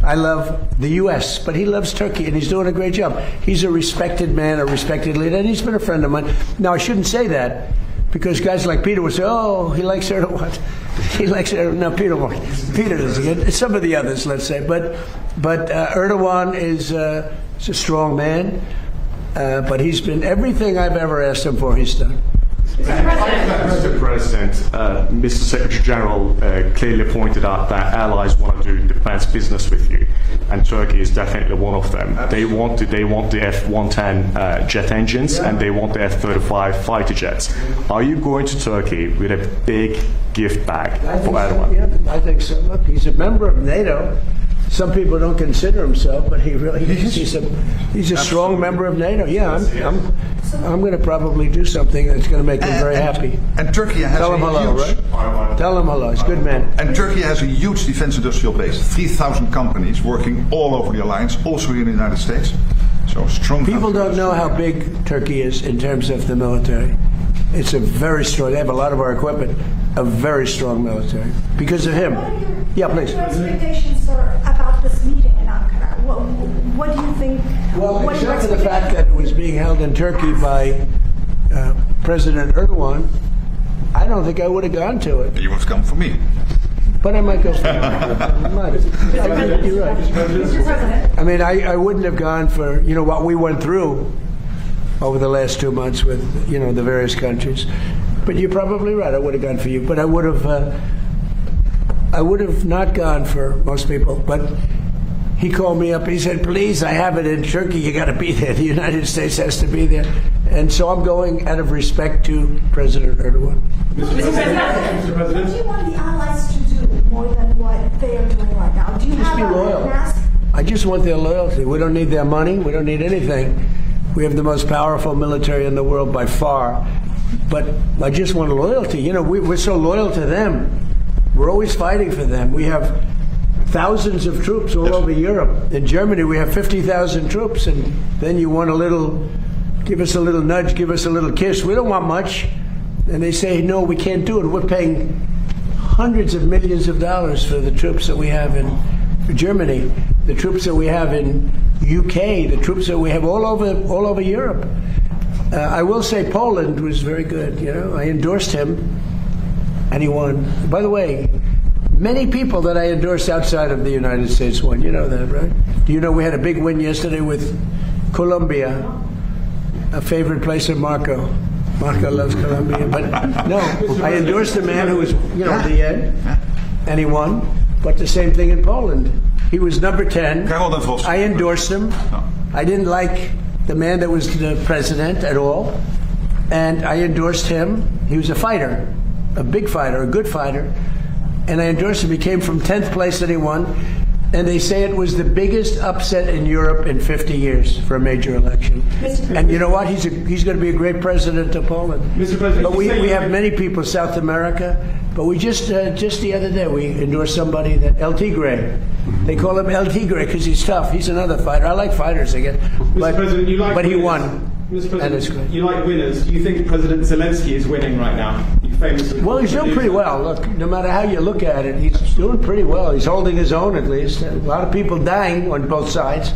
I love the U.S., but he loves Turkey, and he's doing a great job. He's a respected man, a respected leader, and he's been a friend of mine. Now, I shouldn't say that, because guys like Peter would say, oh, he likes Erdogan. He likes Erdogan. No, Peter won't. Peter doesn't. Some of the others, let's say. But Erdogan is a strong man, but he's been everything I've ever asked him for, he's done. Mr. President, Mr. Secretary General clearly pointed out that allies want to do defense business with you, and Turkey is definitely one of them. They want the F-110 jet engines, and they want the F-35 fighter jets. Are you going to Turkey with a big gift bag for Erdogan? Yeah, I think so. Look, he's a member of NATO. Some people don't consider him so, but he really is. He's a strong member of NATO. Yeah, I'm going to probably do something that's going to make him very happy. And Turkey has Tell him hello, right? Tell him hello. He's a good man. And Turkey has a huge defense industrial base. 3,000 companies working all over the alliance, also here in the United States. So strong. People don't know how big Turkey is in terms of the military. It's a very strong. They have a lot of our equipment. A very strong military because of him. Yeah, please. Your expectations, sir, about this meeting in Ankara. What do you think? Well, except for the fact that it was being held in Turkey by President Erdogan, I don't think I would have gone to it. You would have come for me. But I might go for You're right. I mean, I wouldn't have gone for what we went through over the last 2 months with the various countries. But you're probably right. I would have gone for you, but I would have not gone for most people. But he called me up. He said, "Please, I have it in Turkey. You got to be there. The United States has to be there." And so I'm going out of respect to President Erdogan. Mr. President, what do you want the allies to do more than what they are doing right now? Do you just be loyal. I just want their loyalty. We don't need their money. We don't need anything. We have the most powerful military in the world by far. But I just want loyalty. You know, we're so loyal to them. We're always fighting for them. We have thousands of troops all over Europe. In Germany, we have 50,000 troops, and then you want give us a little nudge, give us a little kiss. We don't want much. And they say, no, we can't do it. We're paying hundreds of millions of dollars for the troops that we have in Germany, the troops that we have in UK, the troops that we have all over Europe. I will say Poland was very good. You know, I endorsed him, and he won. By the way, many people that I endorsed outside of the United States won. You know that, right? Do you know we had a big win yesterday with Colombia, a favorite place of Marco. Marco loves Colombia, but no, I endorsed a man who was, you know, the end, and he won. But the same thing in Poland. He was number 10. I endorsed him. I didn't like the man that was the president at all, and I endorsed him. He was a fighter, a big fighter, a good fighter, and I endorsed him. He came from 10th place and he won. And they say it was the biggest upset in Europe in 50 years for a major election. And you know what? He's going to be a great president of Poland. Mr. President, but we have many people, South America. But we just the other day, we endorsed somebody, that El Tigre. They call him El Tigre because he's tough. He's another fighter. I like fighters again. Mr. President, you like but he winners. won. Mr. President, you like winners. Do you think President Zelensky is winning right now? You famously. Well, he's doing pretty well. Look, no matter how you look at it, he's doing pretty well. He's holding his own, at least. A lot of people dying on both sides,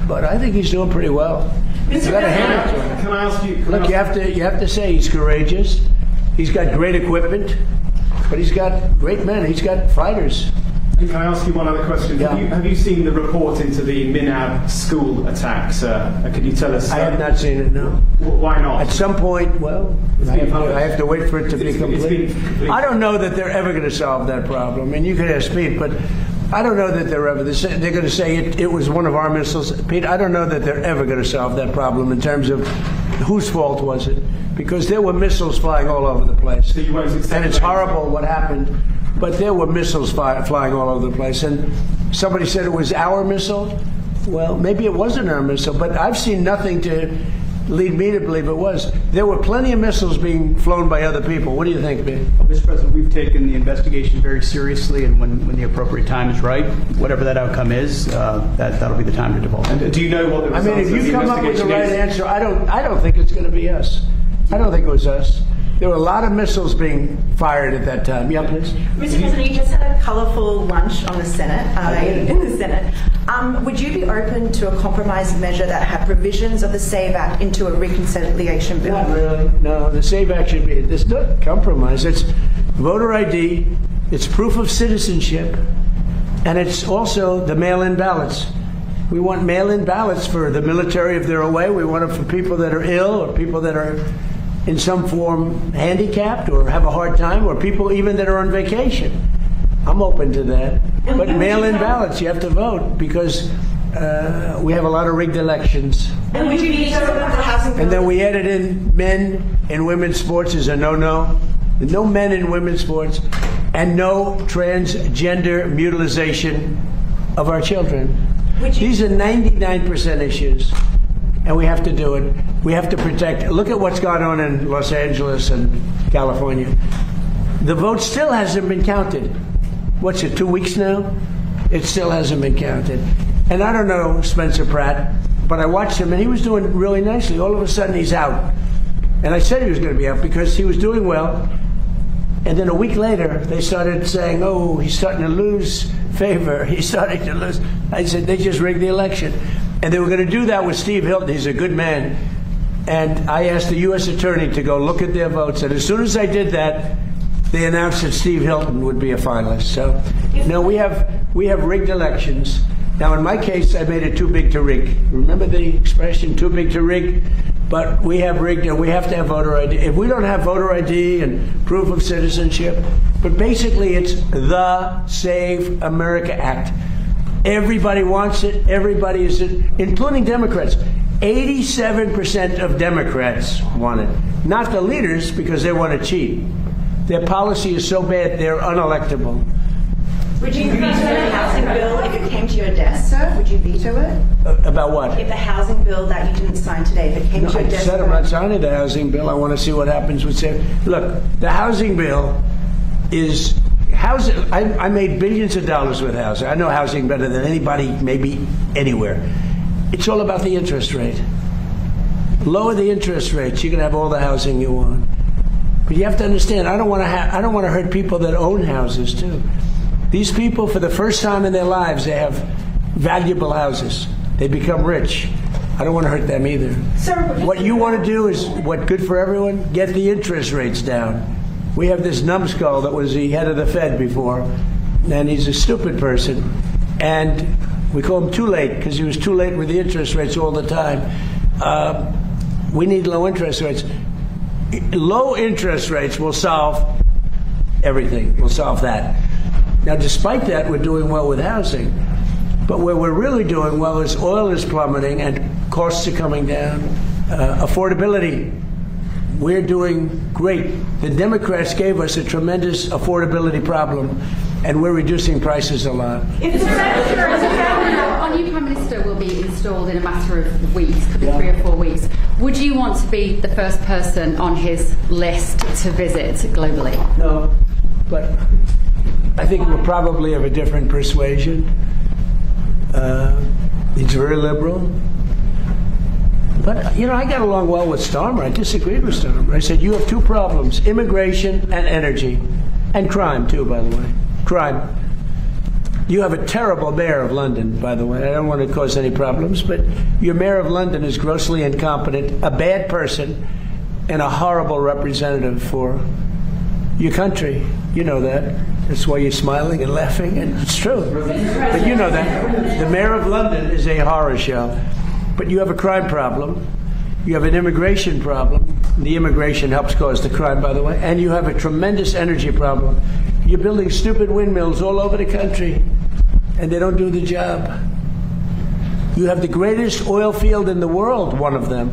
but I think he's doing pretty well. You got to hand it to him. Can I ask you? Look, you have to say he's courageous. He's got great equipment, but he's got great men. He's got fighters. Can I ask you one other question? Yeah. Have you seen the report into the Minab school attacks? Could you tell us? I have not seen it, no. Why not? At some point, well, I have to wait for it to be complete. I don't know that they're ever going to solve that problem. I mean, you could ask Pete, but I don't know that they're going to say it was one of our missiles. Pete, I don't know that they're ever going to solve that problem in terms of whose fault was it, because there were missiles flying all over the place. So you won't accept and it's horrible what happened. But there were missiles flying all over the place. And somebody said it was our missile. Well, maybe it wasn't our missile, but I've seen nothing to lead me to believe it was. There were plenty of missiles being flown by other people. What do you think, Ben? Well, Mr. President, we've taken the investigation very seriously, and when the appropriate time is right, whatever that outcome is, that'll be the time to divulge. And do you know what the results if of you the come up with the right investigation is? answer, I don't think it's going to be us. I don't think it was us. There were a lot of missiles being fired at that time. Yeah, please. Mr. President, you just had a colourful lunch on the Senate, in the Senate. Would you be open to a compromise measure that had provisions of the SAVE Act into a reconciliation bill? Not really. No, the SAVE Act should be. It's not compromise. It's voter ID. It's proof of citizenship, and it's also the mail-in ballots. We want mail-in ballots for the military if they're away. We want them for people that are ill or people that are in some form handicapped or have a hard time, or people even that are on vacation. I'm open to that. But mail-in ballots, you have to vote, because we have a lot of rigged elections. And would you veto the housing bill? And then we added in men in women's sports is a no-no. No men in women's sports, and no transgender mutilization of our children. These are 99% issues. And we have to do it. We have to protect. Look at what's gone on in Los Angeles and California. The vote still hasn't been counted. What's it, 2 weeks now? It still hasn't been counted. And I don't know Spencer Pratt, but I watched him and he was doing really nicely. All of a sudden he's out. And I said he was going to be out because he was doing well. And then a week later, they started saying, oh, he's starting to lose favor. He's starting to lose. I said, they just rigged the election. And they were going to do that with Steve Hilton. He's a good man. And I asked the U.S. Attorney to go look at their votes. And as soon as I did that, they announced that Steve Hilton would be a finalist. So, no, we have rigged elections. Now, in my case, I made it too big to rig. Remember the expression, too big to rig? But we have rigged, and we have to have voter ID. If we don't have voter ID and proof of citizenship, but basically it's the Save America Act. Everybody wants it. Everybody is it, including Democrats. 87% of Democrats want it. Not the leaders, because they want to cheat. Their policy is so bad, they're unelectable. Would you veto the housing bill if it came to your desk, sir? Would you veto it? About what? If the housing bill that you didn't sign today, if it came to your I desk... said I'm not signing the housing bill. I want to see what happens with Look, the housing bill is housing. I made billions of dollars with housing. I know housing better than anybody, maybe anywhere. It's all about the interest rate. Lower the interest rates, you can have all the housing you want. But you have to understand, I don't want to hurt people that own houses too. These people, for the first time in their lives, they have valuable houses. They become rich. I don't want to hurt them either. Sir, what you want to do is what good for everyone? Get the interest rates down. We have this numbskull that was the head of the Fed before, and he's a stupid person. And we call him too late because he was too late with the interest rates all the time. We need low interest rates. Low interest rates will solve everything. We'll solve that. Now, despite that, we're doing well with housing. But where we're really doing well is oil is plummeting and costs are coming down. Affordability, we're doing great. The Democrats gave us a tremendous affordability problem, and we're reducing prices a lot. If the Secretary, our new Prime Minister will be installed in a matter of weeks, could be 3 or 4 weeks. Would you want to be the first person on his list to visit globally? No, but I think we're probably of a different persuasion. He's very liberal. But, I got along well with Starmer. I disagreed with Starmer. I said, you have two problems, immigration and energy. And crime, too, by the way. Crime. You have a terrible mayor of London, by the way. I don't want to cause any problems, but your mayor of London is grossly incompetent, a bad person, and a horrible representative for your country. You know that. That's why you're smiling and laughing, and it's true. But you know that. The mayor of London is a horror show. But you have a crime problem. You have an immigration problem. The immigration helps cause the crime, by the way. And you have a tremendous energy problem. You're building stupid windmills all over the country, and they don't do the job. You have the greatest oil field in the world, one of them.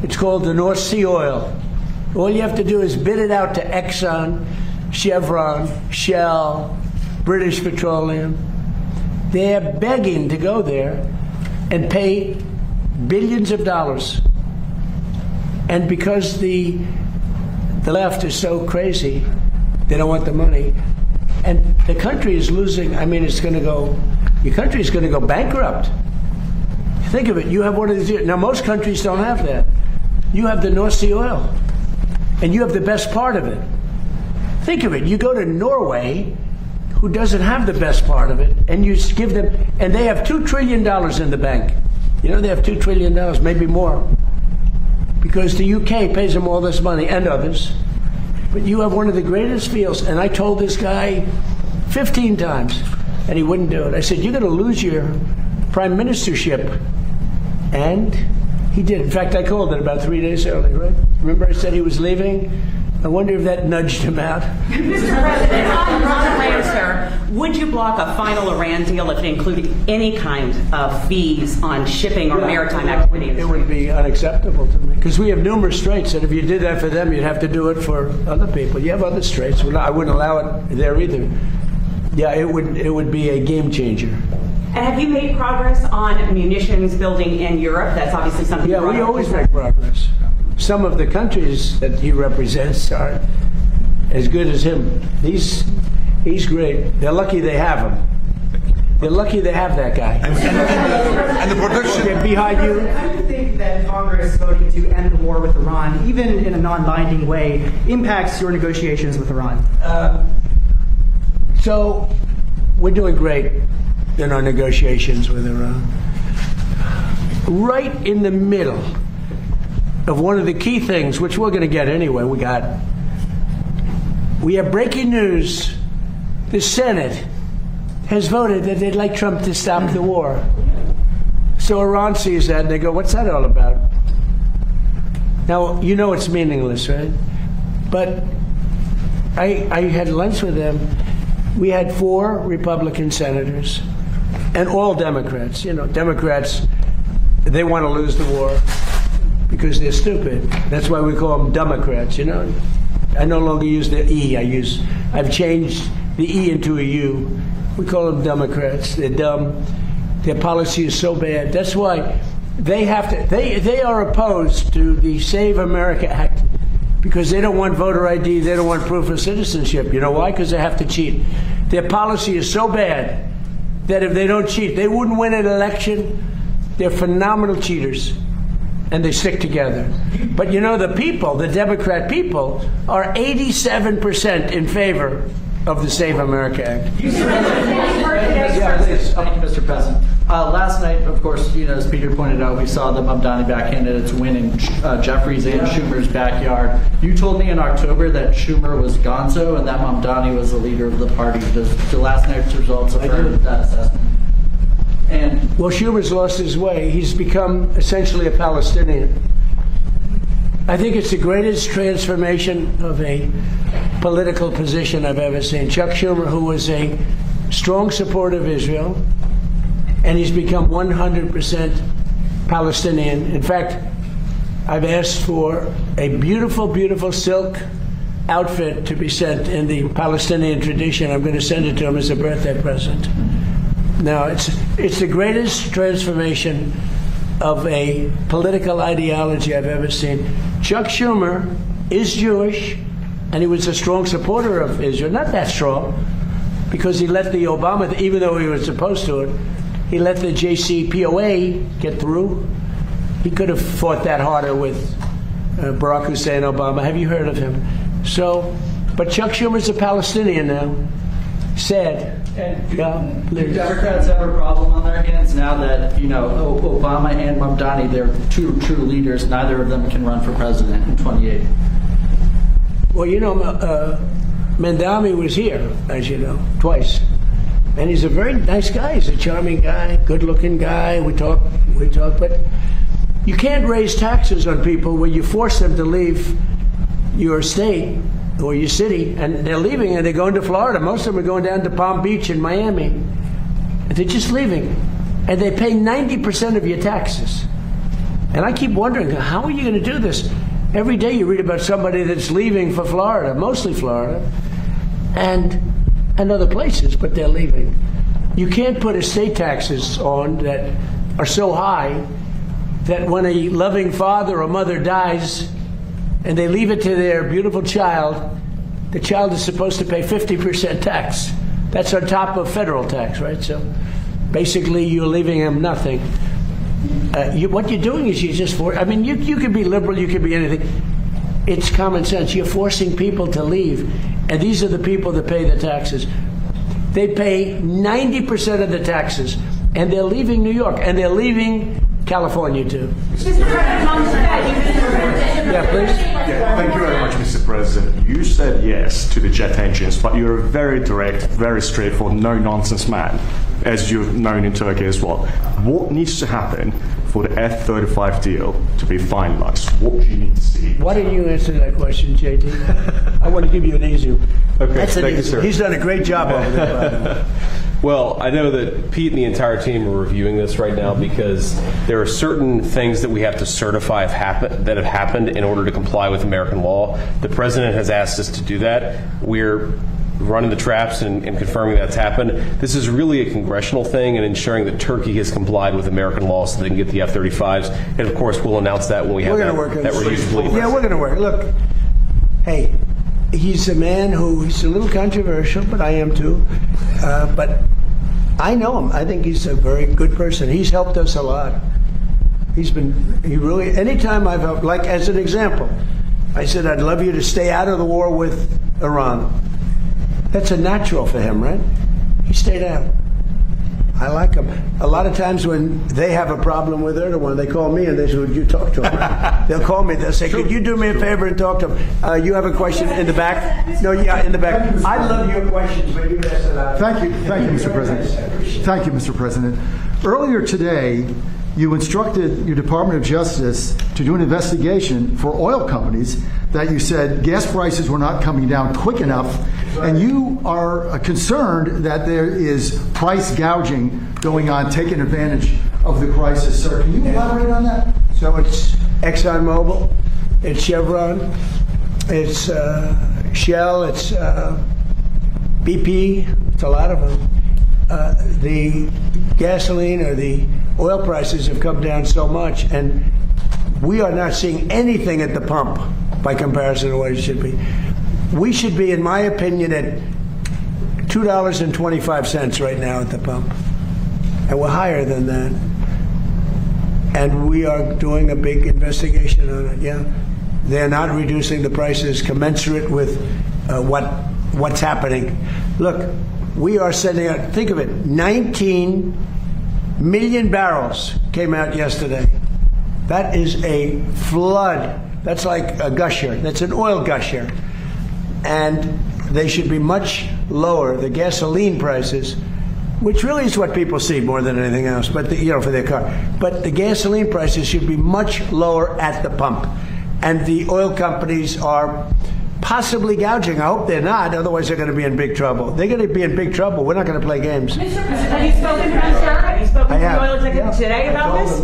It's called the North Sea oil. All you have to do is bid it out to Exxon, Chevron, Shell, British Petroleum. They're begging to go there and pay billions of dollars. And because the left is so crazy, they don't want the money. And the country is losing. I mean, your country is going to go bankrupt. Think of it. You have one of these. Now, most countries don't have that. You have the North Sea oil, and you have the best part of it. Think of it. You go to Norway, who doesn't have the best part of it, and you give them, and they have $2 trillion in the bank. They have $2 trillion, maybe more, because the UK pays them all this money and others. But you have one of the greatest fields, and I told this guy 15 times, and he wouldn't do it. I said, you're going to lose your prime ministership. And he did. In fact, I called it about 3 days early, right? Remember I said he was leaving? I wonder if that nudged him out. Mr. President, on Ron Lancer, would you block a final Iran deal if it included any kind of fees on shipping or maritime activities? It would be unacceptable to me, because we have numerous straits, and if you did that for them, you'd have to do it for other people. You have other straits. I wouldn't allow it there either. Yeah, it would be a game changer. And have you made progress on munitions building in Europe? That's obviously something. Yeah, we always make progress. Some of the countries that he represents are as good as him. He's great. They're lucky they have him. They're lucky they have that guy. And the production. Okay, behind you. How do you think that Congress voting to end the war with Iran, even in a non-binding way, impacts your negotiations with Iran? So we're doing great in our negotiations with Iran. Right in the middle of one of the key things, which we're going to get anyway, we have breaking news. The Senate has voted that they'd like Trump to stop the war. So Iran sees that and they go, what's that all about? Now, it's meaningless, right? But I had lunch with them. We had 4 Republican senators and all Democrats. Democrats, they want to lose the war because they're stupid. That's why we call them Democrats, I no longer use the E. I've changed the E into a U. We call them Democrats. They're dumb. Their policy is so bad. That's why they have to. They are opposed to the Save America Act because they don't want voter ID. They don't want proof of citizenship. You know why? Because they have to cheat. Their policy is so bad that if they don't cheat, they wouldn't win an election. They're phenomenal cheaters, and they stick together. But you know, the people, the Democrat people, are 87% in favor of the Save America Act. Thank you, Mr. President. Last night, of course, as Peter pointed out, we saw the Mamdani back candidates win in Jeffries and Schumer's backyard. You told me in October that Schumer was gonzo and that Mamdani was the leader of the party. Does the last night's results affirm that assessment? Well, Schumer's lost his way. He's become essentially a Palestinian. I think it's the greatest transformation of a political position I've ever seen. Chuck Schumer, who was a strong supporter of Israel, and he's become 100% Palestinian. In fact, I've asked for a beautiful, beautiful silk outfit to be sent in the Palestinian tradition. I'm going to send it to him as a birthday present. Now, it's the greatest transformation of a political ideology I've ever seen. Chuck Schumer is Jewish, and he was a strong supporter of Israel. Not that strong, because he let the Obama, even though he was opposed to it, he let the JCPOA get through. He could have fought that harder with Barack Hussein Obama. Have you heard of him? So, but Chuck Schumer's a Palestinian now. Sad. And do Democrats have a problem on their hands now that, Obama and Mamdani, they're two true leaders, neither of them can run for president in 28? Well, Mamdani was here, as you know, twice. And he's a very nice guy. He's a charming guy, good-looking guy. We talk, but you can't raise taxes on people where you force them to leave your state or your city, and they're leaving and they're going to Florida. Most of them are going down to Palm Beach and Miami. They're just leaving. And they pay 90% of your taxes. And I keep wondering, how are you going to do this? Every day you read about somebody that's leaving for Florida, mostly Florida, and other places, but they're leaving. You can't put estate taxes on that are so high that when a loving father or mother dies and they leave it to their beautiful child, the child is supposed to pay 50% tax. That's on top of federal tax, right? So basically you're leaving them nothing. What you're doing is you can be liberal, you can be anything. It's common sense. You're forcing people to leave, and these are the people that pay the taxes. They pay 90% of the taxes, and they're leaving New York, and they're leaving California too. Yeah, please. Yeah, thank you very much, Mr. President. You said yes to the jet engines, but you're a very direct, very straightforward, no-nonsense man, as you've known in Turkey as well. What needs to happen for the F-35 deal to be finalized? What do you need to see? Why don't you answer that question, JT? I want to give you an easy one. Okay, That's thank you, easy. sir. He's done a great job over there. Well, I know that Pete and the entire team are reviewing this right now because there are certain things that we have to certify that have happened in order to comply with American law. The president has asked us to do that. We're running the traps and confirming that's happened. This is really a congressional thing and ensuring that Turkey has complied with American law so they can get the F-35s. And of course, we'll announce that when we have that review complete. Yeah, we're going to work. Look, hey, he's a man he's a little controversial, but I am too. But I know him. I think he's a very good person. He's helped us a lot. Anytime I've helped, like as an example, I said, I'd love you to stay out of the war with Iran. That's a natural for him, right? He stayed out. I like him. A lot of times when they have a problem with Erdogan, they call me and they say, would you talk to him? They'll call me. They'll say, could you do me a favor and talk to him? You have a question in the back? No, yeah, in the back. I love your questions, but you ask it out. Thank you, Mr. President. Thank you, Mr. President. Earlier today, you instructed your Department of Justice to do an investigation for oil companies that you said gas prices were not coming down quick enough, and you are concerned that there is price gouging going on, taking advantage of the crisis. Sir, can you elaborate on that? So it's ExxonMobil, it's Chevron, it's Shell, it's BP, it's a lot of them. the gasoline or the oil prices have come down so much, and we are not seeing anything at the pump by comparison to what it should be. We should be, in my opinion, at $2.25 right now at the pump, and we're higher than that. And we are doing a big investigation on it. Yeah, they're not reducing the prices commensurate with what's happening. Look, we are sending out. Think of it: 19 million barrels came out yesterday. That is a flood. That's like a gusher. That's an oil gusher, and they should be much lower. The gasoline prices, which really is what people see more than anything else, but for their car. But the gasoline prices should be much lower at the pump, and the oil companies are possibly gouging. I hope they're not, otherwise they're going to be in big trouble. They're going to be in big trouble. We're not going to play games. Mr. President, have you spoken to them, sir? Have you spoken to the oil executive today about this?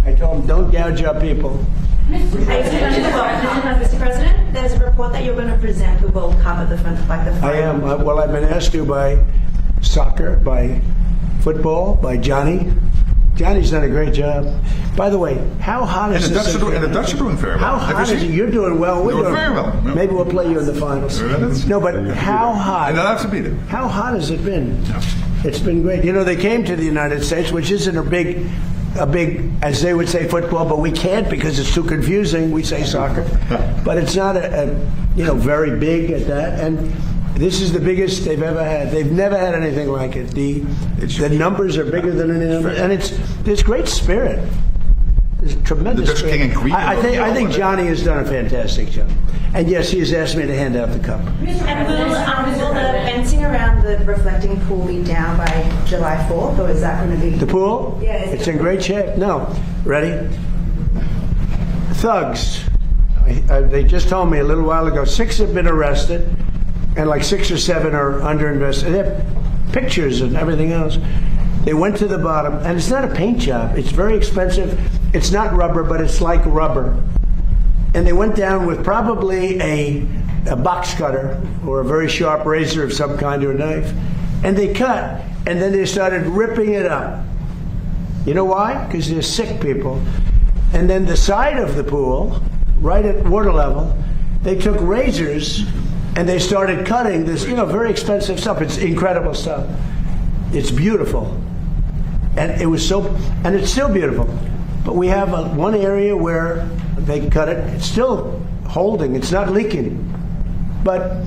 I told them, don't gouge up people. Mr. President, there's a report that you're going to present the World Cup at the front, like the final. I am. Well, I've been asked to by soccer, by football, by Johnny. Johnny's done a great job. By the way, how hot is this? And the Dutch are doing very well. How hot is it? You're doing well. We're doing very well. No. Maybe we'll play you in the finals. No, but how hot? And I'll have to beat it. How hot has it been? No. It's been great. You know, they came to the United States, which isn't a big, as they would say, football, but we can't because it's too confusing. We say soccer, but it's not very big at that. And this is the biggest they've ever had. They've never had anything like it. The numbers are bigger than any number, and there's great spirit. There's tremendous spirit. King and Queen. I think Johnny has done a fantastic job. And yes, he has asked me to hand out the cup. And will the fencing around the reflecting pool be down by July 4th, or is that going to be... The pool? Yeah. It's in great shape. No. Ready? Thugs. They just told me a little while ago, 6 have been arrested, and like 6 or 7 are under investigation. They have pictures and everything else. They went to the bottom, and it's not a paint job. It's very expensive. It's not rubber, but it's like rubber. And they went down with probably a box cutter or a very sharp razor of some kind or a knife, and they cut, and then they started ripping it up. You know why? Because they're sick people. And then the side of the pool, right at water level, they took razors and they started cutting this, very expensive stuff. It's incredible stuff. It's beautiful. And it's still beautiful. But we have one area where they cut it. It's still holding. It's not leaking. But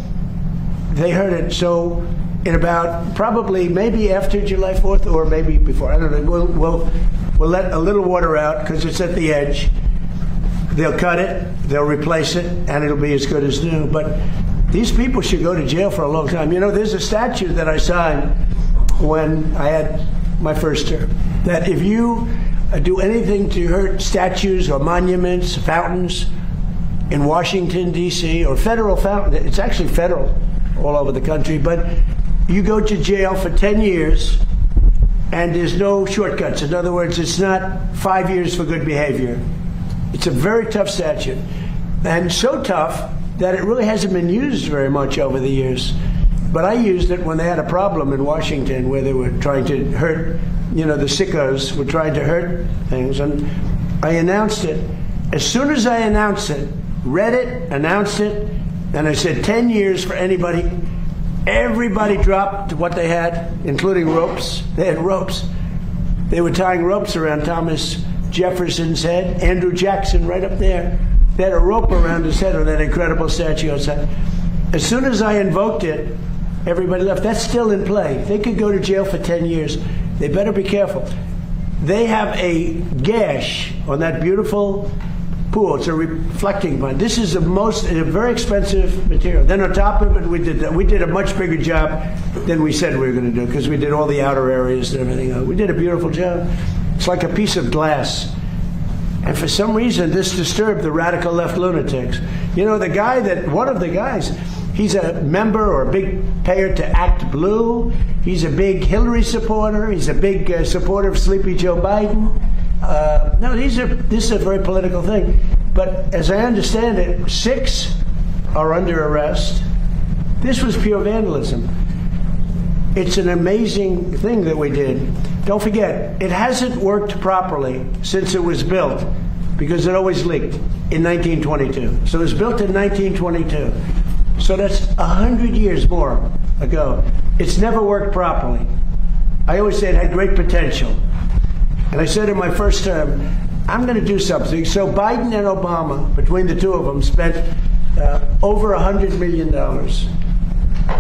they heard it. So in about probably maybe after July 4th or maybe before, I don't know, we'll let a little water out because it's at the edge. They'll cut it, they'll replace it, and it'll be as good as new. But these people should go to jail for a long time. There's a statute that I signed when I had my first term, that if you do anything to hurt statues or monuments, fountains in Washington, D.C., or federal fountain, it's actually federal all over the country, but you go to jail for 10 years and there's no shortcuts. In other words, it's not 5 years for good behavior. It's a very tough statute, and so tough that it really hasn't been used very much over the years. But I used it when they had a problem in Washington where they were trying to hurt, the sickos were trying to hurt things, and I announced it. As soon as I announced it, read it, announced it, and I said 10 years for anybody, everybody dropped what they had, including ropes. They had ropes. They were tying ropes around Thomas Jefferson's head, Andrew Jackson right up there. They had a rope around his head on that incredible statue outside. As soon as I invoked it, everybody left. That's still in play. They could go to jail for 10 years. They better be careful. They have a gash on that beautiful pool. It's a reflecting one. This is a very expensive material. Then on top of it, we did a much bigger job than we said we were going to do because we did all the outer areas and everything else. We did a beautiful job. It's like a piece of glass. And for some reason, this disturbed the radical left lunatics. One of the guys, he's a member or a big payer to Act Blue. He's a big Hillary supporter. He's a big supporter of Sleepy Joe Biden. This is a very political thing. But as I understand it, 6 are under arrest. This was pure vandalism. It's an amazing thing that we did. Don't forget, it hasn't worked properly since it was built because it always leaked in 1922. So it was built in 1922. So that's 100 years more ago. It's never worked properly. I always say it had great potential. And I said in my first term, I'm going to do something. So Biden and Obama, between the two of them, spent over $100 million.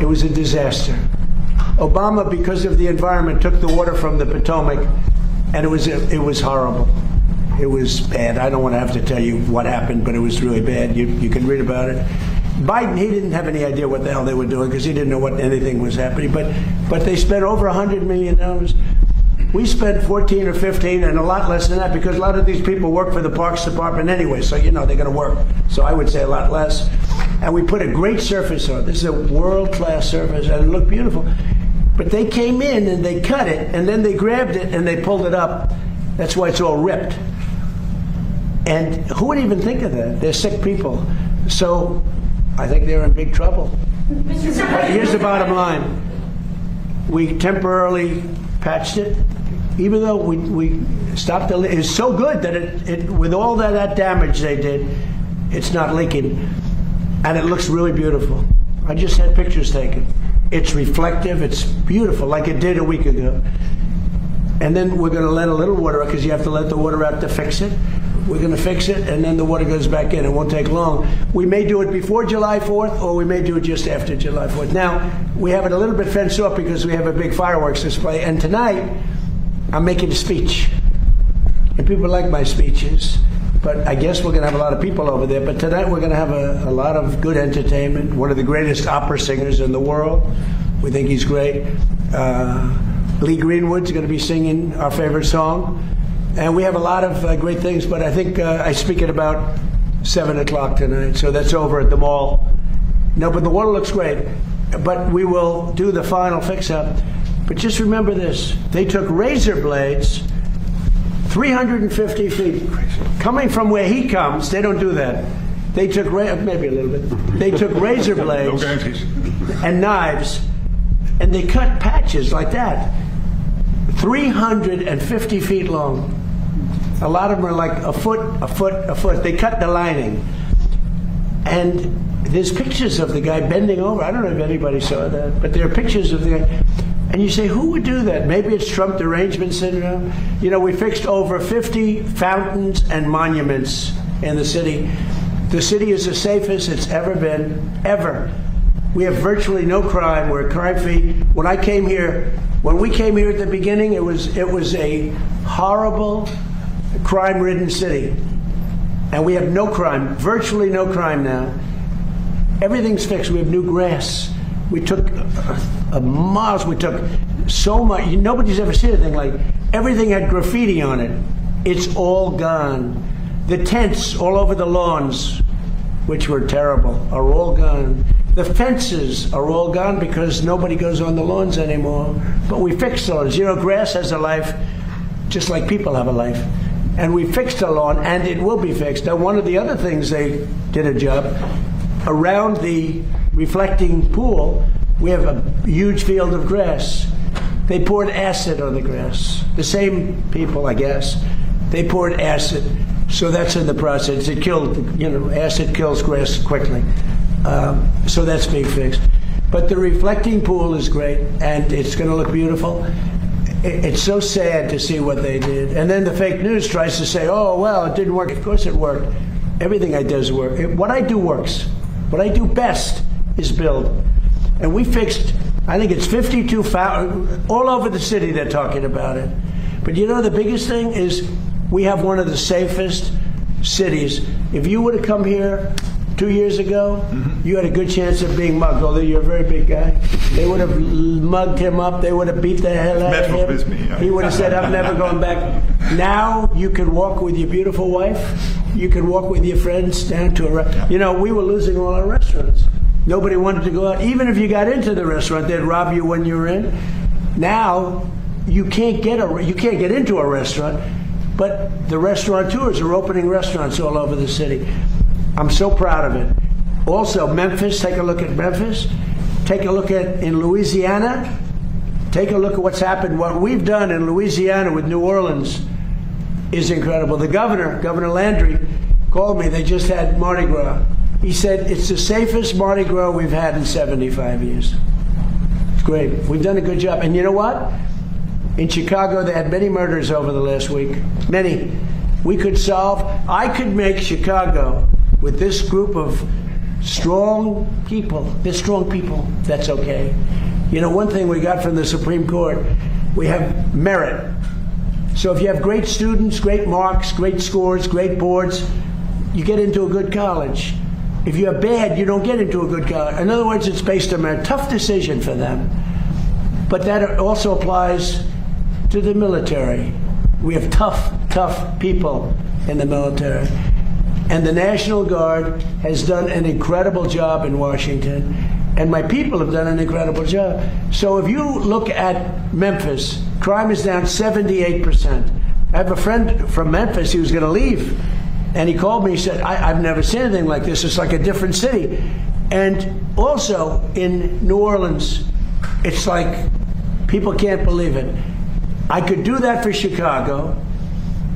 It was a disaster. Obama, because of the environment, took the water from the Potomac, and it was horrible. It was bad. I don't want to have to tell you what happened, but it was really bad. You can read about it. Biden, he didn't have any idea what the hell they were doing because he didn't know what anything was happening. But they spent over $100 million. We spent 14 or 15 and a lot less than that because a lot of these people work for the Parks Department anyway, so they're going to work. So I would say a lot less. And we put a great surface on. This is a world-class surface, and it looked beautiful. But they came in and they cut it, and then they grabbed it and they pulled it up. That's why it's all ripped. And who would even think of that? They're sick people. So I think they're in big trouble. But here's the bottom line. We temporarily patched it. Even though we stopped the leak, it's so good that it with all that damage they did, it's not leaking, and it looks really beautiful. I just had pictures taken. It's reflective. It's beautiful, like it did a week ago. And then we're going to let a little water out because you have to let the water out to fix it. We're going to fix it, and then the water goes back in. It won't take long. We may do it before July 4th, or we may do it just after July 4th. Now, we have it a little bit fenced off because we have a big fireworks display, and tonight, I'm making a speech. And people like my speeches, but I guess we're going to have a lot of people over there. But tonight we're going to have a lot of good entertainment. One of the greatest opera singers in the world. We think he's great. Lee Greenwood's going to be singing our favorite song. And we have a lot of great things, but I think I speak at about 7 o'clock tonight. So that's over at the mall. No, but the water looks great. But we will do the final fix-up. But just remember this. They took razor blades 350 feet. Coming from where he comes, they don't do that. They took, maybe a little bit. They took razor blades and knives, and they cut patches like that. 350 feet long. A lot of them are like a foot. They cut the lining. And there's pictures of the guy bending over. I don't know if anybody saw that, but there are pictures of the guy. And you say, who would do that? Maybe it's Trump derangement syndrome. We fixed over 50 fountains and monuments in the city. The city is the safest it's ever been, ever. We have virtually no crime. We're crime-free. When we came here at the beginning, it was a horrible, crime-ridden city. And we have no crime, virtually no crime now. Everything's fixed. We have new grass. We took miles. We took so much. Nobody's ever seen anything like it. Everything had graffiti on it. It's all gone. The tents all over the lawns, which were terrible, are all gone. The fences are all gone because nobody goes on the lawns anymore. But we fixed those. Grass has a life just like people have a life. And we fixed the lawn, and it will be fixed. Now, one of the other things they did a job, around the reflecting pool, we have a huge field of grass. They poured acid on the grass. The same people, I guess. They poured acid. So that's in the process. It killed, acid kills grass quickly. So that's being fixed. But the reflecting pool is great, and it's going to look beautiful. It's so sad to see what they did. And then the fake news tries to say, oh, well, it didn't work. Of course it worked. Everything I do works. What I do works. What I do best is build. And we fixed, I think it's 52 fountains. All over the city they're talking about it. But the biggest thing is we have one of the safest cities. If you would have come here 2 years ago, you had a good chance of being mugged, although you're a very big guy. They would have mugged him up. They would have beat the hell out of him. He would have said, I'm never going back. Now you can walk with your beautiful wife. You can walk with your friends down to a restaurant. We were losing all our restaurants. Nobody wanted to go out. Even if you got into the restaurant, they'd rob you when you were in. Now you can't get into a restaurant, but the restaurateurs are opening restaurants all over the city. I'm so proud of it. Also, Memphis, take a look at Memphis. Take a look at in Louisiana. take a look at what's happened. What we've done in Louisiana with New Orleans is incredible. The Governor Landry, called me. They just had Mardi Gras. He said it's the safest Mardi Gras we've had in 75 years. It's great. We've done a good job. And you know what? In Chicago, they had many murders over the last week. Many. I could make Chicago with this group of strong people. They're strong people. That's okay. You know, one thing we got from the Supreme Court, we have merit. So if you have great students, great marks, great scores, great boards, you get into a good college. If you're bad, you don't get into a good college. In other words, it's based on a tough decision for them. But that also applies to the military. We have tough people in the military. And the National Guard has done an incredible job in Washington. And my people have done an incredible job. So if you look at Memphis, crime is down 78%. I have a friend from Memphis, he was going to leave. And he called me, he said, I've never seen anything like this. It's like a different city. And also in New Orleans, it's like people can't believe it. I could do that for Chicago.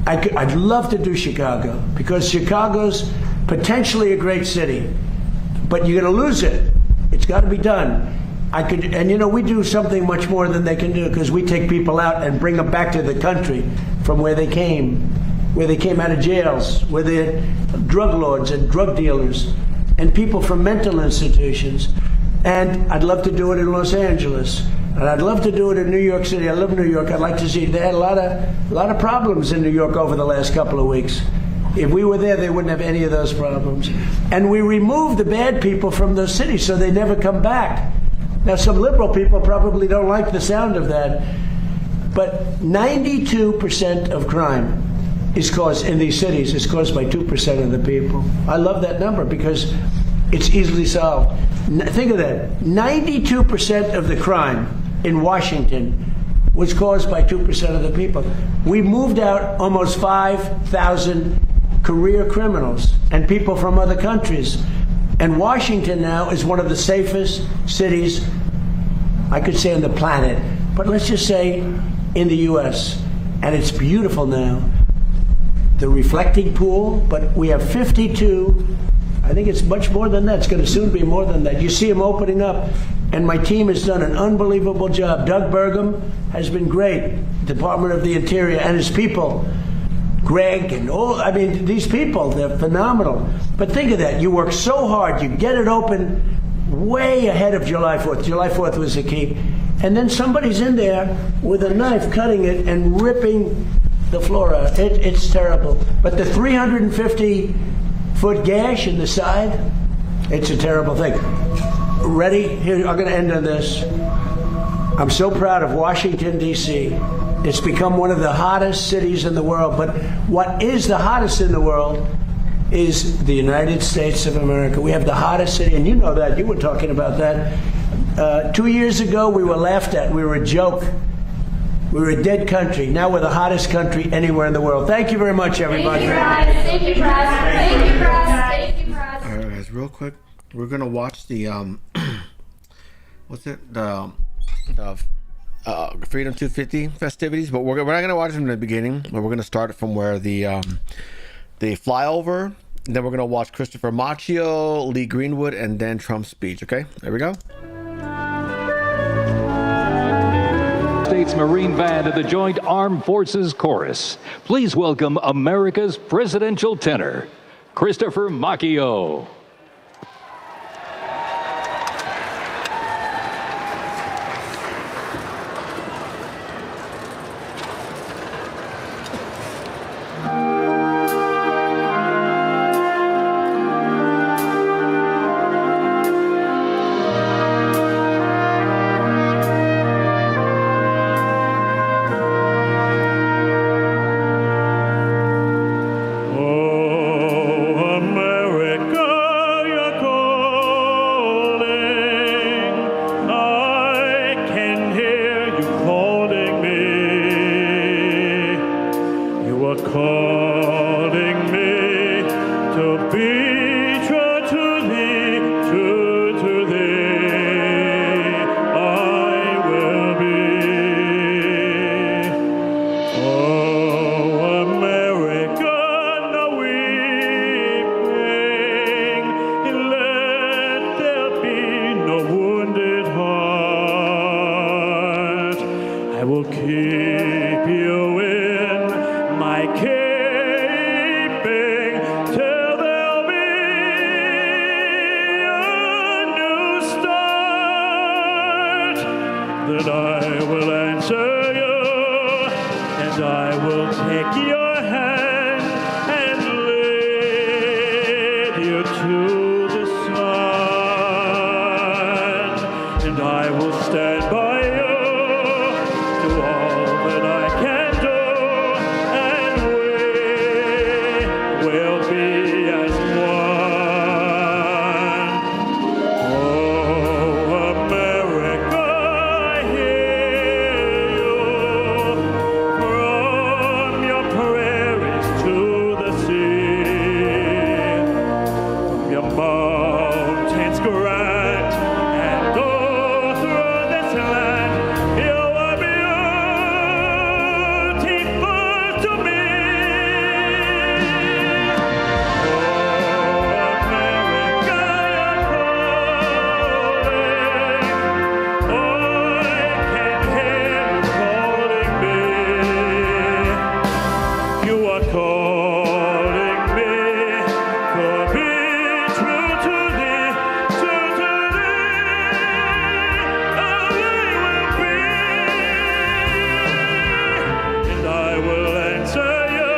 I'd love to do Chicago because Chicago's potentially a great city, but you're going to lose it. It's got to be done. And you know, we do something much more than they can do because we take people out and bring them back to the country from where they came out of jails, where they're drug lords and drug dealers and people from mental institutions. And I'd love to do it in Los Angeles. And I'd love to do it in New York City. I live in New York. I'd like to see. They had a lot of problems in New York over the last couple of weeks. If we were there, they wouldn't have any of those problems. And we removed the bad people from those cities so they never come back. Now, some liberal people probably don't like the sound of that, but 92% of crime is caused in these cities is caused by 2% of the people. I love that number because it's easily solved. Think of that. 92% of the crime in Washington was caused by 2% of the people. We moved out almost 5,000 career criminals and people from other countries. And Washington now is one of the safest cities, I could say on the planet, but let's just say in the U.S. And it's beautiful now. The reflecting pool, but we have 52. I think it's much more than that. It's going to soon be more than that. You see them opening up, and my team has done an unbelievable job. Doug Burgum has been great, Department of the Interior, and his people. Greg and all, I mean, these people, they're phenomenal. But think of that. You work so hard. You get it open way ahead of July 4th. July 4th was the key. And then somebody's in there with a knife cutting it and ripping the floor out. It's terrible. But the 350-foot gash in the side, it's a terrible thing. Ready? Here, I'm going to end on this. I'm so proud of Washington, D.C. It's become one of the hottest cities in the world. But what is the hottest in the world is the United States of America. We have the hottest city, and you know that. You were talking about that. 2 years ago, we were laughed at. We were a joke. We were a dead country. Now we're the hottest country anywhere in the world. Thank you very much, everybody. Thank you, Press. Thank you, Press. Thank you, Press. All right, guys, real quick. We're going to watch the, the Freedom 250 festivities, but we're not going to watch them in the beginning, but we're going to start from where the flyover, and then we're going to watch Christopher Machio, Lee Greenwood, and then Trump's speech, okay? There we go. States Marine Band of the Joint Armed Forces Chorus. Please welcome America's presidential tenor, Christopher Machio. Oh, America. and I will answer you, and I will take your hand and lead you to the sun, and I will stand by you, do all that I can do, and we will be as one. Oh, America, I hear you from your prairies to the sea, from your mountains grand and all through this land. You are beautiful to me. You are calling me to be true to thee, true to thee, and I will answer you,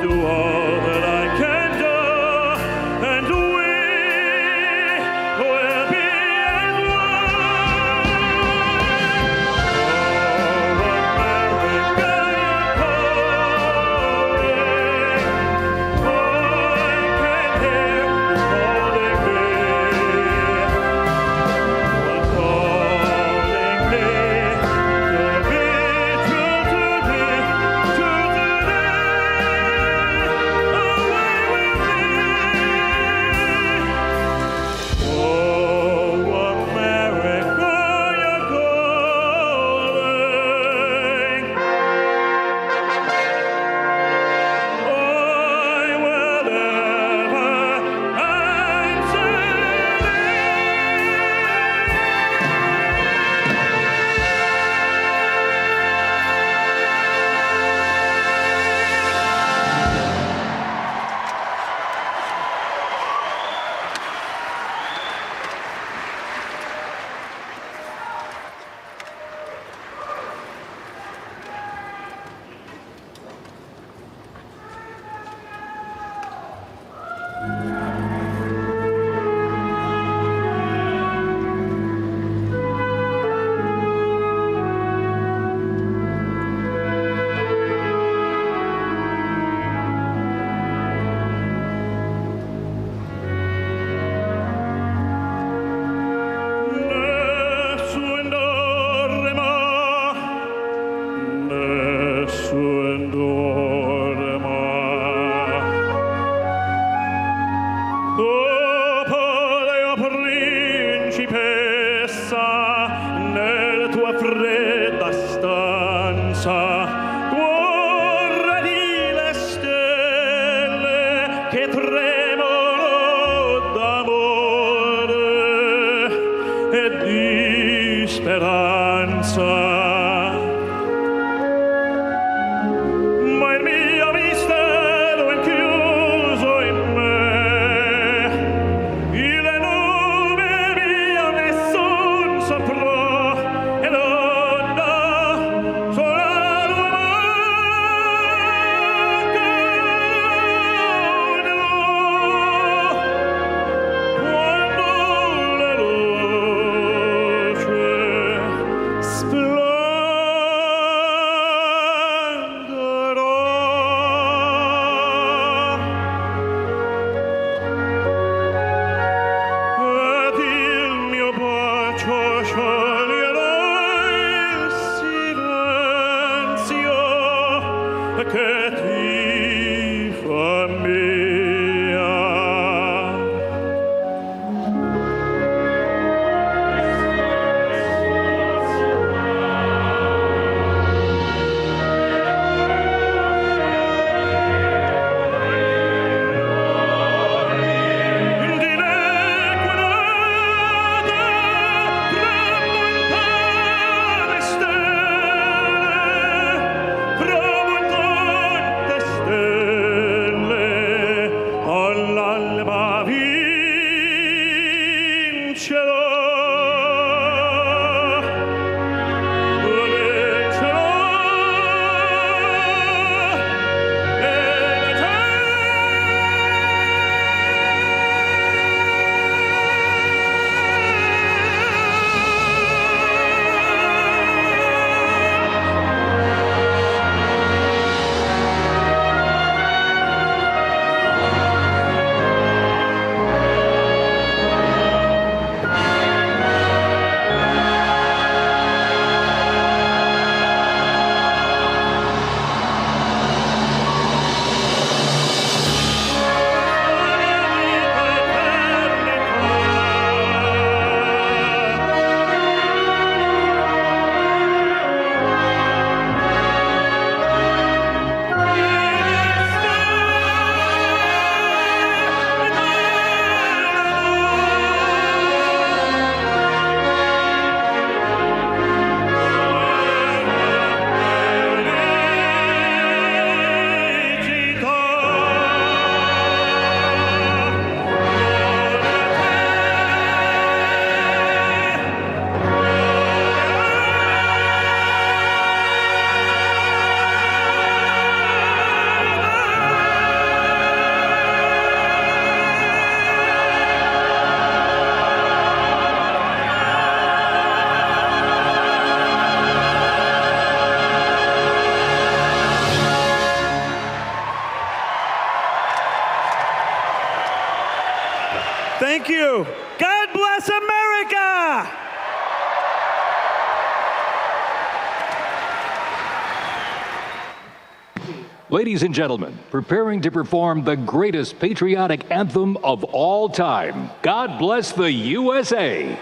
do all that I can do, and we will be as principessa, nella tua fredda stanza, guardi le stelle che tremano d'amore e di speranza. Ma il mio mistero è chiuso in me, le nome mie nessun saprà, e donna sola quando la luce ed il mio bacio scioglierà il silenzio che ti fa mia. All'alba vincerò. Thank you. God bless America. Ladies and gentlemen, preparing to perform the greatest patriotic anthem of all time, God Bless the USA.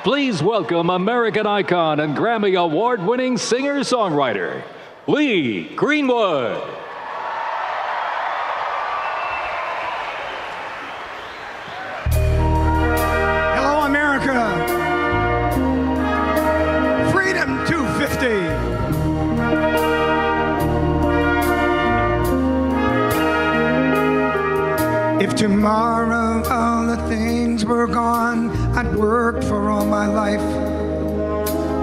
Please welcome American icon and Grammy Award-winning singer-songwriter, Lee Greenwood. Hello, America. Freedom 250. If tomorrow all the things were gone, I'd worked for all my life,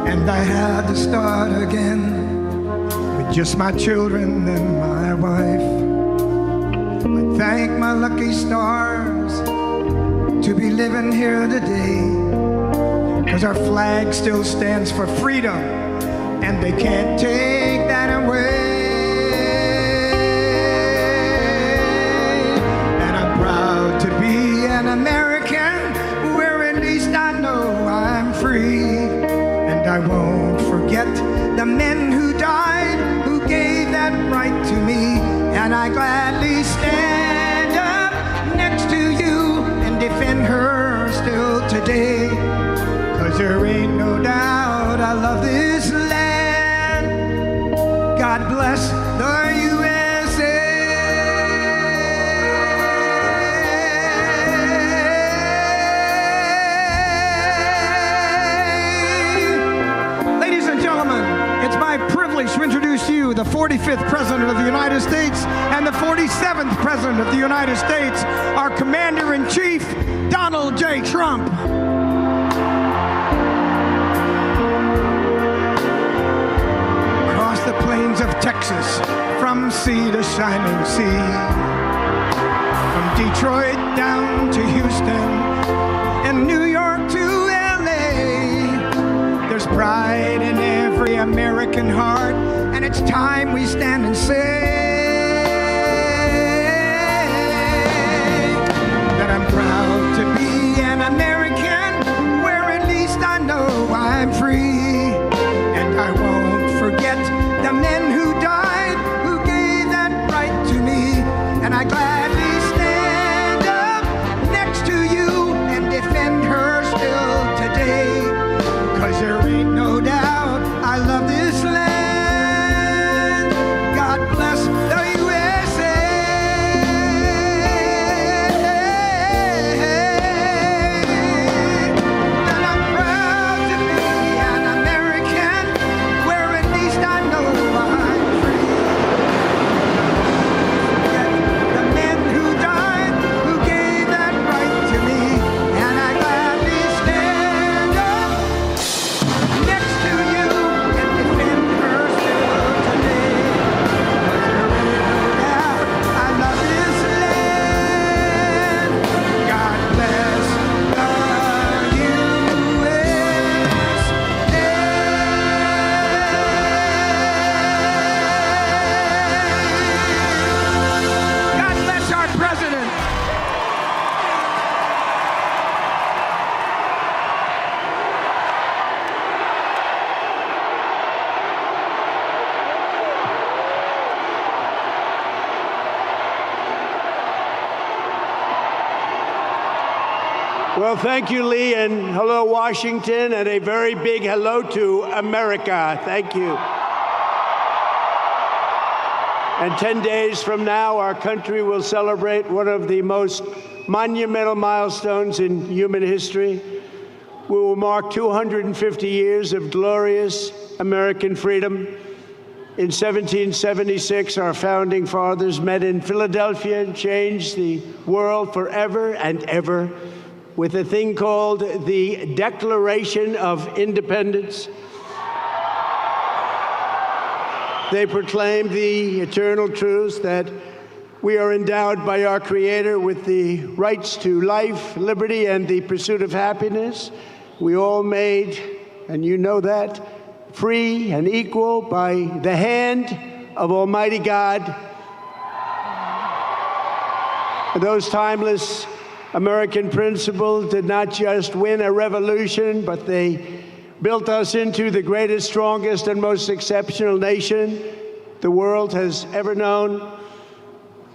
and I had to start again with just my children and my wife. I thank my lucky stars to be living here today, 'cause our flag still stands for freedom, and they can't take that away. To be an American, where at least I know I'm free. And I won't forget the men who died, who gave that right to me. And I gladly stand up next to you and defend her still today. 'Cause there ain't no doubt I love this land. God bless the USA. It's my privilege to introduce to you the 45th President of the United States and the 47th President of the United States, our Commander-in-Chief, Donald J. Trump. Across the plains of Texas, from sea to shining sea, from Detroit down to Houston, and New York to there's pride in every American heart, and it's time we stand and say that I'm proud to be an American, where at least I know I'm free. And I won't forget the men who died, who gave that right to me. And I gladly stand up next to you and defend her still today. 'Cause there ain't no doubt I love this land. God bless the USA. And I'm proud to be an American, where at least I know I'm free. The men who died, who gave that right to me, and I gladly stand up next to you and defend her still today. 'Cause there ain't no doubt I love this land. God bless the USA. God bless our president. Well, thank you, Lee, and hello, Washington, and a very big hello to America. Thank you. And 10 days from now, our country will celebrate one of the most monumental milestones in human history. We will mark 250 years of glorious American freedom. In 1776, our founding fathers met in Philadelphia and changed the world forever and ever with a thing called the Declaration of Independence. They proclaimed the eternal truth that we are endowed by our Creator with the rights to life, liberty, and the pursuit of happiness. We all made, and you know that, free and equal by the hand of Almighty God. Those timeless American principles did not just win a revolution, but they built us into the greatest, strongest, and most exceptional nation the world has ever known.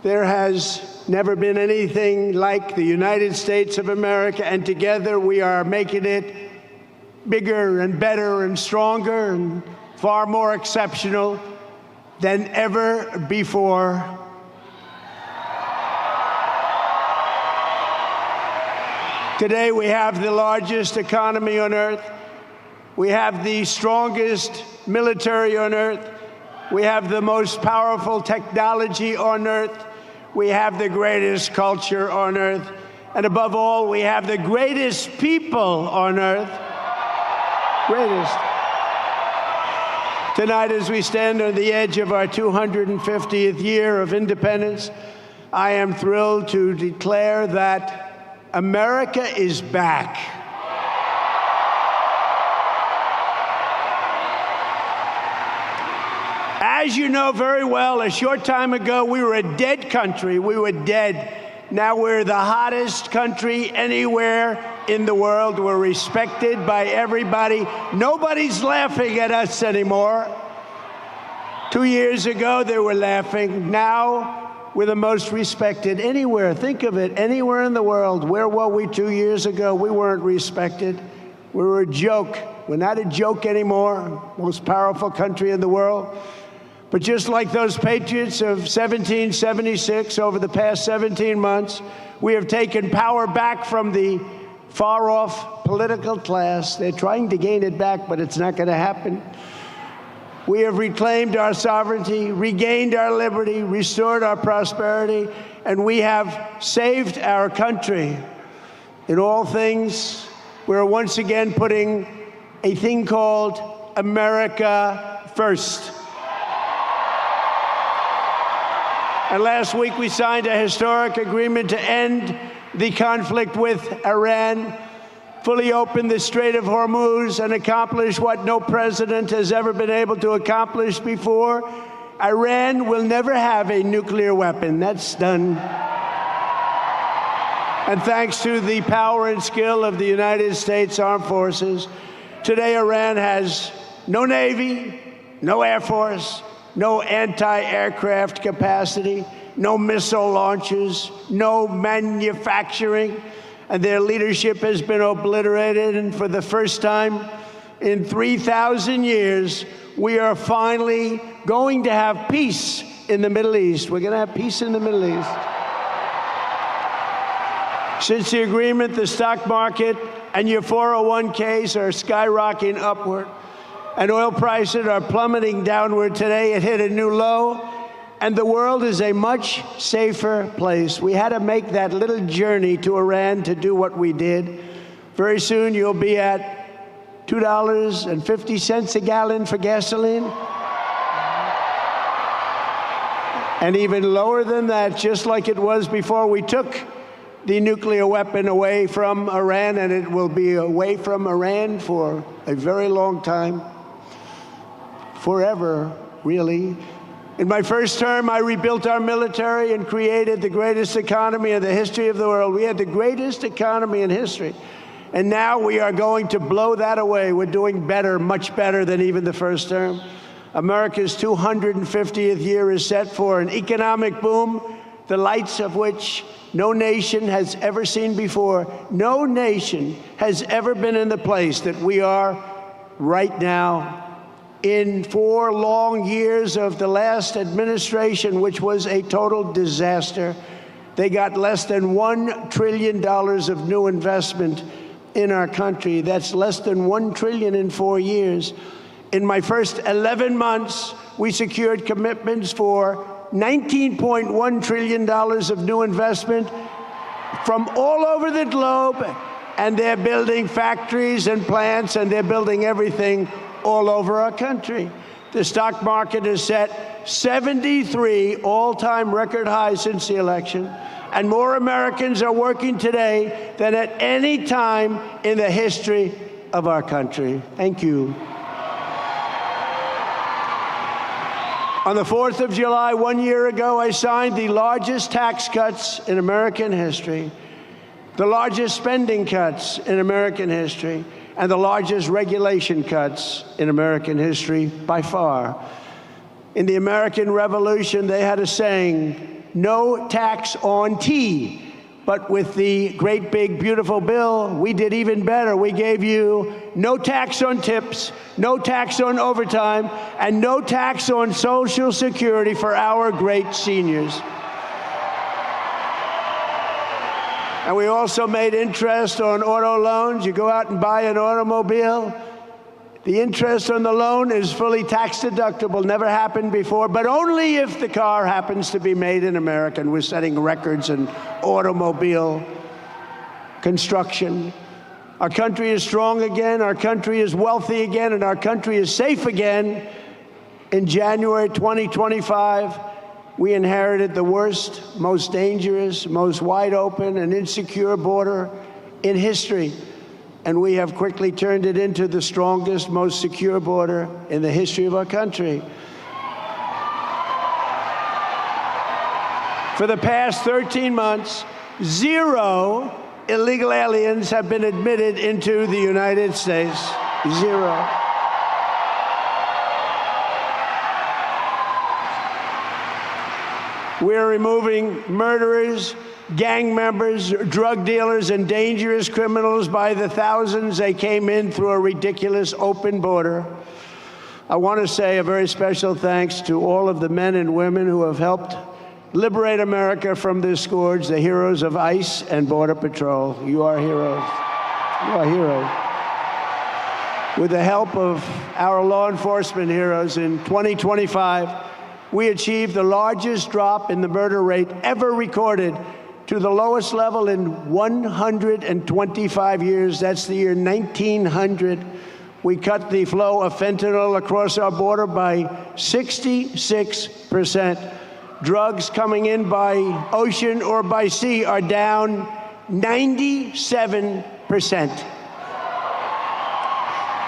There has never been anything like the United States of America, and together we are making it bigger and better and stronger and far more exceptional than ever before. Today we have the largest economy on earth. We have the strongest military on earth. We have the most powerful technology on earth. We have the greatest culture on earth. And above all, we have the greatest people on earth. Greatest. Tonight, as we stand on the edge of our 250th year of independence, I am thrilled to declare that America is back. As you know very well, a short time ago, we were a dead country. We were dead. Now we're the hottest country anywhere in the world. We're respected by everybody. Nobody's laughing at us anymore. 2 years ago, they were laughing. Now we're the most respected anywhere. Think of it, anywhere in the world. Where were we 2 years ago? We weren't respected. We were a joke. We're not a joke anymore. Most powerful country in the world. But just like those patriots of 1776, over the past 17 months, we have taken power back from the far-off political class. They're trying to gain it back, but it's not going to happen. We have reclaimed our sovereignty, regained our liberty, restored our prosperity, and we have saved our country. In all things, we're once again putting a thing called America first. And last week, we signed a historic agreement to end the conflict with Iran, fully open the Strait of Hormuz, and accomplish what no president has ever been able to accomplish before. Iran will never have a nuclear weapon. That's done. And thanks to the power and skill of the United States Armed Forces, today Iran has no Navy, no Air Force, no anti-aircraft capacity, no missile launches, no manufacturing, and their leadership has been obliterated. And for the first time in 3,000 years, we are finally going to have peace in the Middle East. We're going to have peace in the Middle East. Since the agreement, the stock market and your 401ks are skyrocketing upward, and oil prices are plummeting downward. Today, it hit a new low, and the world is a much safer place. We had to make that little journey to Iran to do what we did. Very soon, you'll be at $2.50 a gallon for gasoline. And even lower than that, just like it was before we took the nuclear weapon away from Iran, and it will be away from Iran for a very long time. Forever, really. In my first term, I rebuilt our military and created the greatest economy in the history of the world. We had the greatest economy in history. And now we are going to blow that away. We're doing better, much better than even the first term. America's 250th year is set for an economic boom, the lights of which no nation has ever seen before. No nation has ever been in the place that we are right now. In 4 long years of the last administration, which was a total disaster, they got less than $1 trillion of new investment in our country. That's less than $1 trillion in 4 years. In my first 11 months, we secured commitments for $19.1 trillion of new investment from all over the globe, and they're building factories and plants, and they're building everything all over our country. The stock market has set 73 all-time record highs since the election, and more Americans are working today than at any time in the history of our country. Thank you. On the 4th of July, 1 year ago, I signed the largest tax cuts in American history. the largest spending cuts in American history, and the largest regulation cuts in American history by far. In the American Revolution, they had a saying, no tax on tea. But with the great big beautiful bill, we did even better. We gave you no tax on tips, no tax on overtime, and no tax on Social Security for our great seniors. And we also made interest on auto loans. You go out and buy an automobile, the interest on the loan is fully tax deductible, never happened before, but only if the car happens to be made in America. And we're setting records in automobile construction. Our country is strong again, our country is wealthy again, and our country is safe again. In January 2025, we inherited the worst, most dangerous, most wide open and insecure border in history. And we have quickly turned it into the strongest, most secure border in the history of our country. For the past 13 months, 0 illegal aliens have been admitted into the United States. 0. We're removing murderers, gang members, drug dealers, and dangerous criminals by the thousands. They came in through a ridiculous open border. I want to say a very special thanks to all of the men and women who have helped liberate America from this scourge, the heroes of ICE and Border Patrol. You are heroes. You are heroes. With the help of our law enforcement heroes, in 2025, we achieved the largest drop in the murder rate ever recorded, to the lowest level in 125 years. That's the year 1900. We cut the flow of fentanyl across our border by 66%. Drugs coming in by ocean or by sea are down 97%.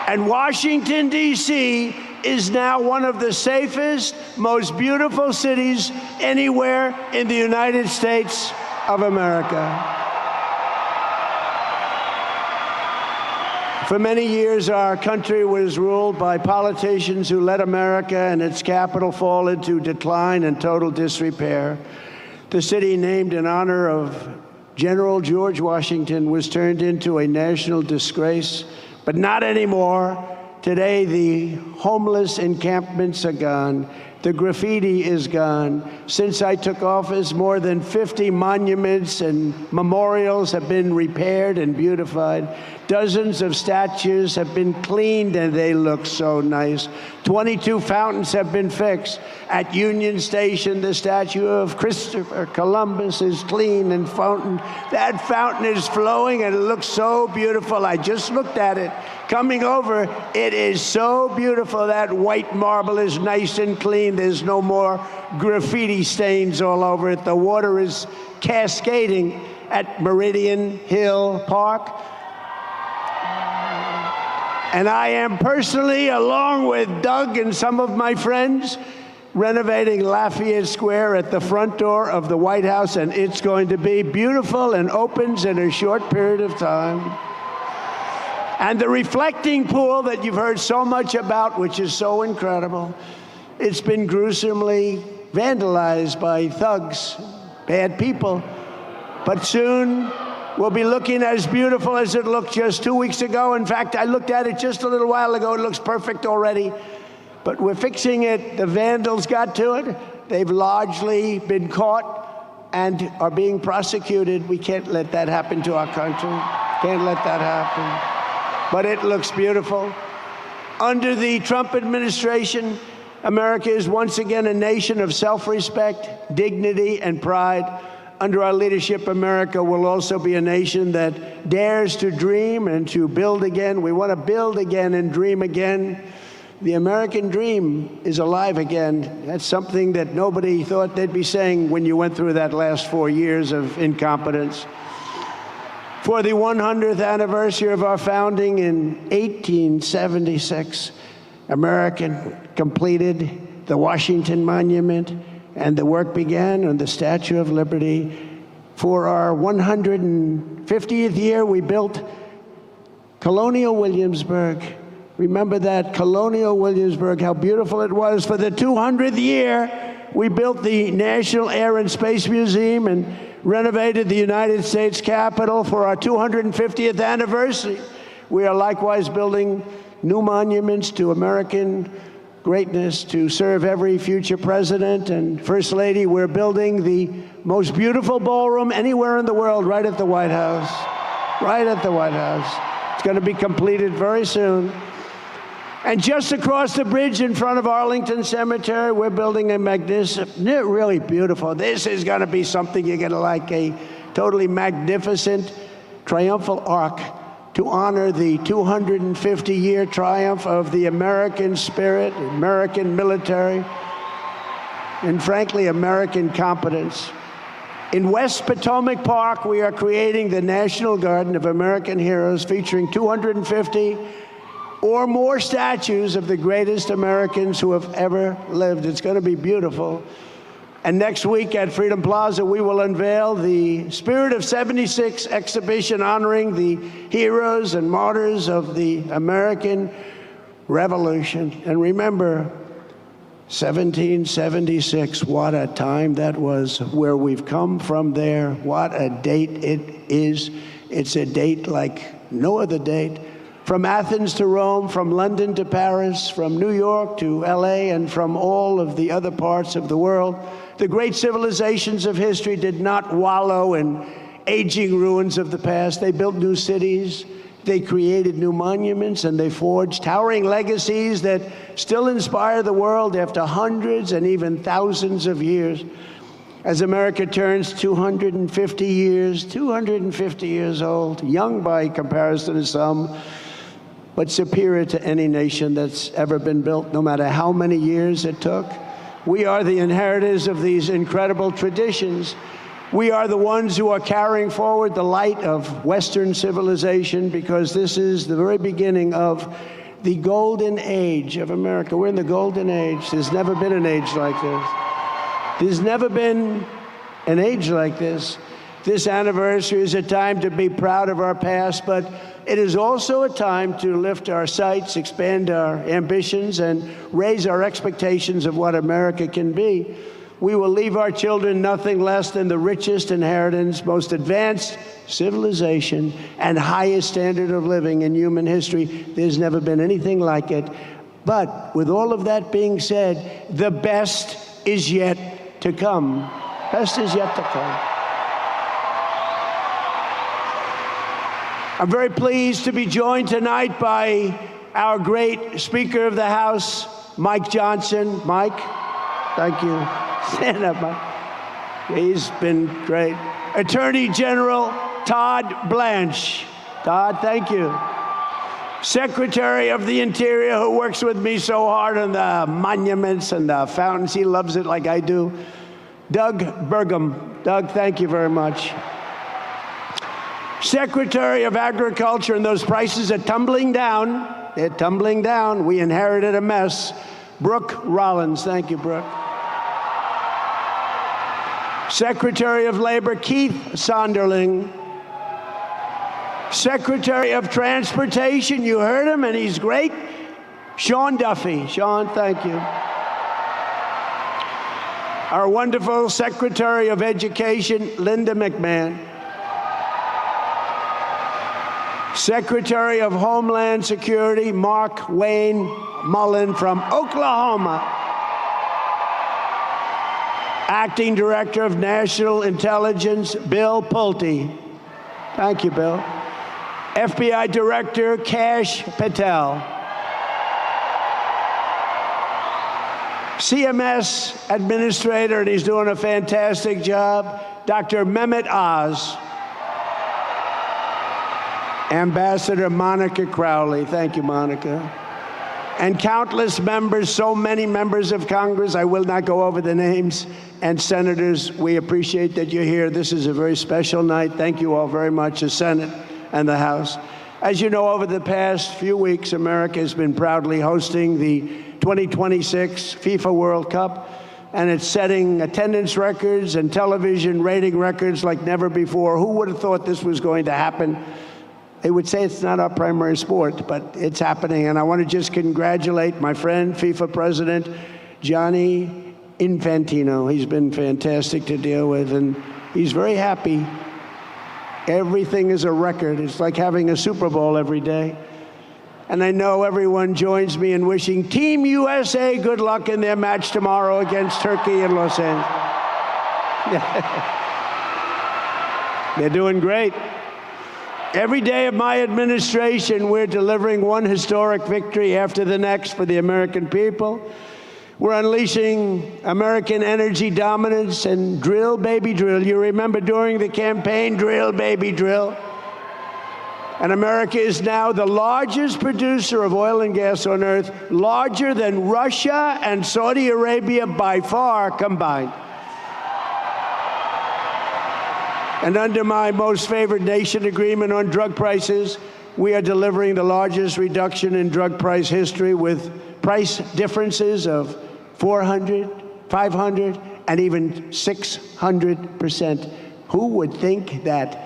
And Washington, D.C. is now one of the safest, most beautiful cities anywhere in the United States of America. For many years, our country was ruled by politicians who let America and its capital fall into decline and total disrepair. The city named in honor of General George Washington was turned into a national disgrace, but not anymore. Today, the homeless encampments are gone. The graffiti is gone. Since I took office, more than 50 monuments and memorials have been repaired and beautified. Dozens of statues have been cleaned, and they look so nice. 22 fountains have been fixed. At Union Station, the statue of Christopher Columbus is clean and fountain. That fountain is flowing, and it looks so beautiful. I just looked at it. Coming over, it is so beautiful. That white marble is nice and clean. There's no more graffiti stains all over it. The water is cascading at Meridian Hill Park. And I am personally, along with Doug and some of my friends, renovating Lafayette Square at the front door of the White House, and it's going to be beautiful and opens in a short period of time. And the reflecting pool that you've heard so much about, which is so incredible, it's been gruesomely vandalized by thugs, bad people. But soon, will be looking as beautiful as it looked just 2 weeks ago. In fact, I looked at it just a little while ago. It looks perfect already. But we're fixing it. The vandals got to it. They've largely been caught and are being prosecuted. We can't let that happen to our country. Can't let that happen. But it looks beautiful. Under the Trump administration, America is once again a nation of self-respect, dignity, and pride. Under our leadership, America will also be a nation that dares to dream and to build again. We want to build again and dream again. The American dream is alive again. That's something that nobody thought they'd be saying when you went through that last 4 years of incompetence. For the 100th anniversary of our founding in 1876, America completed the Washington Monument, and the work began on the Statue of Liberty. For our 150th year, we built Colonial Williamsburg. Remember that, Colonial Williamsburg, how beautiful it was. For the 200th year, we built the National Air and Space Museum and renovated the United States Capitol. For our 250th anniversary, we are likewise building new monuments to American greatness to serve every future president and First Lady. We're building the most beautiful ballroom anywhere in the world right at the White House. Right at the White House. It's going to be completed very soon. And just across the bridge in front of Arlington Cemetery, we're building a magnificent, really beautiful. This is going to be something you're going to like, a totally magnificent triumphal arch to honor the 250-year triumph of the American spirit, American military, and frankly, American competence. In West Potomac Park, we are creating the National Garden of American Heroes, featuring 250 or more statues of the greatest Americans who have ever lived. It's going to be beautiful. And next week at Freedom Plaza, we will unveil the Spirit of 76 exhibition honoring the heroes and martyrs of the American Revolution. And remember, 1776, what a time that was, where we've come from there. What a date it is. It's a date like no other date. From Athens to Rome, from London to Paris, from New York to LA, and from all of the other parts of the world, the great civilizations of history did not wallow in aging ruins of the past. They built new cities, they created new monuments, and they forged towering legacies that still inspire the world after hundreds and even thousands of years. As America turns 250 years old, young by comparison to some, but superior to any nation that's ever been built, no matter how many years it took. We are the inheritors of these incredible traditions. We are the ones who are carrying forward the light of Western civilization, because this is the very beginning of the golden age of America. We're in the golden age. There's never been an age like this. There's never been an age like this. This anniversary is a time to be proud of our past, but it is also a time to lift our sights, expand our ambitions, and raise our expectations of what America can be. We will leave our children nothing less than the richest inheritance, most advanced civilization, and highest standard of living in human history. There's never been anything like it. But with all of that being said, the best is yet to come. Best is yet to come. I'm very pleased to be joined tonight by our great Speaker of the House, Mike Johnson. Mike, thank you. Stand up, Mike. He's been great. Attorney General Todd Blanche. Todd, thank you. Secretary of the Interior, who works with me so hard on the monuments and the fountains. He loves it like I do. Doug Burgum. Doug, thank you very much. Secretary of Agriculture, and those prices are tumbling down. They're tumbling down. We inherited a mess. Brooke Rollins. Thank you, Brooke. Secretary of Labor, Keith Sonderling. Secretary of Transportation, you heard him, and he's great. Sean Duffy. Sean, thank you. Our wonderful Secretary of Education, Linda McMahon. Secretary of Homeland Security, Mark Wayne Mullen from Oklahoma. Acting Director of National Intelligence, Bill Pulte. Thank you, Bill. FBI Director, Kash Patel. CMS Administrator, and he's doing a fantastic job, Dr. Mehmet Oz. Ambassador Monica Crowley. Thank you, Monica. And countless members, so many members of Congress, I will not go over the names, and senators, we appreciate that you're here. This is a very special night. Thank you all very much, the Senate and the House. As you know, over the past few weeks, America has been proudly hosting the 2026 FIFA World Cup. and it's setting attendance records and television rating records like never before. Who would have thought this was going to happen? They would say it's not our primary sport, but it's happening. And I want to just congratulate my friend, FIFA President Gianni Infantino. He's been fantastic to deal with, and he's very happy. Everything is a record. It's like having a Super Bowl every day. And I know everyone joins me in wishing Team USA good luck in their match tomorrow against Turkey in Los Angeles. They're doing great. Every day of my administration, we're delivering one historic victory after the next for the American people. We're unleashing American energy dominance and drill, baby, drill. You remember during the campaign, drill, baby, drill. And America is now the largest producer of oil and gas on earth, larger than Russia and Saudi Arabia by far combined. And under my most favored nation agreement on drug prices, we are delivering the largest reduction in drug price history with price differences of 400, 500, and even 600%. Who would think that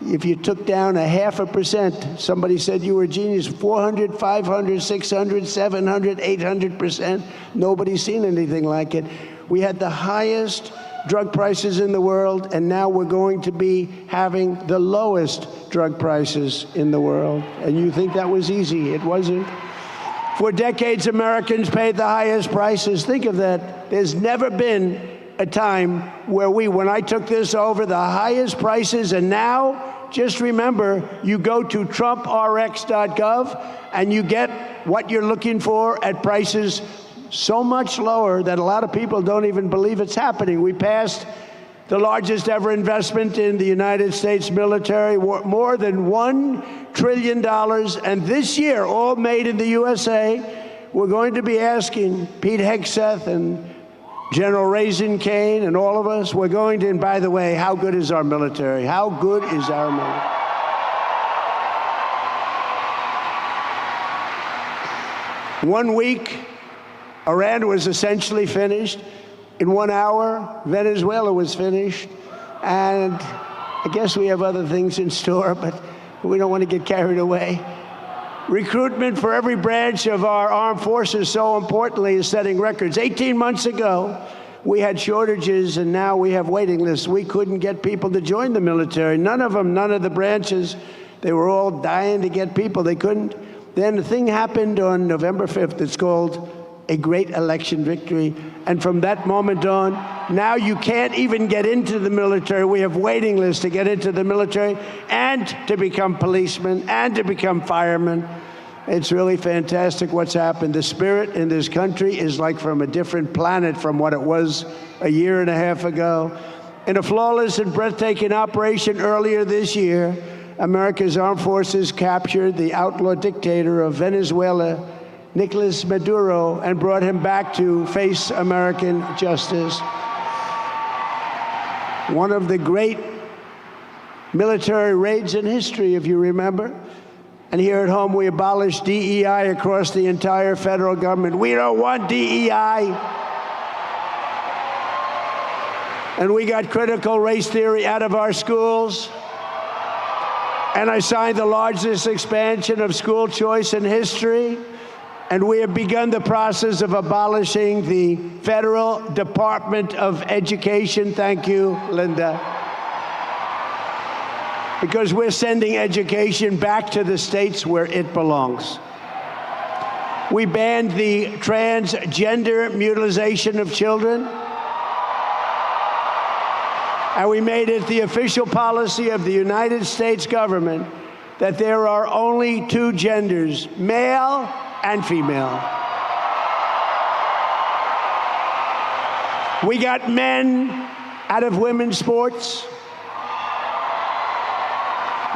if you took down 0.5%, somebody said you were a genius, 400, 500, 600, 700, 800%. Nobody's seen anything like it. We had the highest drug prices in the world, and now we're going to be having the lowest drug prices in the world. And you think that was easy. It wasn't. For decades, Americans paid the highest prices. Think of that. There's never been a time where when I took this over, the highest prices, and now, just remember, you go to TrumpRx.gov and you get what you're looking for at prices so much lower that a lot of people don't even believe it's happening. We passed the largest ever investment in the United States military, more than $1 trillion. And this year, all made in the USA, we're going to be asking Pete Hegseth and General Raisin Kane and all of us, we're going to, and by the way, how good is our military? How good is our military? One week, Iran was essentially finished. In 1 hour, Venezuela was finished. And I guess we have other things in store, but we don't want to get carried away. Recruitment for every branch of our armed forces, so importantly, is setting records. 18 months ago, we had shortages, and now we have waiting lists. We couldn't get people to join the military. None of them, none of the branches. They were all dying to get people. They couldn't. Then the thing happened on November 5th. It's called a great election victory. And from that moment on, now you can't even get into the military. We have waiting lists to get into the military and to become policemen and to become firemen. It's really fantastic what's happened. The spirit in this country is like from a different planet from what it was a year and a half ago. In a flawless and breathtaking operation earlier this year, America's armed forces captured the outlaw dictator of Venezuela, Nicolas Maduro, and brought him back to face American justice. One of the great military raids in history, if you remember. And here at home, we abolished DEI across the entire federal government. We don't want DEI. And we got critical race theory out of our schools. And I signed the largest expansion of school choice in history. And we have begun the process of abolishing the Federal Department of Education. Thank you, Linda. Because we're sending education back to the states where it belongs. We banned the transgender mutilation of children. And we made it the official policy of the United States government that there are only two genders, male and female. We got men out of women's sports.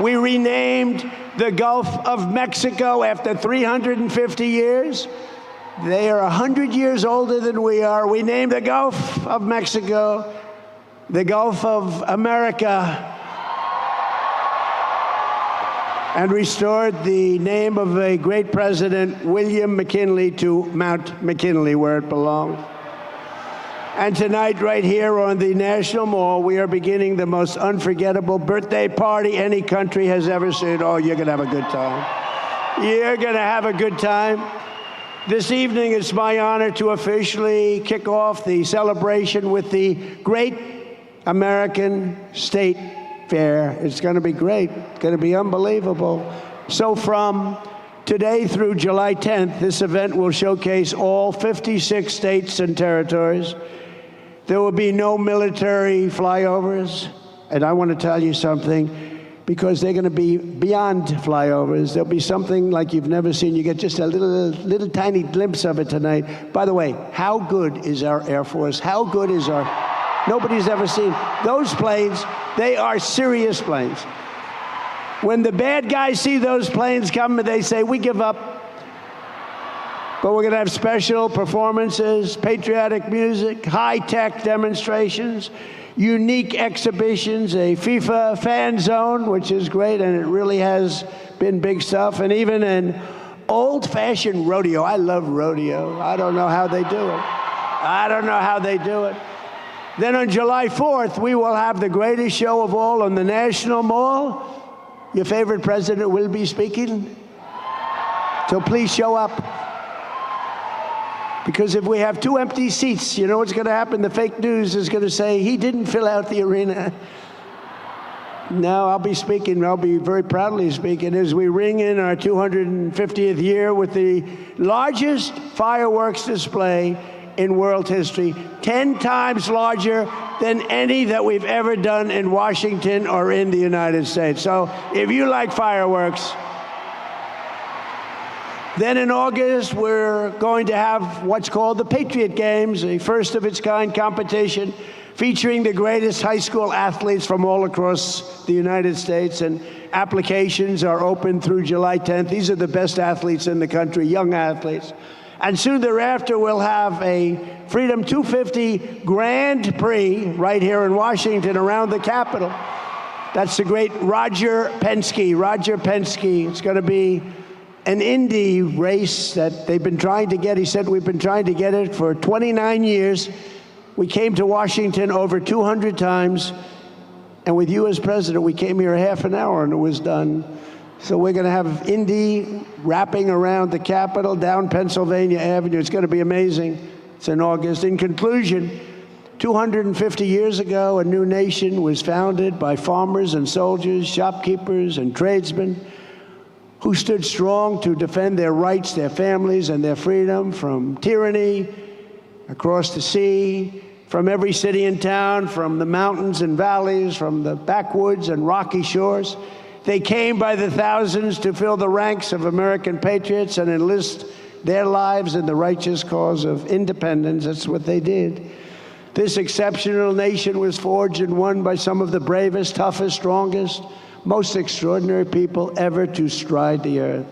We renamed the Gulf of Mexico after 350 years. They are 100 years older than we are. We named the Gulf of Mexico the Gulf of America, and restored the name of a great president, William McKinley, to Mount McKinley, where it belonged. And tonight, right here on the National Mall, we are beginning the most unforgettable birthday party any country has ever seen. Oh, you're going to have a good time. You're going to have a good time. This evening, it's my honor to officially kick off the celebration with the Great American State Fair. It's going to be great. It's going to be unbelievable. So from today through July 10th, this event will showcase all 56 states and territories. There will be no military flyovers, and I want to tell you something, because they're going to be beyond flyovers. There'll be something like you've never seen. You get just a little tiny glimpse of it tonight. By the way, how good is our Air Force? How good is our... Nobody's ever seen those planes. They are serious planes. When the bad guys see those planes coming, they say, we give up. But we're going to have special performances, patriotic music, high-tech demonstrations, unique exhibitions, a FIFA fan zone, which is great, and it really has been big stuff, and even an old-fashioned rodeo. I love rodeo. I don't know how they do it. I don't know how they do it. Then on July 4th, we will have the greatest show of all on the National Mall. Your favorite president will be speaking. So please show up. Because if we have 2 empty seats, you know what's going to happen? The fake news is going to say, he didn't fill out the arena. No, I'll be speaking. I'll be very proudly speaking as we ring in our 250th year with the largest fireworks display in world history, 10 times larger than any that we've ever done in Washington or in the United States. So if you like fireworks, then in August, we're going to have what's called the Patriot Games, a first-of-its-kind competition featuring the greatest high school athletes from all across the United States, and applications are open through July 10th. These are the best athletes in the country, young athletes. And soon thereafter, we'll have a Freedom 250 Grand Prix right here in Washington around the Capitol. That's the great Roger Penske. Roger Penske. It's going to be an Indy race that they've been trying to get. He said, we've been trying to get it for 29 years. We came to Washington over 200 times. And with you as president, we came here half an hour and it was done. So we're going to have Indy wrapping around the Capitol, down Pennsylvania Avenue. It's going to be amazing. It's in August. In conclusion, 250 years ago, a new nation was founded by farmers and soldiers, shopkeepers and tradesmen, who stood strong to defend their rights, their families, and their freedom from tyranny across the sea, from every city and town, from the mountains and valleys, from the backwoods and rocky shores. They came by the thousands to fill the ranks of American patriots and enlist their lives in the righteous cause of independence. That's what they did. This exceptional nation was forged and won by some of the bravest, toughest, strongest, most extraordinary people ever to stride the earth.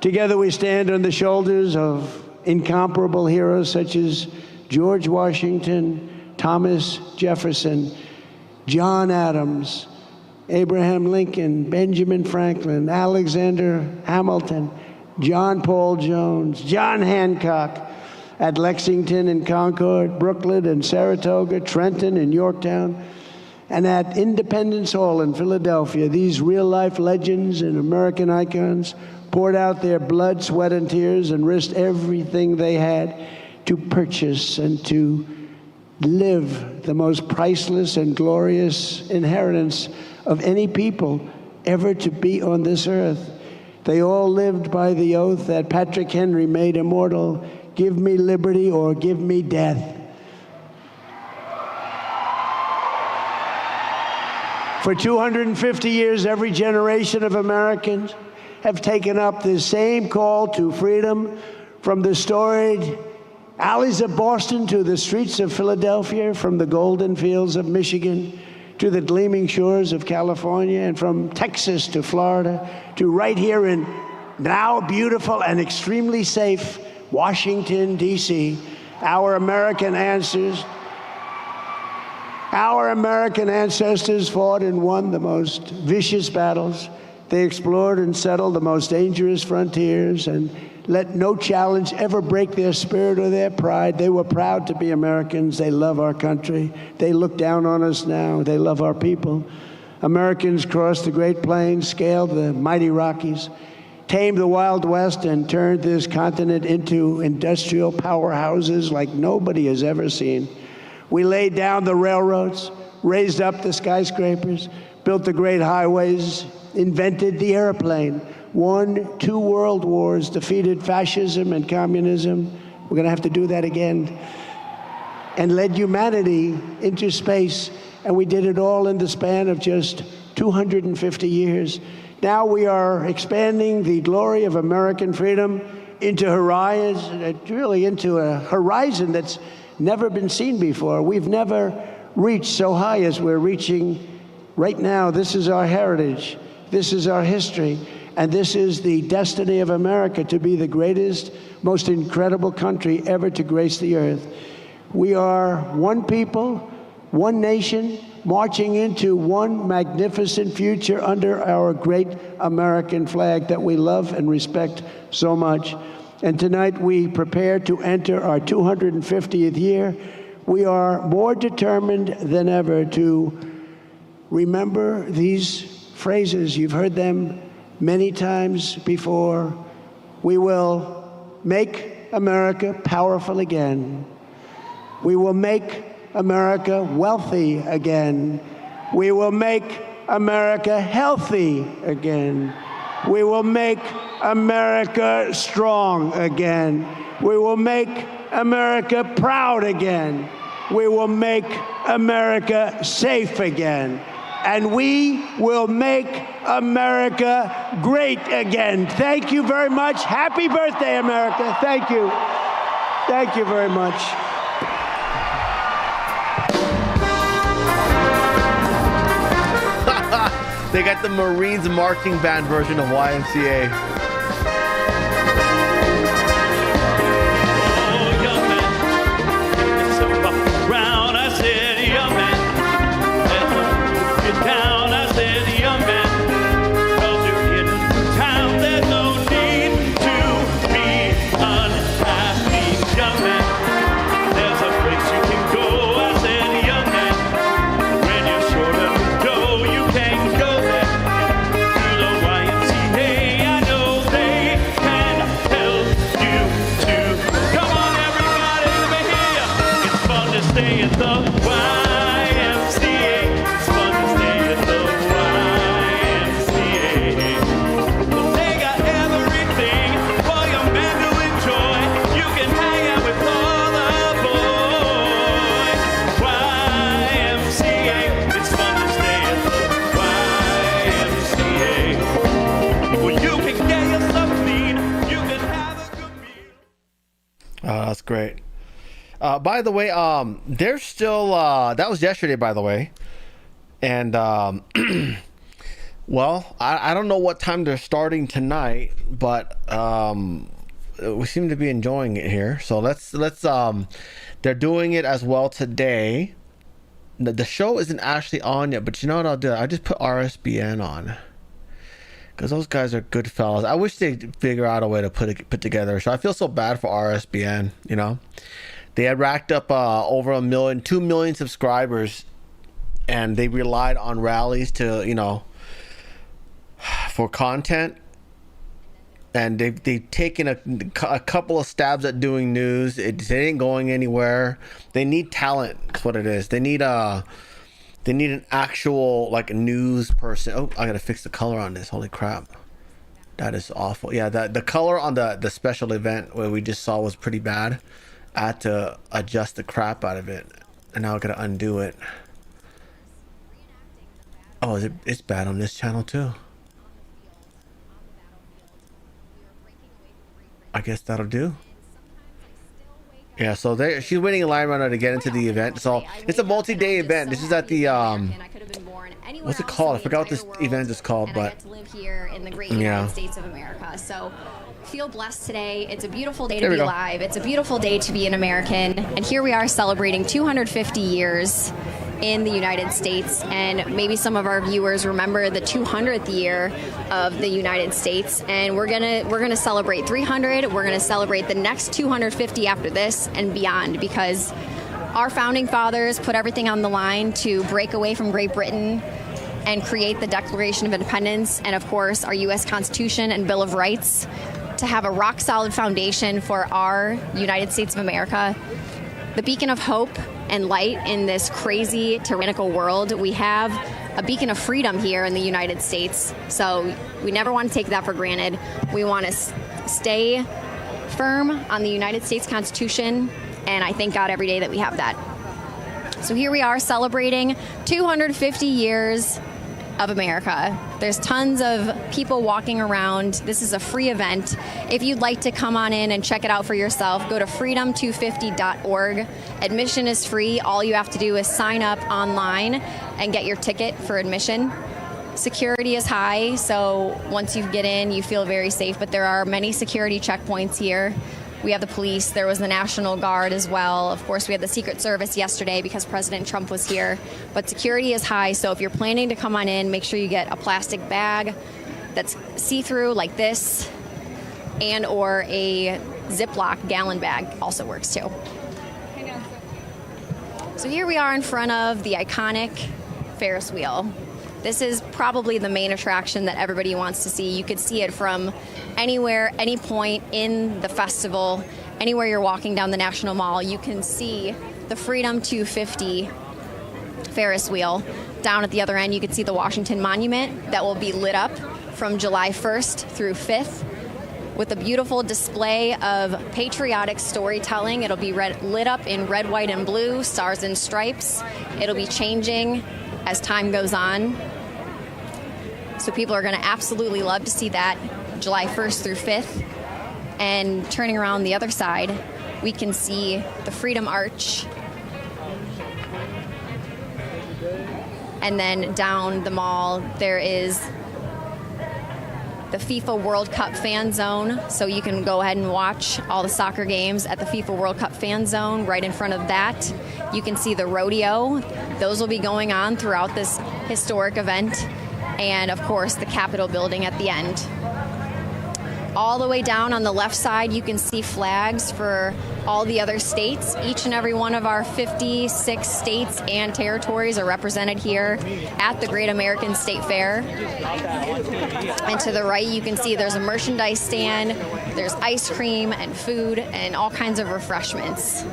Together we stand on the shoulders of incomparable heroes such as George Washington, Thomas Jefferson, John Adams, Abraham Lincoln, Benjamin Franklin, Alexander Hamilton, John Paul Jones, John Hancock, at Lexington and Concord, Brooklyn and Saratoga, Trenton and Yorktown, and at Independence Hall in Philadelphia. These real-life legends and American icons poured out their blood, sweat, and tears and risked everything they had to purchase and to live the most priceless and glorious inheritance of any people ever to be on this earth. They all lived by the oath that Patrick Henry made immortal: give me liberty or give me death. For 250 years, every generation of Americans have taken up this same call to freedom, from the storied alleys of Boston to the streets of Philadelphia, from the golden fields of Michigan to the gleaming shores of California, and from Texas to Florida to right here in now beautiful and extremely safe Washington, D.C. Our American ancestors fought and won the most vicious battles. They explored and settled the most dangerous frontiers, and Let no challenge ever break their spirit or their pride. They were proud to be Americans. They love our country. They look down on us now. They love our people. Americans crossed the Great Plains, scaled the mighty Rockies, tamed the Wild West, and turned this continent into industrial powerhouses like nobody has ever seen. We laid down the railroads, raised up the skyscrapers, built the great highways, invented the airplane, won 2 world wars, defeated fascism and communism. We're going to have to do that again. And led humanity into space. And we did it all in the span of just 250 years. Now we are expanding the glory of American freedom into into a horizon that's never been seen before. We've never reached so high as we're reaching right now. This is our heritage. This is our history. And this is the destiny of America, to be the greatest, most incredible country ever to grace the earth. We are one people, one nation, marching into one magnificent future under our great American flag that we love and respect so much. And tonight we prepare to enter our 250th year. We are more determined than ever to remember these phrases. You've heard them many times before. We will make America powerful again. We will make America wealthy again. We will make America healthy again. We will make America strong again. We will make America proud again. We will make America safe again. And we will make America great again. Thank you very much. Happy birthday, America. Thank you. Thank you very much. They got the Marines marching band version of YMCA. That's great. By the way, there's still that was yesterday, by the way, and well, I don't know what time they're starting tonight, but we seem to be enjoying it here. So let's they're doing it as well today. The show isn't actually on yet, but you know what I'll do? I just put RSBN on, because those guys are good fellas. I wish they'd figure out a way to put together a show. I feel so bad for RSBN, you know. They had racked up over 2 million subscribers, and they relied on rallies to, you know, for content. And they've taken a couple of stabs at doing news. It ain't going anywhere. They need talent. That's what it is. They need an actual, like, news person. Oh, I gotta fix the color on this. Holy crap, that is awful. Yeah, the color on the special event where we just saw was pretty bad. I had to adjust the crap out of it, and now I gotta undo it. Oh, it's bad on this channel too. I guess that'll do. Yeah, so she's waiting in line right now to get into the event. So it's a multi-day event. This is at the what's it called? I forgot what this event is called, but I get to live here in the great United States of America. So feel blessed today. It's a beautiful day to be alive. It's a beautiful day to be an American. And here we are celebrating 250 years in the United States. And maybe some of our viewers remember the 200th year of the United States. And we're gonna celebrate 300. We're gonna celebrate the next 250 after this and beyond, because our founding fathers put everything on the line to break away from Great Britain and create the Declaration of Independence and, of course, our U.S. Constitution and Bill of Rights to have a rock-solid foundation for our United States of America, the beacon of hope and light in this crazy, tyrannical world. We have a beacon of freedom here in the United States, so we never want to take that for granted. We want to stay firm on the United States Constitution, and I thank God every day that we have that. So here we are celebrating 250 years of America. There's tons of people walking around. This is a free event. If you'd like to come on in and check it out for yourself, go to freedom250.org. Admission is free. All you have to do is sign up online and get your ticket for admission. Security is high, so once you get in, you feel very safe, but there are many security checkpoints here. We have the police. There was the National Guard as well. Of course, we had the Secret Service yesterday because President Trump was here. But security is high, so if you're planning to come on in, make sure you get a plastic bag that's see-through like this, and or a Ziploc gallon bag also works too. So here we are in front of the iconic Ferris wheel. This is probably the main attraction that everybody wants to see. You could see it from anywhere, any point in the festival, anywhere you're walking down the National Mall, you can see the Freedom 250 Ferris wheel. Down at the other end, you can see the Washington Monument that will be lit up from July 1st through 5th with a beautiful display of patriotic storytelling. It'll be lit up in red, white, and blue, stars and stripes. It'll be changing as time goes on. So people are going to absolutely love to see that July 1st through 5th. And turning around the other side, we can see the Freedom Arch. And then down the mall, there is the FIFA World Cup fan zone. So you can go ahead and watch all the soccer games at the FIFA World Cup fan zone. Right in front of that, you can see the rodeo. Those will be going on throughout this historic event. And of course, the Capitol building at the end. All the way down on the left side, you can see flags for all the other states. Each and every one of our 56 states and territories are represented here at the Great American State Fair. And to the right, you can see there's a merchandise stand, there's ice cream and food and all kinds of refreshments.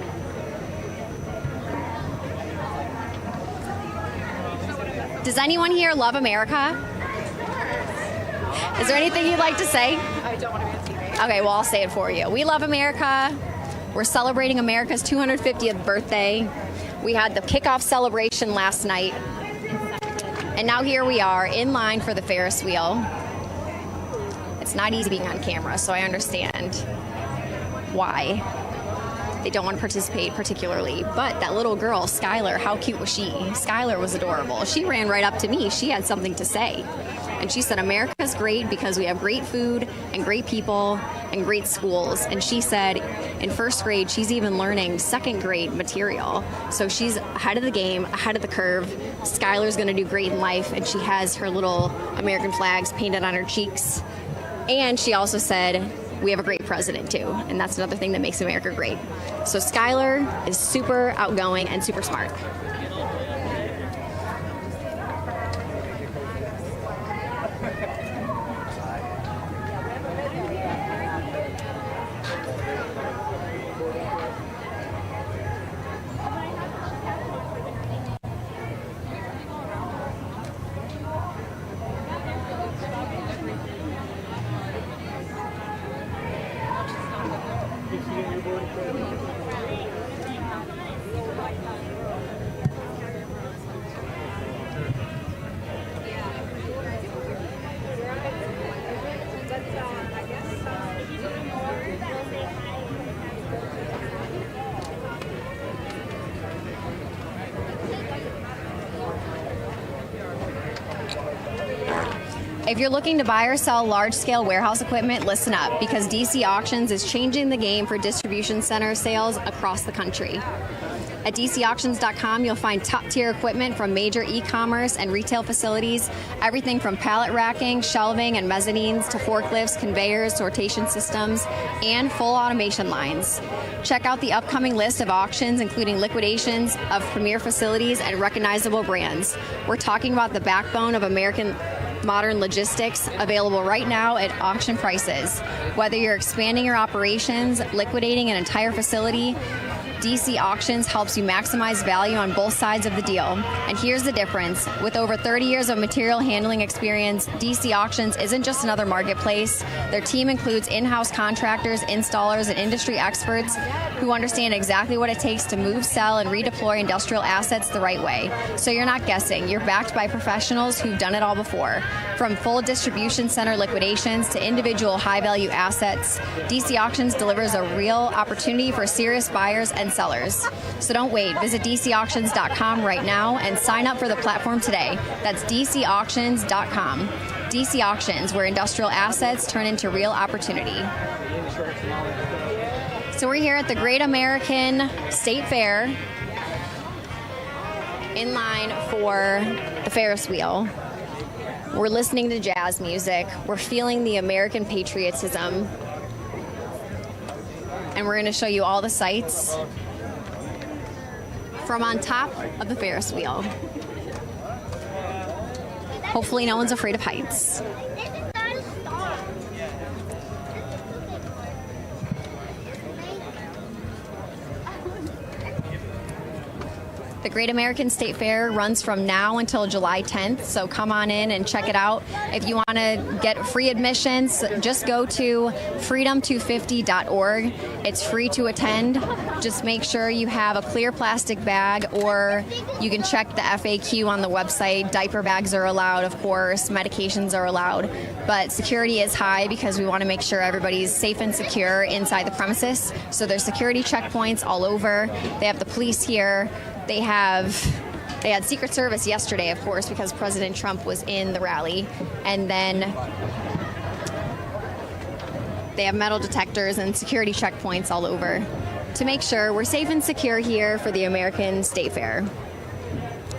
Does anyone here love America? Is there anything you'd like to say? I don't want to be on TV. Okay, well, I'll say it for you. We love America. We're celebrating America's 250th birthday. We had the kickoff celebration last night. And now here we are in line for the Ferris wheel. It's not easy being on camera, so I understand why they don't want to participate particularly. But that little girl, Skylar, how cute was she? Skylar was adorable. She ran right up to me. She had something to say. And she said, America's great because we have great food and great people and great schools. And she said in first grade, she's even learning second grade material. So she's ahead of the game, ahead of the curve. Skylar's going to do great in life. And she has her little American flags painted on her cheeks. And she also said, we have a great president too. And that's another thing that makes America great. So Skylar is super outgoing and super smart. If you're looking to buy or sell large-scale warehouse equipment, listen up, because DC Auctions is changing the game for distribution center sales across the country. At DCauctions.com, you'll find top-tier equipment from major e-commerce and retail facilities, everything from pallet racking, shelving, and mezzanines to forklifts, conveyors, sortation systems, and full automation lines. Check out the upcoming list of auctions, including liquidations of premier facilities and recognizable brands. We're talking about the backbone of American modern logistics, available right now at auction prices. Whether you're expanding your operations, liquidating an entire facility, DC Auctions helps you maximize value on both sides of the deal. And here's the difference. With over 30 years of material handling experience, DC Auctions isn't just another marketplace. Their team includes in-house contractors, installers, and industry experts who understand exactly what it takes to move, sell, and redeploy industrial assets the right way. So you're not guessing. You're backed by professionals who've done it all before. From full distribution center liquidations to individual high-value assets, DC Auctions delivers a real opportunity for serious buyers and sellers. So don't wait. Visit DCauctions.com right now and sign up for the platform today. That's DCauctions.com. DC Auctions, where industrial assets turn into real opportunity. So we're here at the Great American State Fair in line for the Ferris wheel. We're listening to jazz music. We're feeling the American patriotism. And we're going to show you all the sights from on top of the Ferris wheel. Hopefully no one's afraid of heights. The Great American State Fair runs from now until July 10th, so come on in and check it out. If you want to get free admissions, just go to freedom250.org. It's free to attend. Just make sure you have a clear plastic bag, or you can check the FAQ on the website. Diaper bags are allowed, of course. Medications are allowed. But security is high because we want to make sure everybody's safe and secure inside the premises. So there's security checkpoints all over. They have the police here. They had Secret Service yesterday, of course, because President Trump was in the rally. And then they have metal detectors and security checkpoints all over to make sure we're safe and secure here for the American State Fair.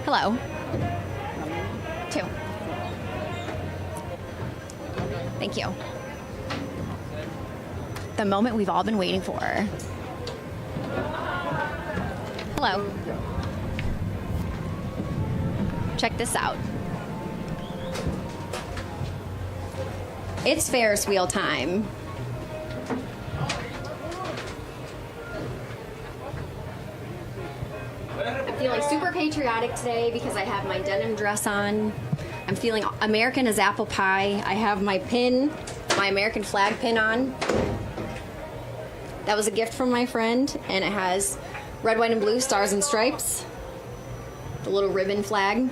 Hello. 2. Thank you. The moment we've all been waiting for. Hello. Check this out. It's Ferris wheel time. I'm feeling super patriotic today because I have my denim dress on. I'm feeling American as apple pie. I have my pin, my American flag pin on. That was a gift from my friend, and it has red, white, and blue stars and stripes. The little ribbon flag.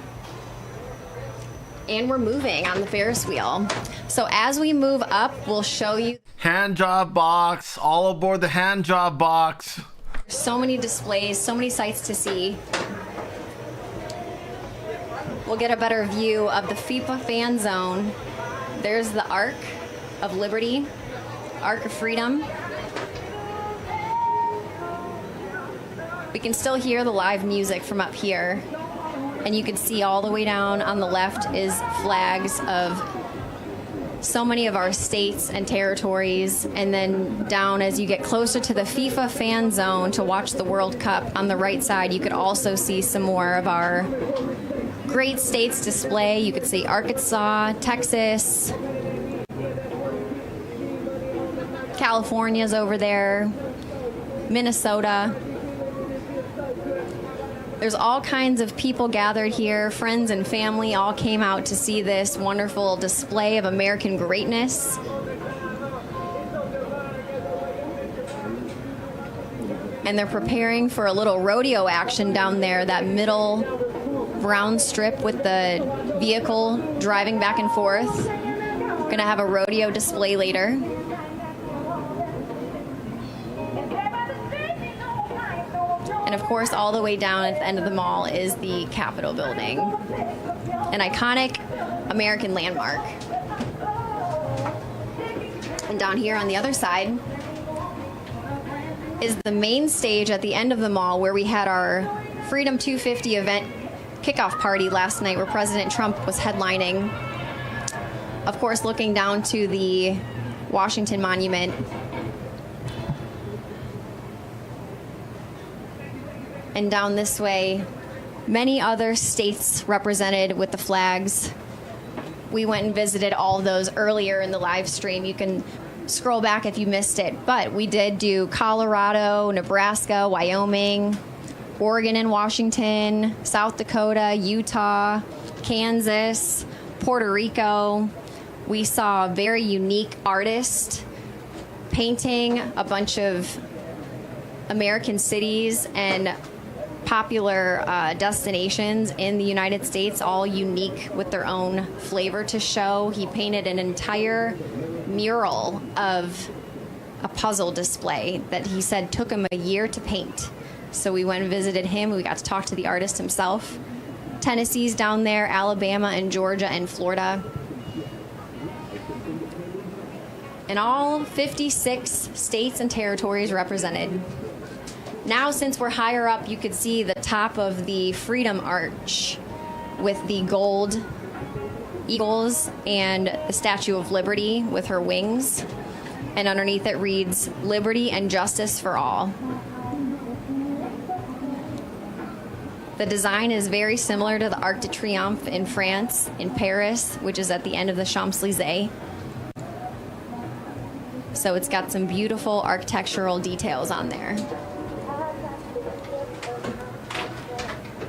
And we're moving on the Ferris wheel. So as we move up, we'll show you. Hand job box. All aboard the hand job box. So many displays, so many sights to see. We'll get a better view of the FIFA fan zone. There's the Arc of Liberty, Arc of Freedom. We can still hear the live music from up here. And you can see all the way down on the left is flags of so many of our states and territories. And then down as you get closer to the FIFA fan zone to watch the World Cup, on the right side, you could also see some more of our great states display. You could see Arkansas, Texas, California's over there, Minnesota. There's all kinds of people gathered here. Friends and family all came out to see this wonderful display of American greatness. And they're preparing for a little rodeo action down there, that middle brown strip with the vehicle driving back and forth. Gonna have a rodeo display later. And of course, all the way down at the end of the mall is the Capitol building, an iconic American landmark. And down here on the other side, is the main stage at the end of the mall where we had our Freedom 250 event kickoff party last night where President Trump was headlining. Of course, looking down to the Washington Monument. And down this way, many other states represented with the flags. We went and visited all of those earlier in the live stream. You can scroll back if you missed it. But we did do Colorado, Nebraska, Wyoming, Oregon and Washington, South Dakota, Utah, Kansas, Puerto Rico. We saw a very unique artist painting a bunch of American cities and popular destinations in the United States, all unique with their own flavor to show. He painted an entire mural of a puzzle display that he said took him a year to paint. So we went and visited him. We got to talk to the artist himself. Tennessee's down there, Alabama and Georgia and Florida. And all 56 states and territories represented. Now, since we're higher up, you could see the top of the Freedom Arch with the gold eagles and the Statue of Liberty with her wings. And underneath it reads, "Liberty and justice for all." The design is very similar to the Arc de Triomphe in France, in Paris, which is at the end of the Champs-Élysées. So it's got some beautiful architectural details on there.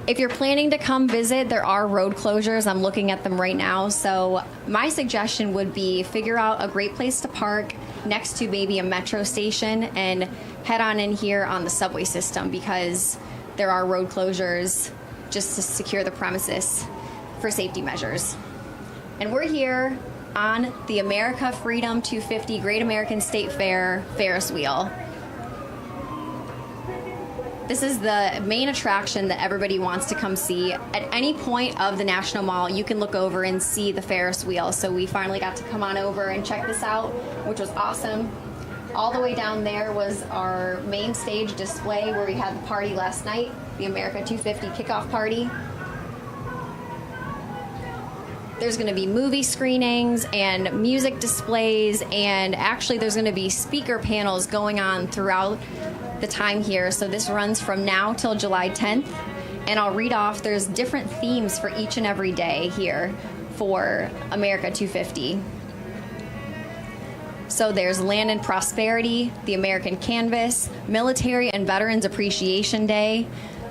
If you're planning to come visit, there are road closures. I'm looking at them right now. So my suggestion would be figure out a great place to park next to maybe a metro station and head on in here on the subway system because there are road closures just to secure the premises for safety measures. And we're here on the America Freedom 250 Great American State Fair Ferris wheel. This is the main attraction that everybody wants to come see. At any point of the National Mall, you can look over and see the Ferris wheel. So we finally got to come on over and check this out, which was awesome. All the way down there was our main stage display where we had the party last night, the America 250 kickoff party. There's going to be movie screenings and music displays, and actually there's going to be speaker panels going on throughout the time here. So this runs from now till July 10th, and I'll read off, there's different themes for each and every day here for America 250. So there's Land and Prosperity, the American Canvas, Military and Veterans Appreciation Day,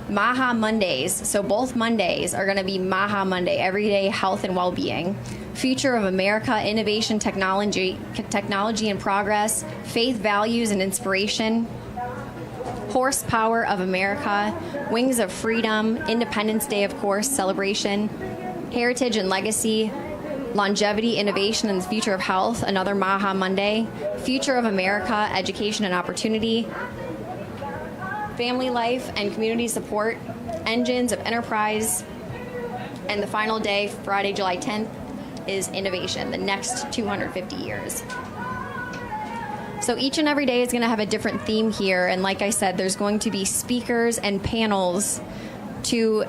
Maha Mondays. So both Mondays are going to be Maha Monday, Everyday Health and Well-Being. Future of America, Innovation, Technology and Progress, Faith, Values, and Inspiration. Horsepower of America, Wings of Freedom, Independence Day, of course, celebration. Heritage and Legacy, Longevity, Innovation, and the Future of Health, another Maha Monday. Future of America, Education and Opportunity. Family Life and Community Support, Engines of Enterprise. And the final day, Friday, July 10th, is Innovation, the next 250 years. So each and every day is going to have a different theme here. And like I said, there's going to be speakers and panels to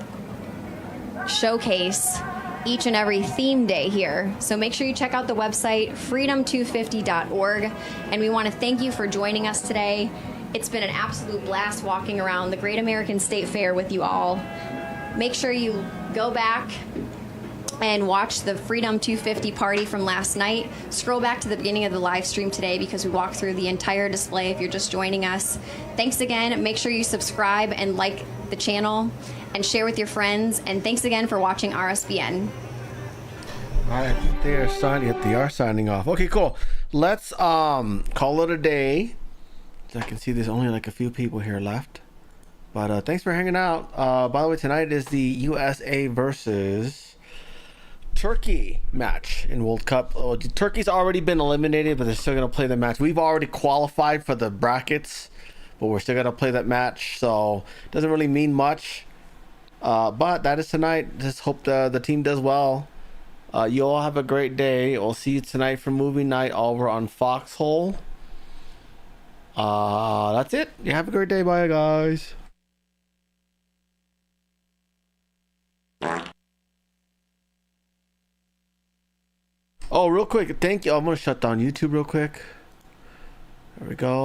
showcase each and every theme day here. So make sure you check out the website, freedom250.org. And we want to thank you for joining us today. It's been an absolute blast walking around the Great American State Fair with you all. Make sure you go back and watch the Freedom 250 party from last night. Scroll back to the beginning of the live stream today because we walked through the entire display if you're just joining us. Thanks again. Make sure you subscribe and like the channel and share with your friends. And thanks again for watching RSBN. All right, I think they are signing off. Okay, cool. Let's call it a day. So I can see there's only like a few people here left. But thanks for hanging out. By the way, tonight is the USA versus Turkey match in World Cup. Turkey's already been eliminated, but they're still going to play the match. We've already qualified for the brackets, but we're still going to play that match. So it doesn't really mean much. But that is tonight. Just hope the team does well. You all have a great day. We'll see you tonight for movie night over on Foxhole. That's it. You have a great day. Bye, guys. Oh, real quick. Thank you. I'm going to shut down YouTube real quick. There we go.